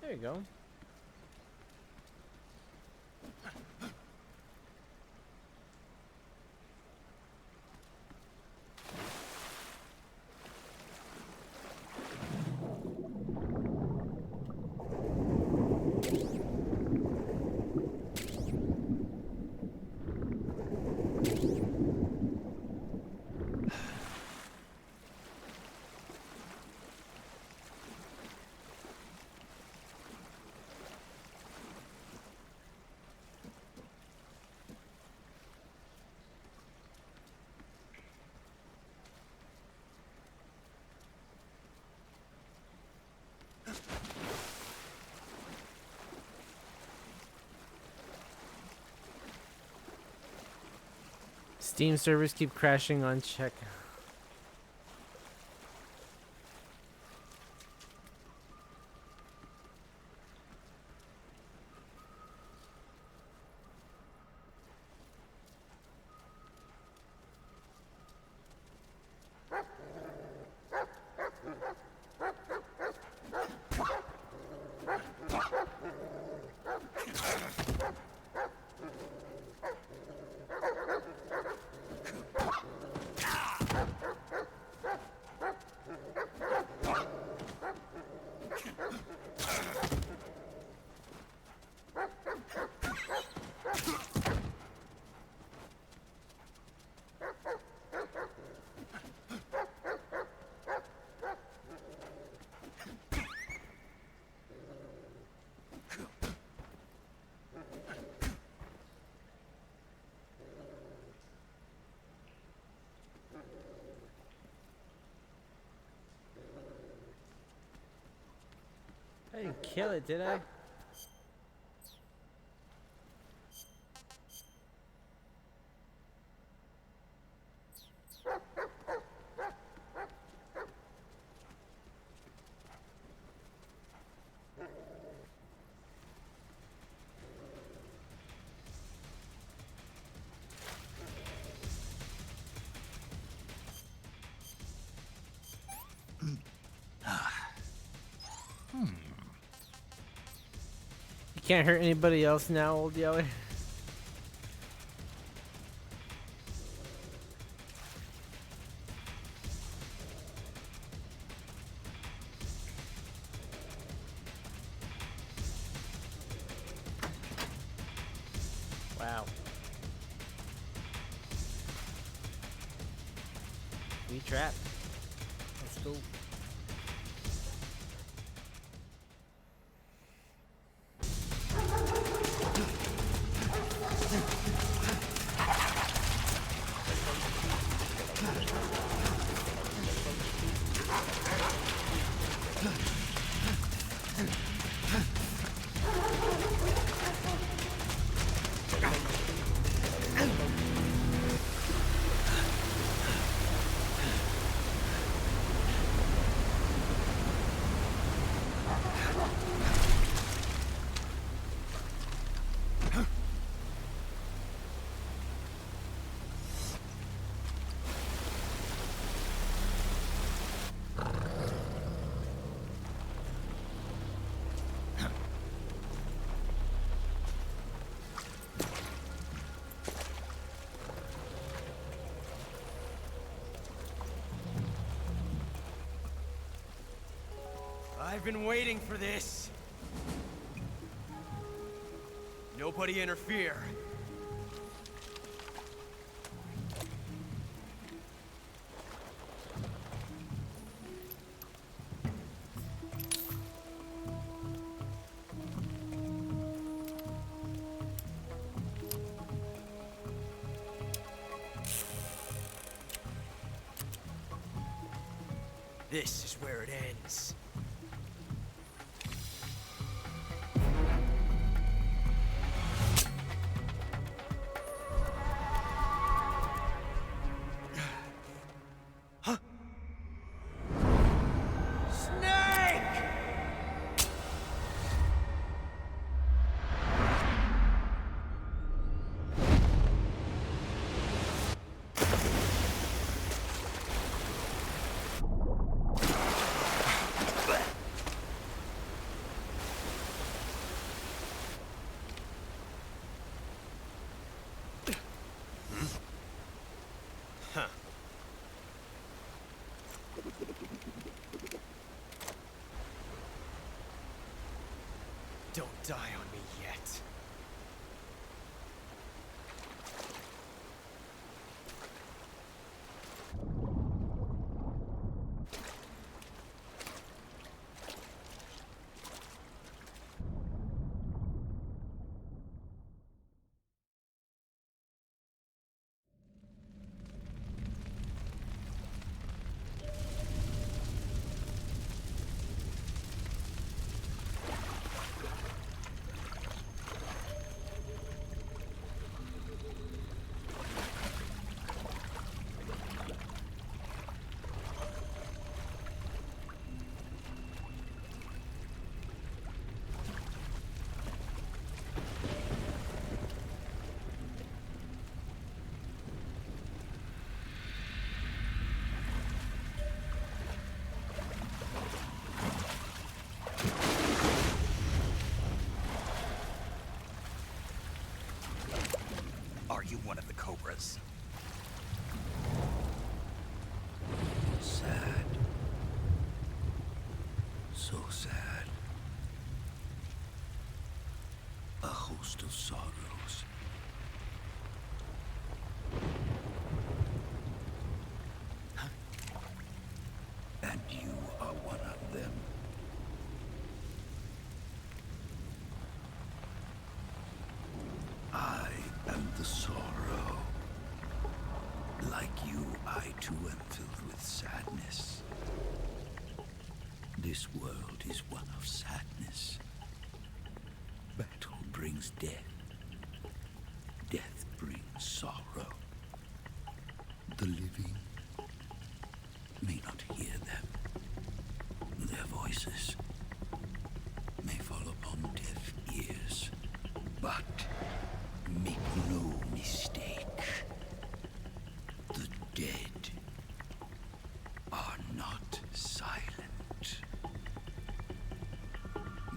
There you go. Steam servers keep crashing on check. I didn't kill it, did I? You can't hurt anybody else now, Old Yeller. Wow. We trapped. Let's go. I've been waiting for this. Nobody interfere. This is where it ends. Don't die on me yet. Are you one of the Cobras? Sad. So sad. A host of sorrows. And you are one of them. I am the sorrow. Like you, I too am filled with sadness. This world is one of sadness. is. Battle brings death. Death brings sorrow. The living may not hear them. Their voices may fall upon deaf ears. But make no mistake, the dead are not silent.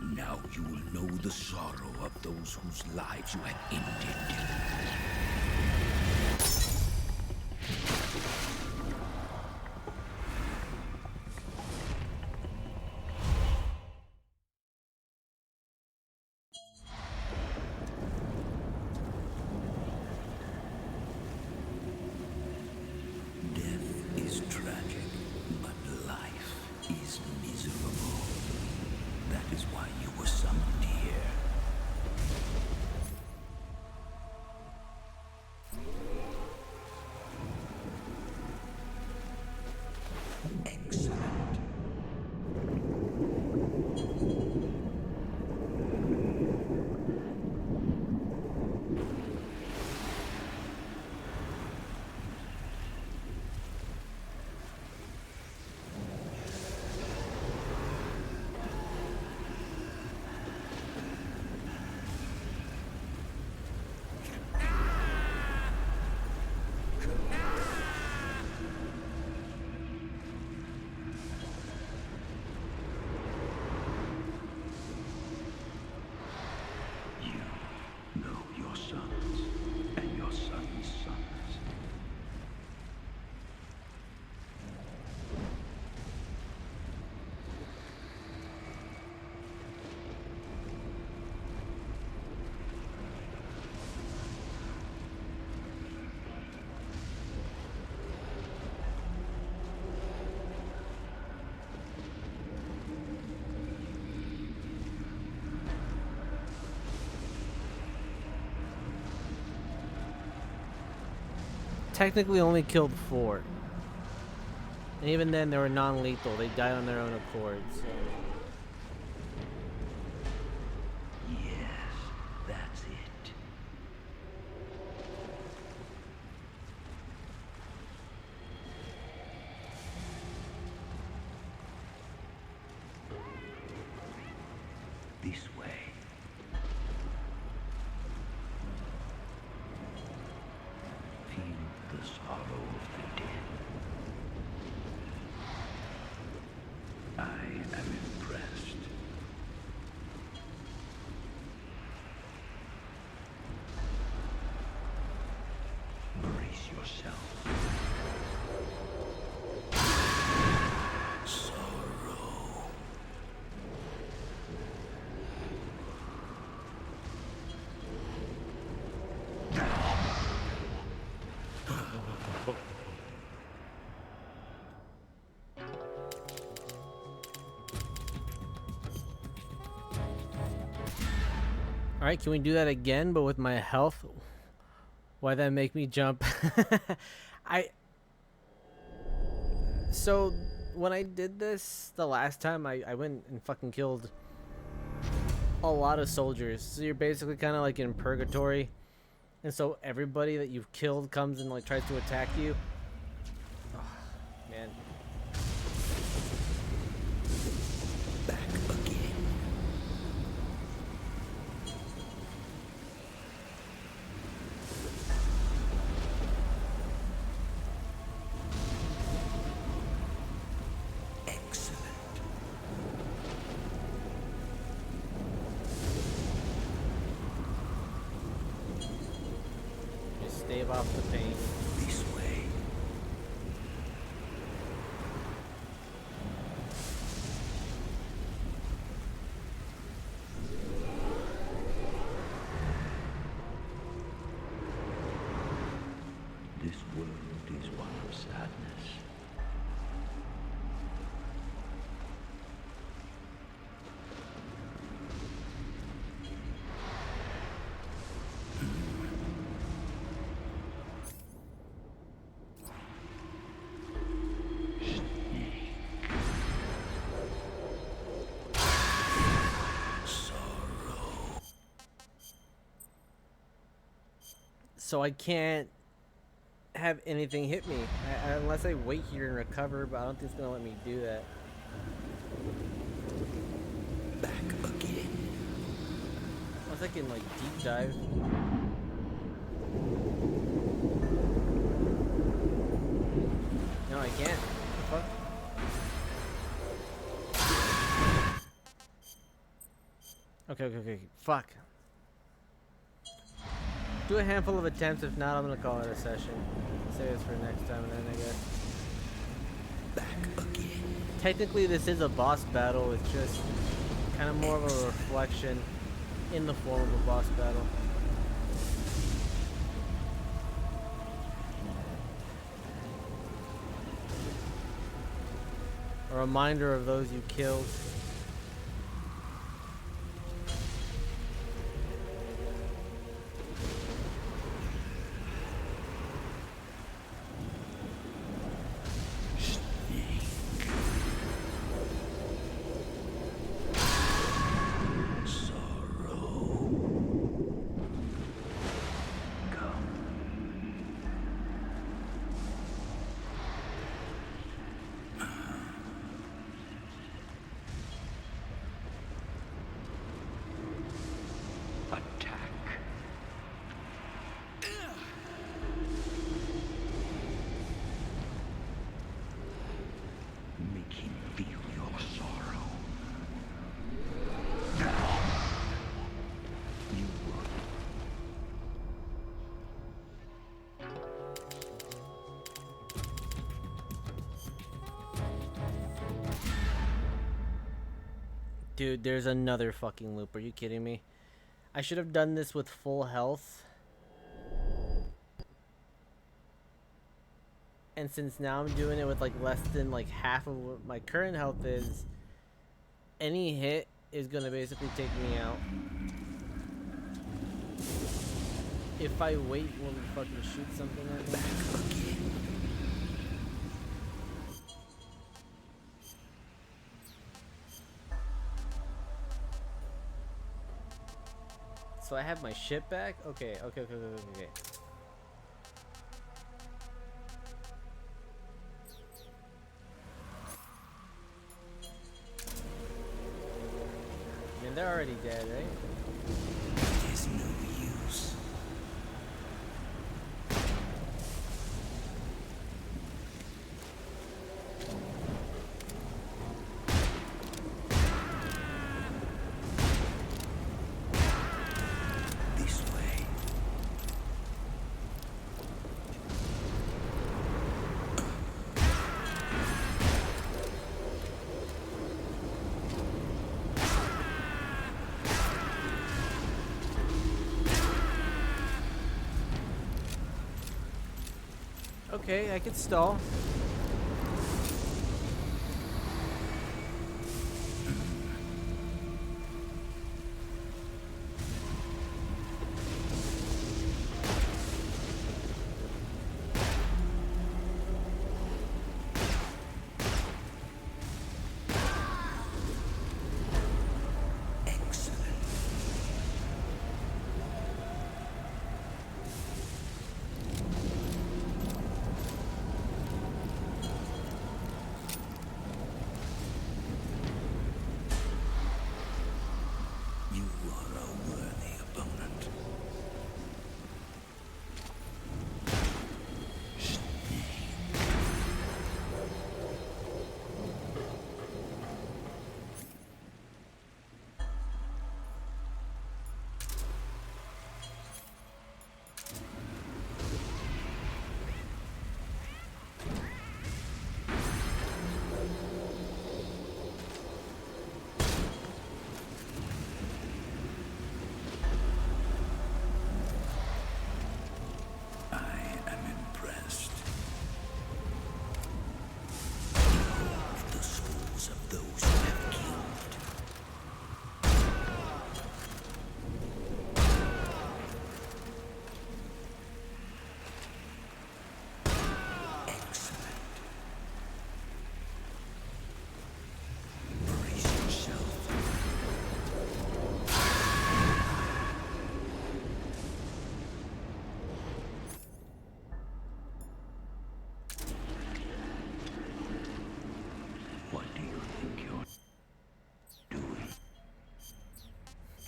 Now you will know the sorrow of those whose lives you have ended. Death is tragic, but life is miserable. That is why you were summoned here. Excellent. Know your sons and your sons' sons. Technically only killed 4. And even then they were non-lethal. They died on their own accord, so. Yes, that's it. This way. Feel the sorrow of the dead. I am impressed. Brace yourself. Sorrow. Alright, can we do that again, but with my health? Why'd that make me jump? So, when I did this the last time, I went and fucking killed a lot of soldiers. So you're basically kind of like in purgatory. And so everybody that you've killed comes and like tries to attack you. Oh, man. Back again. Just stave off the pain. This way. This world is one of sadness. So I can't have anything hit me unless I wait here and recover, but I don't think it's gonna let me do that. Back again. Unless I can like deep dive. No, I can't. What the fuck? Okay. Fuck. Do a handful of attempts. If not, I'm gonna call it a session. Save this for next time, and then I guess. Back again. Technically, this is a boss battle. It's just kind of more of a reflection in the form of a boss battle. A reminder of those you killed. Dude, there's another fucking loop. Are you kidding me? I should have done this with full health. And since now I'm doing it with like less than like half of what my current health is, any hit is gonna basically take me out. If I wait, will he fucking shoot something at me? So I have my ship back? Okay. I mean, they're already dead, right? There's no use. This way. Okay, I could stall.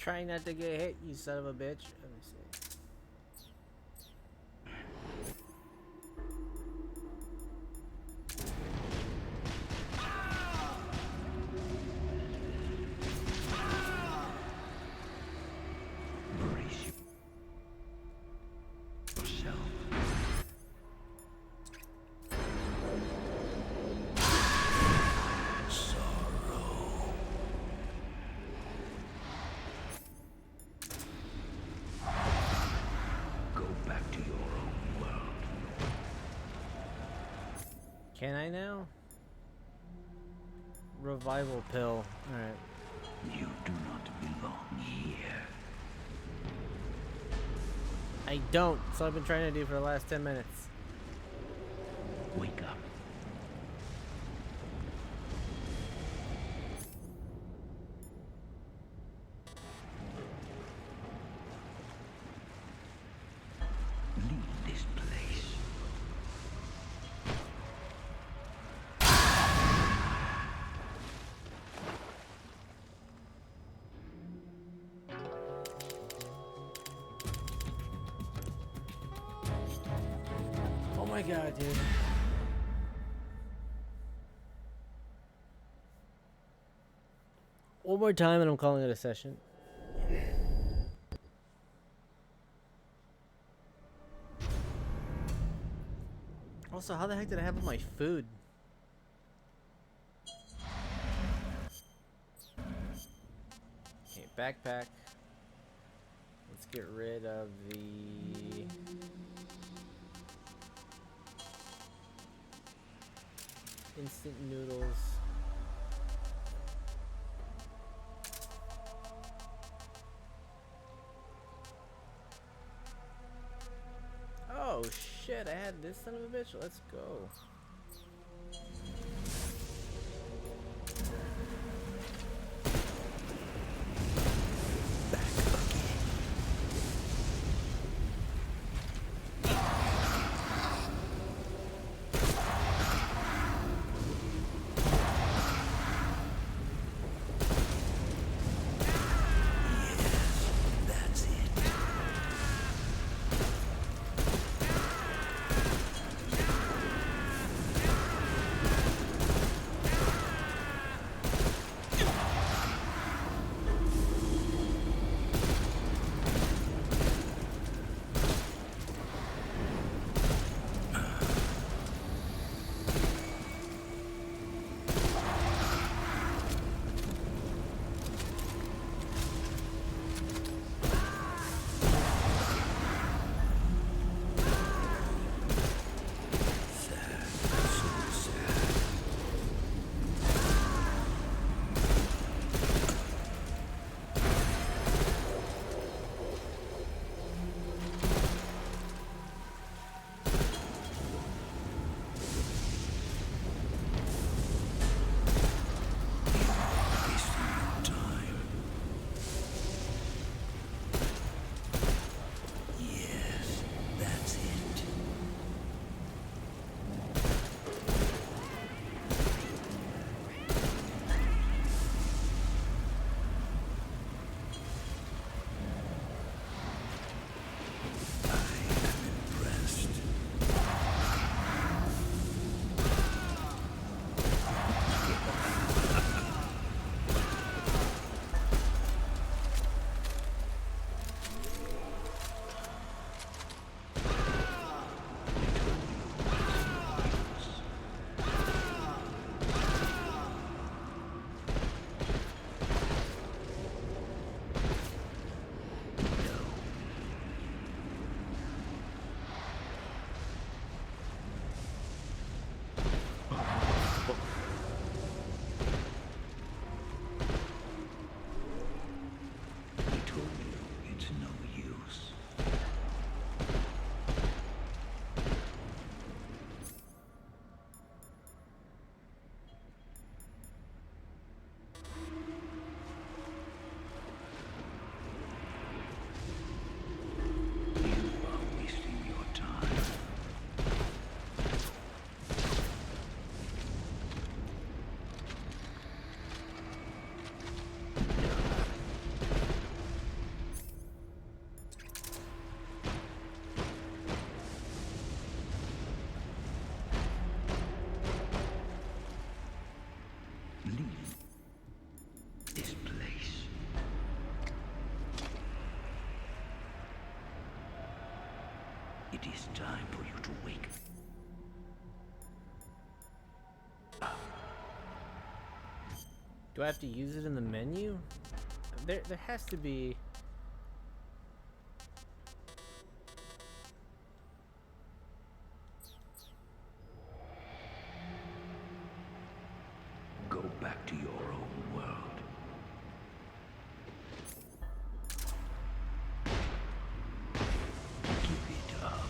Trying not to get hit, you son of a bitch. Let me see. Can I now? Revival pill. Alright. You do not belong here. I don't. That's what I've been trying to do for the last 10 minutes. Wake up. Leave this place. Oh my god, dude. One more time and I'm calling it a session. Also, how the heck did I have all my food? Okay, backpack. Let's get rid of the... instant noodles. Oh shit, I had this son of a bitch. Let's go. It is time for you to wake up. Do I have to use it in the menu? There has to be. Go back to your own world. Keep it up.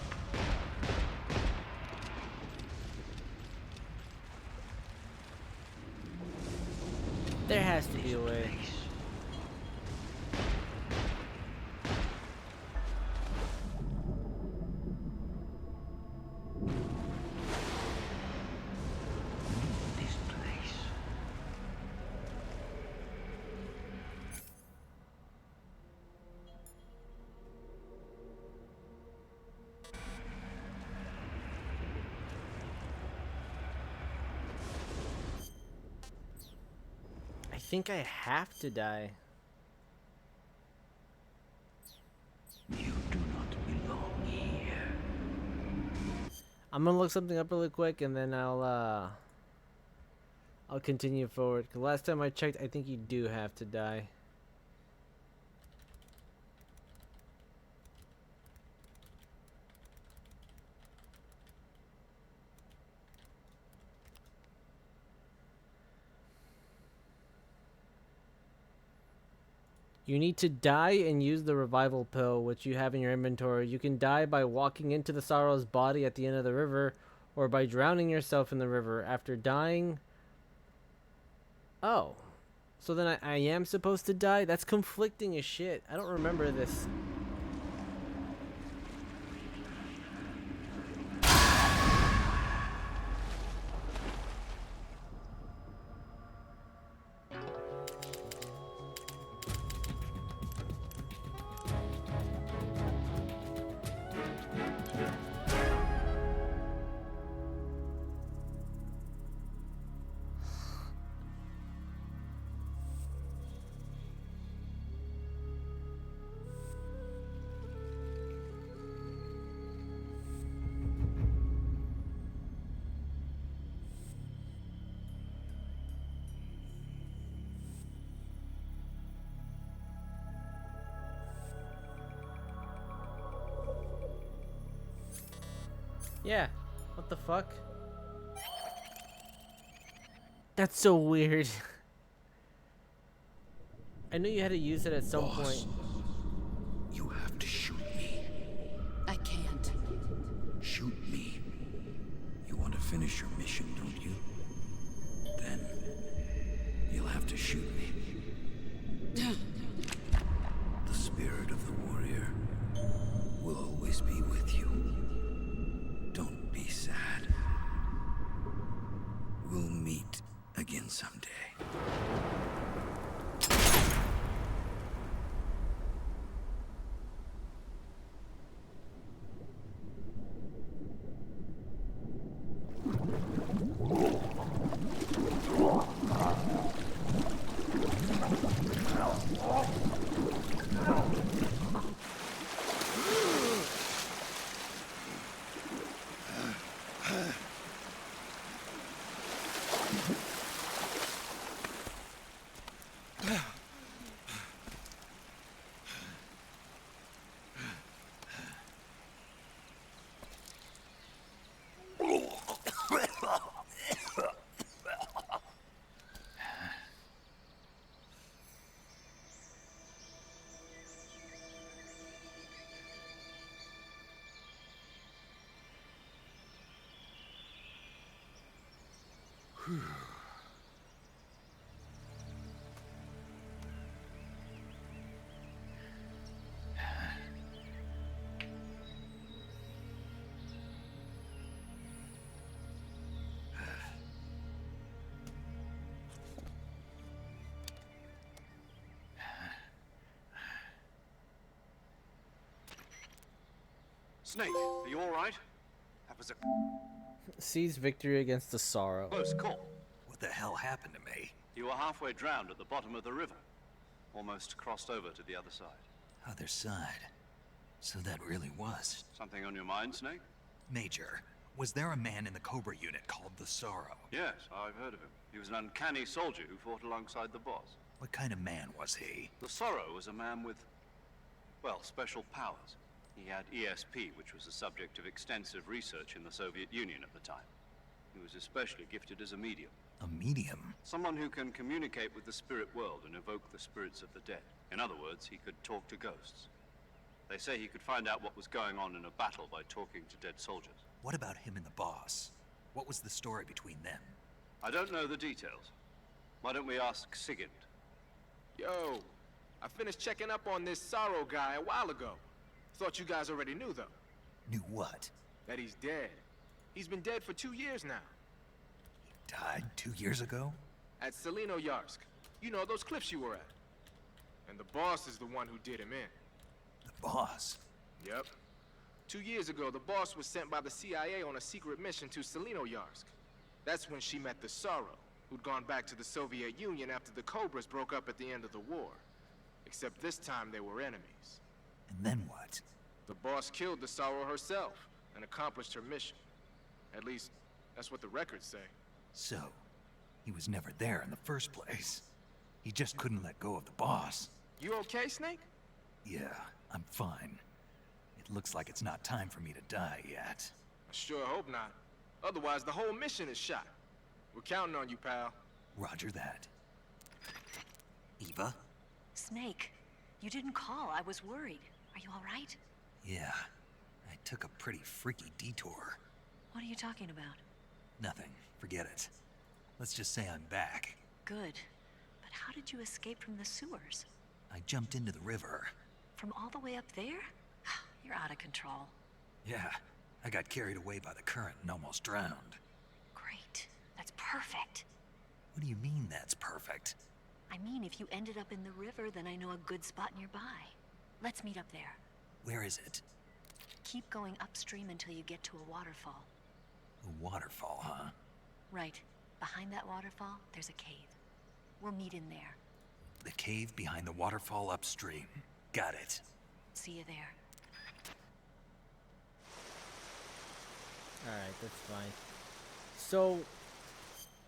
There has to be a way. This place. I think I have to die. You do not belong here. I'm gonna look something up really quick and then I'll continue forward. 'Cause last time I checked, I think you do have to die. You need to die and use the revival pill, which you have in your inventory. You can die by walking into the Sorrow's body at the end of the river, or by drowning yourself in the river. After dying... Oh. So then I am supposed to die? That's conflicting as shit. I don't remember this. Yeah. What the fuck? That's so weird. I knew you had to use it at some point. You have to shoot me. I can't. Shoot me. You want to finish your mission, don't you? Then you'll have to shoot me. The spirit of the warrior will always be with you. Don't be sad. We'll meet again someday. Snake, are you all right? That was a Seize victory against the Sorrow. close call. What the hell happened to me? You were halfway drowned at the bottom of the river. Almost crossed over to the other side. Other side? So that really was. Something on your mind, Snake? Major, was there a man in the Cobra unit called the Sorrow? Yes, I've heard of him. He was an uncanny soldier who fought alongside the boss. What kind of man was he? The Sorrow was a man with, well, special powers. He had ESP, which was the subject of extensive research in the Soviet Union at the time. He was especially gifted as a medium. A medium? Someone who can communicate with the spirit world and evoke the spirits of the dead. In other words, he could talk to ghosts. They say he could find out what was going on in a battle by talking to dead soldiers. What about him and the boss? What was the story between them? I don't know the details. Why don't we ask Sigint? Yo, I finished checking up on this Sorrow guy a while ago. Thought you guys already knew, though. Knew what? That he's dead. He's been dead for 2 years now. He died 2 years ago? At Yarsk. You know, those cliffs you were at. And the boss is the one who did him in. The boss? Yep. 2 years ago, the boss was sent by the CIA on a secret mission to Yarsk. That's when she met the Sorrow, who'd gone back to the Soviet Union after the Cobras broke up at the end of the war. Except this time they were enemies. And then what? The boss killed the Sorrow herself and accomplished her mission. At least, that's what the records say. So, he was never there in the first place. He just couldn't let go of the boss. You okay, Snake? Yeah, I'm fine. It looks like it's not time for me to die yet. I sure hope not. Otherwise, the whole mission is shot. We're counting on you, pal. Roger that. Eva? Snake, you didn't call. I was worried. Are you all right? Yeah, I took a pretty freaky detour. What are you talking about? Nothing. Forget it. Let's just say I'm back. Good. But how did you escape from the sewers? I jumped into the river. From all the way up there? You're out of control. Yeah, I got carried away by the current and almost drowned. Great. That's perfect. What do you mean that's perfect? I mean, if you ended up in the river, then I know a good spot nearby. Let's meet up there. Where is it? Keep going upstream until you get to a waterfall. A waterfall, huh? Right. Behind that waterfall, there's a cave. We'll meet in there. The cave behind the waterfall upstream. Got it. See you there. Alright, that's fine. So,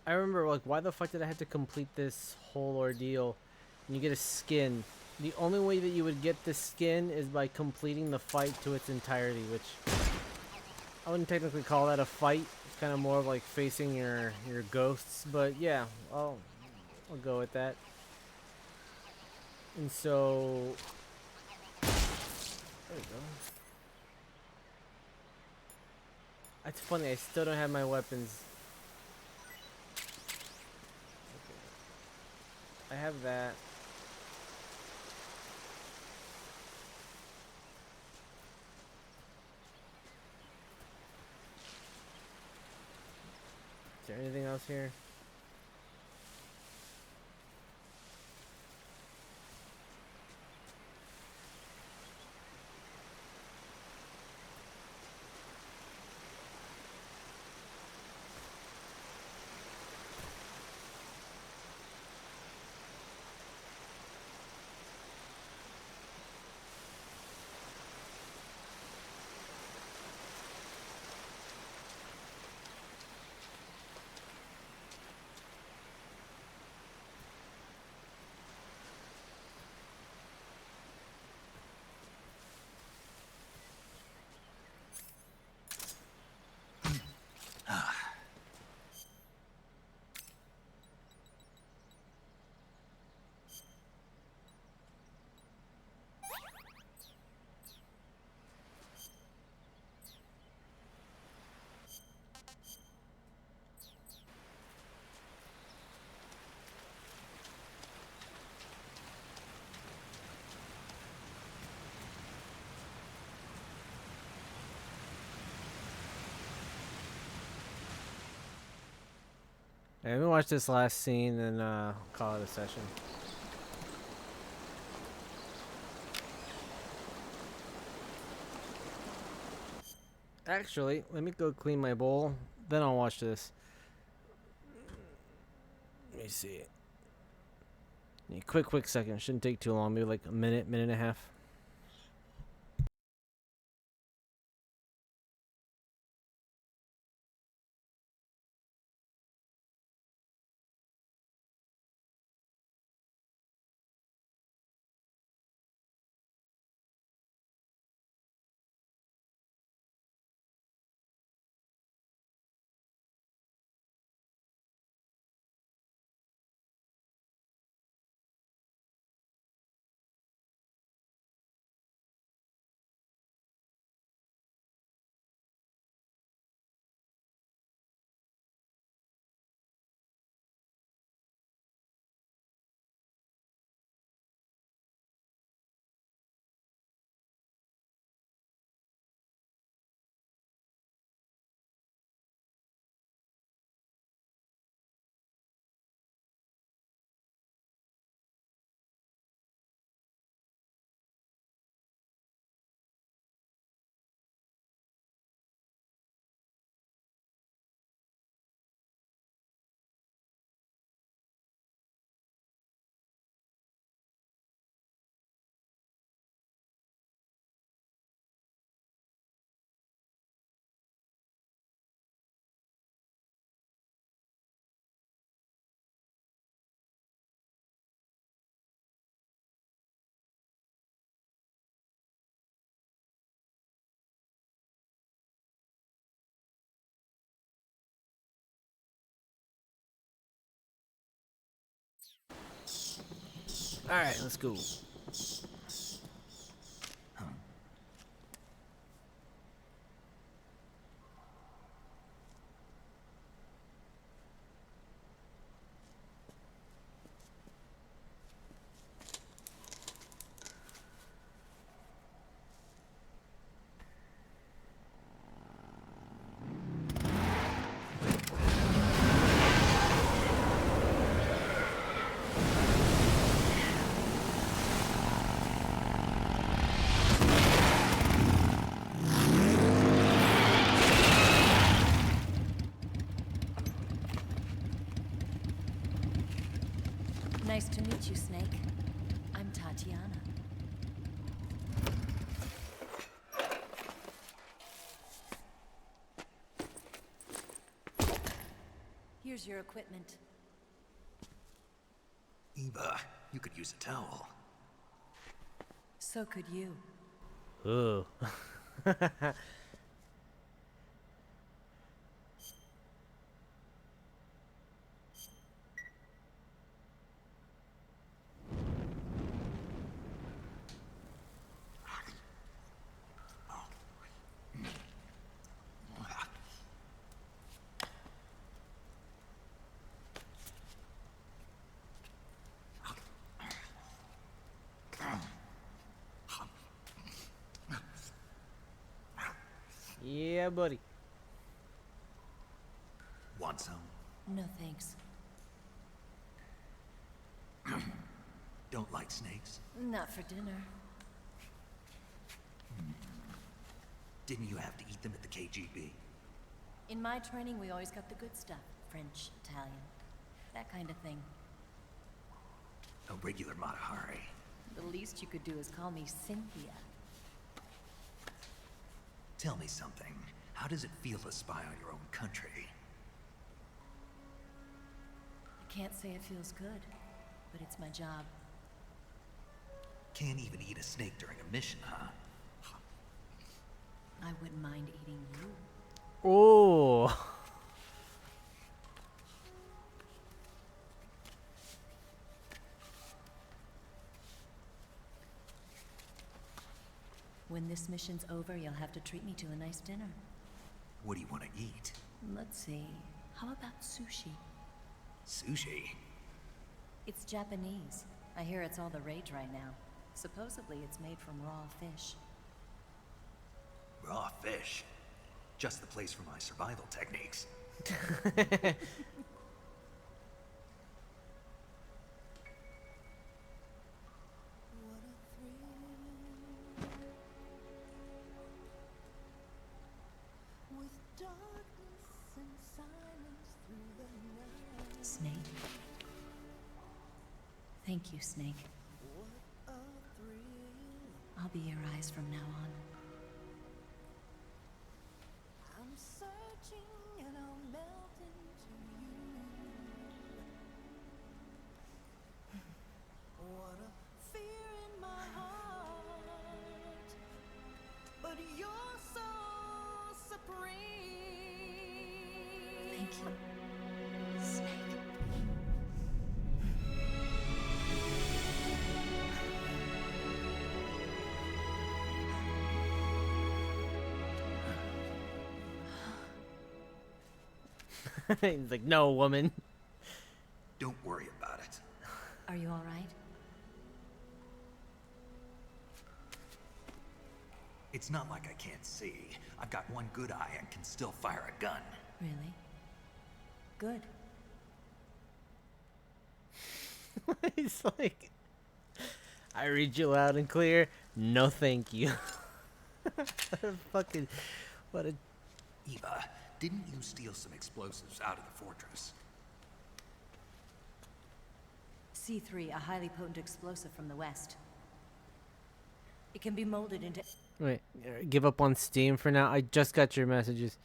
I remember, like, why the fuck did I have to complete this whole ordeal? And you get a skin. The only way that you would get the skin is by completing the fight to its entirety, which I wouldn't technically call that a fight. It's kind of more of like facing your ghosts, but yeah, I'll go with that. And so, there we go. It's funny, I still don't have my weapons. Okay. I have that. Is there anything else here? Okay, let me watch this last scene and call it a session. Actually, let me go clean my bowl, then I'll watch this. Let me see. Quick second. Shouldn't take too long. Maybe like a minute and a half. Alright, let's go. Nice to meet you, Snake. I'm Tatiana. Here's your equipment. Eva, you could use a towel. So could you. Ooh. Yeah, buddy. Want some? No thanks. Don't like snakes? Not for dinner. Didn't you have to eat them at the KGB? In my training, we always got the good stuff. French, Italian, that kind of thing. A regular Matahari. The least you could do is call me Cynthia. Tell me something. How does it feel to spy on your own country? I can't say it feels good, but it's my job. Can't even eat a snake during a mission, huh? I wouldn't mind eating you. Oh. When this mission's over, you'll have to treat me to a nice dinner. What do you want to eat? Let's see. How about sushi? Sushi? It's Japanese. I hear it's all the rage right now. Supposedly it's made from raw fish. Raw fish? Just the place for my survival techniques. Snake. Thank you, Snake. I'll be your eyes from now on. I'm searching and I'll melt into you. What a fear in my heart, but you're so supreme. Thank you, Snake. He's like, no, woman. Don't worry about it. Are you all right? It's not like I can't see. I've got one good eye and can still fire a gun. Really? Good. He's like, I read you loud and clear. No, thank you. Fucking, what a... Eva, didn't you steal some explosives out of the fortress? C3, a highly potent explosive from the west. It can be molded into... Wait, give up on Steam for now. I just got your messages.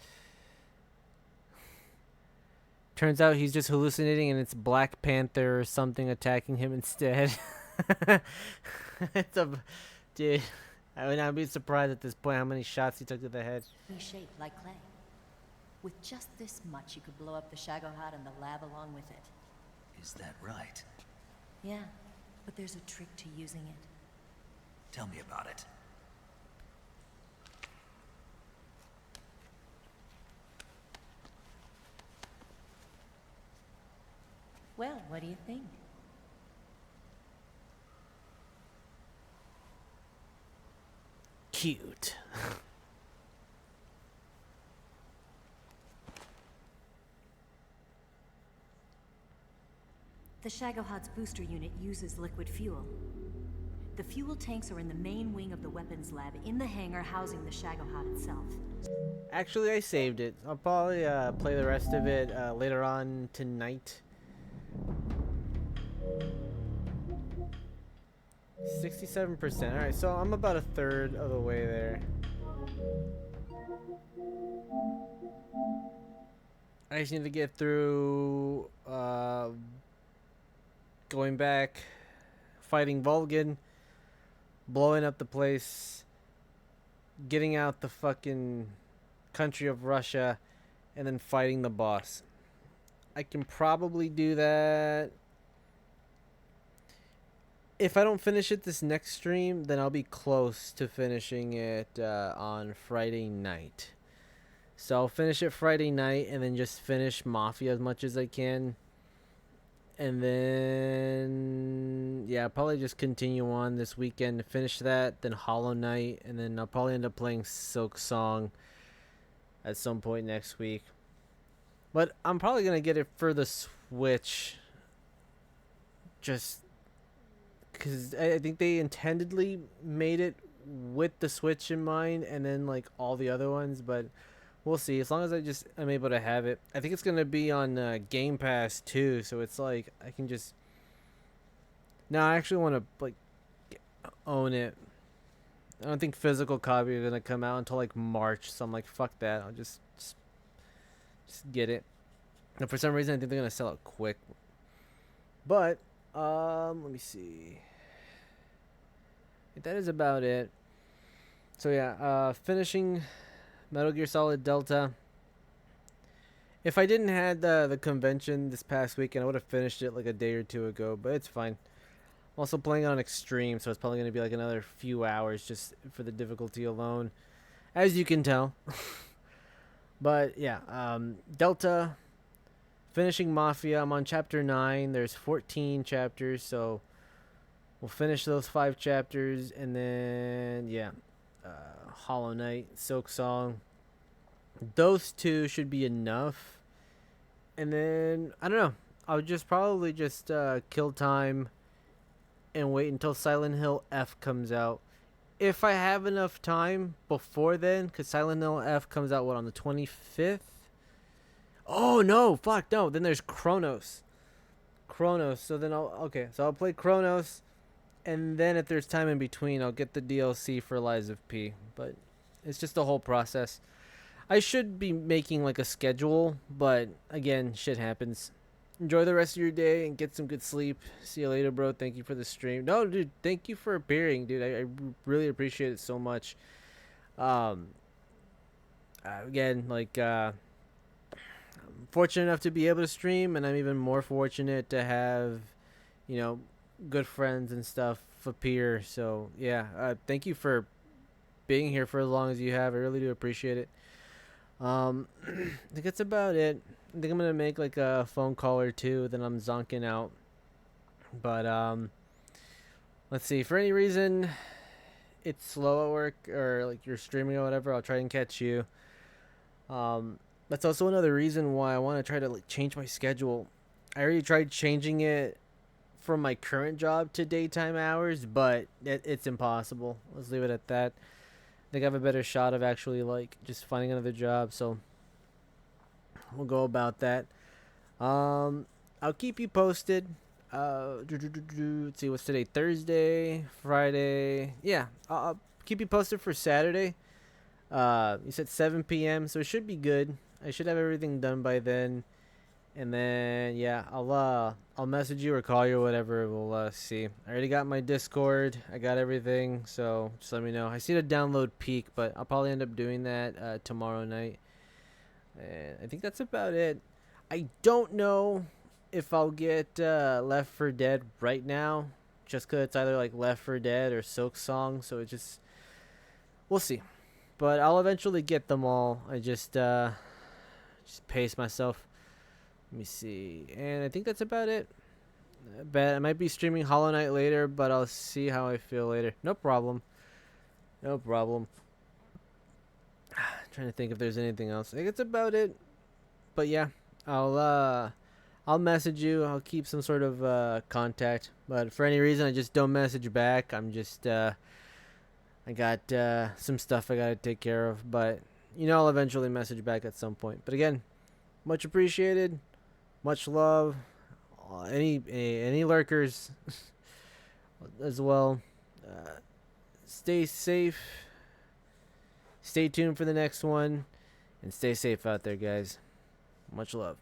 Turns out he's just hallucinating and it's Black Panther or something attacking him instead. It's a... Dude, I would not be surprised at this point how many shots he took to the head. shaped like clay. With just this much, you could blow up the Shagohod and the lab along with it. Is that right? Yeah. But there's a trick to using it. Tell me about it. Well, what do you think? Cute. The Shagohod's booster unit uses liquid fuel. The fuel tanks are in the main wing of the weapons lab in the hangar housing the Shagohod itself. Actually, I saved it. I'll probably play the rest of it later on tonight. 67%. Alright, so I'm about a third of the way there. I just need to get through going back, fighting Vulcan, blowing up the place, getting out the fucking country of Russia, and then fighting the boss. I can probably do that. If I don't finish it this next stream, then I'll be close to finishing it on Friday night. So I'll finish it Friday night and then just finish Mafia as much as I can. And then, yeah, I'll probably just continue on this weekend to finish that, then Hollow Knight, and then I'll probably end up playing Silk Song at some point next week. But I'm probably going to get it for the Switch just because I think they intendedly made it with the Switch in mind and then like all the other ones, but we'll see. As long as I'm able to have it. I think it's going to be on Game Pass too, so it's like I can just... No, I actually want to like own it. I don't think physical copy are going to come out until like March, so I'm like, fuck that. I'll just get it. And for some reason I think they're going to sell it quick. But let me see. That is about it. So yeah, finishing Metal Gear Solid Delta. If I didn't had the convention this past weekend, I would have finished it like a day or two ago, but it's fine. I'm also playing on Extreme, so it's probably going to be like another few hours just for the difficulty alone, as you can tell. But yeah, Delta, finishing Mafia. I'm on chapter 9. There's 14 chapters, so we'll finish those 5 chapters, and then yeah, Hollow Knight, Silk Song. Those 2 should be enough. And then I don't know. I'll just probably just kill time and wait until Silent Hill F comes out. If I have enough time before then, because Silent Hill F comes out what, on the 25th? Oh no, fuck no. Then there's Chronos. So then I'll play Chronos, and then if there's time in between, I'll get the DLC for Lies of P. But it's just the whole process. I should be making like a schedule, but again, shit happens. Enjoy the rest of your day and get some good sleep. See you later, bro. Thank you for the stream. No, dude, thank you for appearing, dude. I really appreciate it so much. Again, like, I'm fortunate enough to be able to stream, and I'm even more fortunate to have, you know, good friends and stuff appear. So yeah, thank you for being here for as long as you have. I really do appreciate it. I think that's about it. I think I'm gonna make like a phone call or two, then I'm zonking out. But let's see. For any reason it's slow at work or like you're streaming or whatever, I'll try and catch you. That's also another reason why I want to try to like change my schedule. I already tried changing it from my current job to daytime hours, but it's impossible. Let's leave it at that. I think I have a better shot of actually like just finding another job, so we'll go about that. I'll keep you posted. Let's see, what's today? Thursday, Friday. Yeah, I'll keep you posted for Saturday. You said 7 p.m., so it should be good. I should have everything done by then. And then yeah, I'll message you or call you or whatever. We'll see. I already got my Discord. I got everything, so just let me know. I see the download peak, but I'll probably end up doing that tomorrow night. And I think that's about it. I don't know if I'll get Left 4 Dead right now, just because it's either like Left 4 Dead or Silk Song, so it just, we'll see. But I'll eventually get them all. I just pace myself. Let me see, and I think that's about it. I might be streaming Hollow Knight later, but I'll see how I feel later. No problem. No problem. Trying to think if there's anything else. I think it's about it. But yeah, I'll message you. I'll keep some sort of contact. But for any reason I just don't message back, I'm just I got some stuff I gotta take care of. But you know, I'll eventually message back at some point. But again, much appreciated. Much love. Any lurkers as well. Stay safe. Stay tuned for the next one. And stay safe out there, guys. Much love.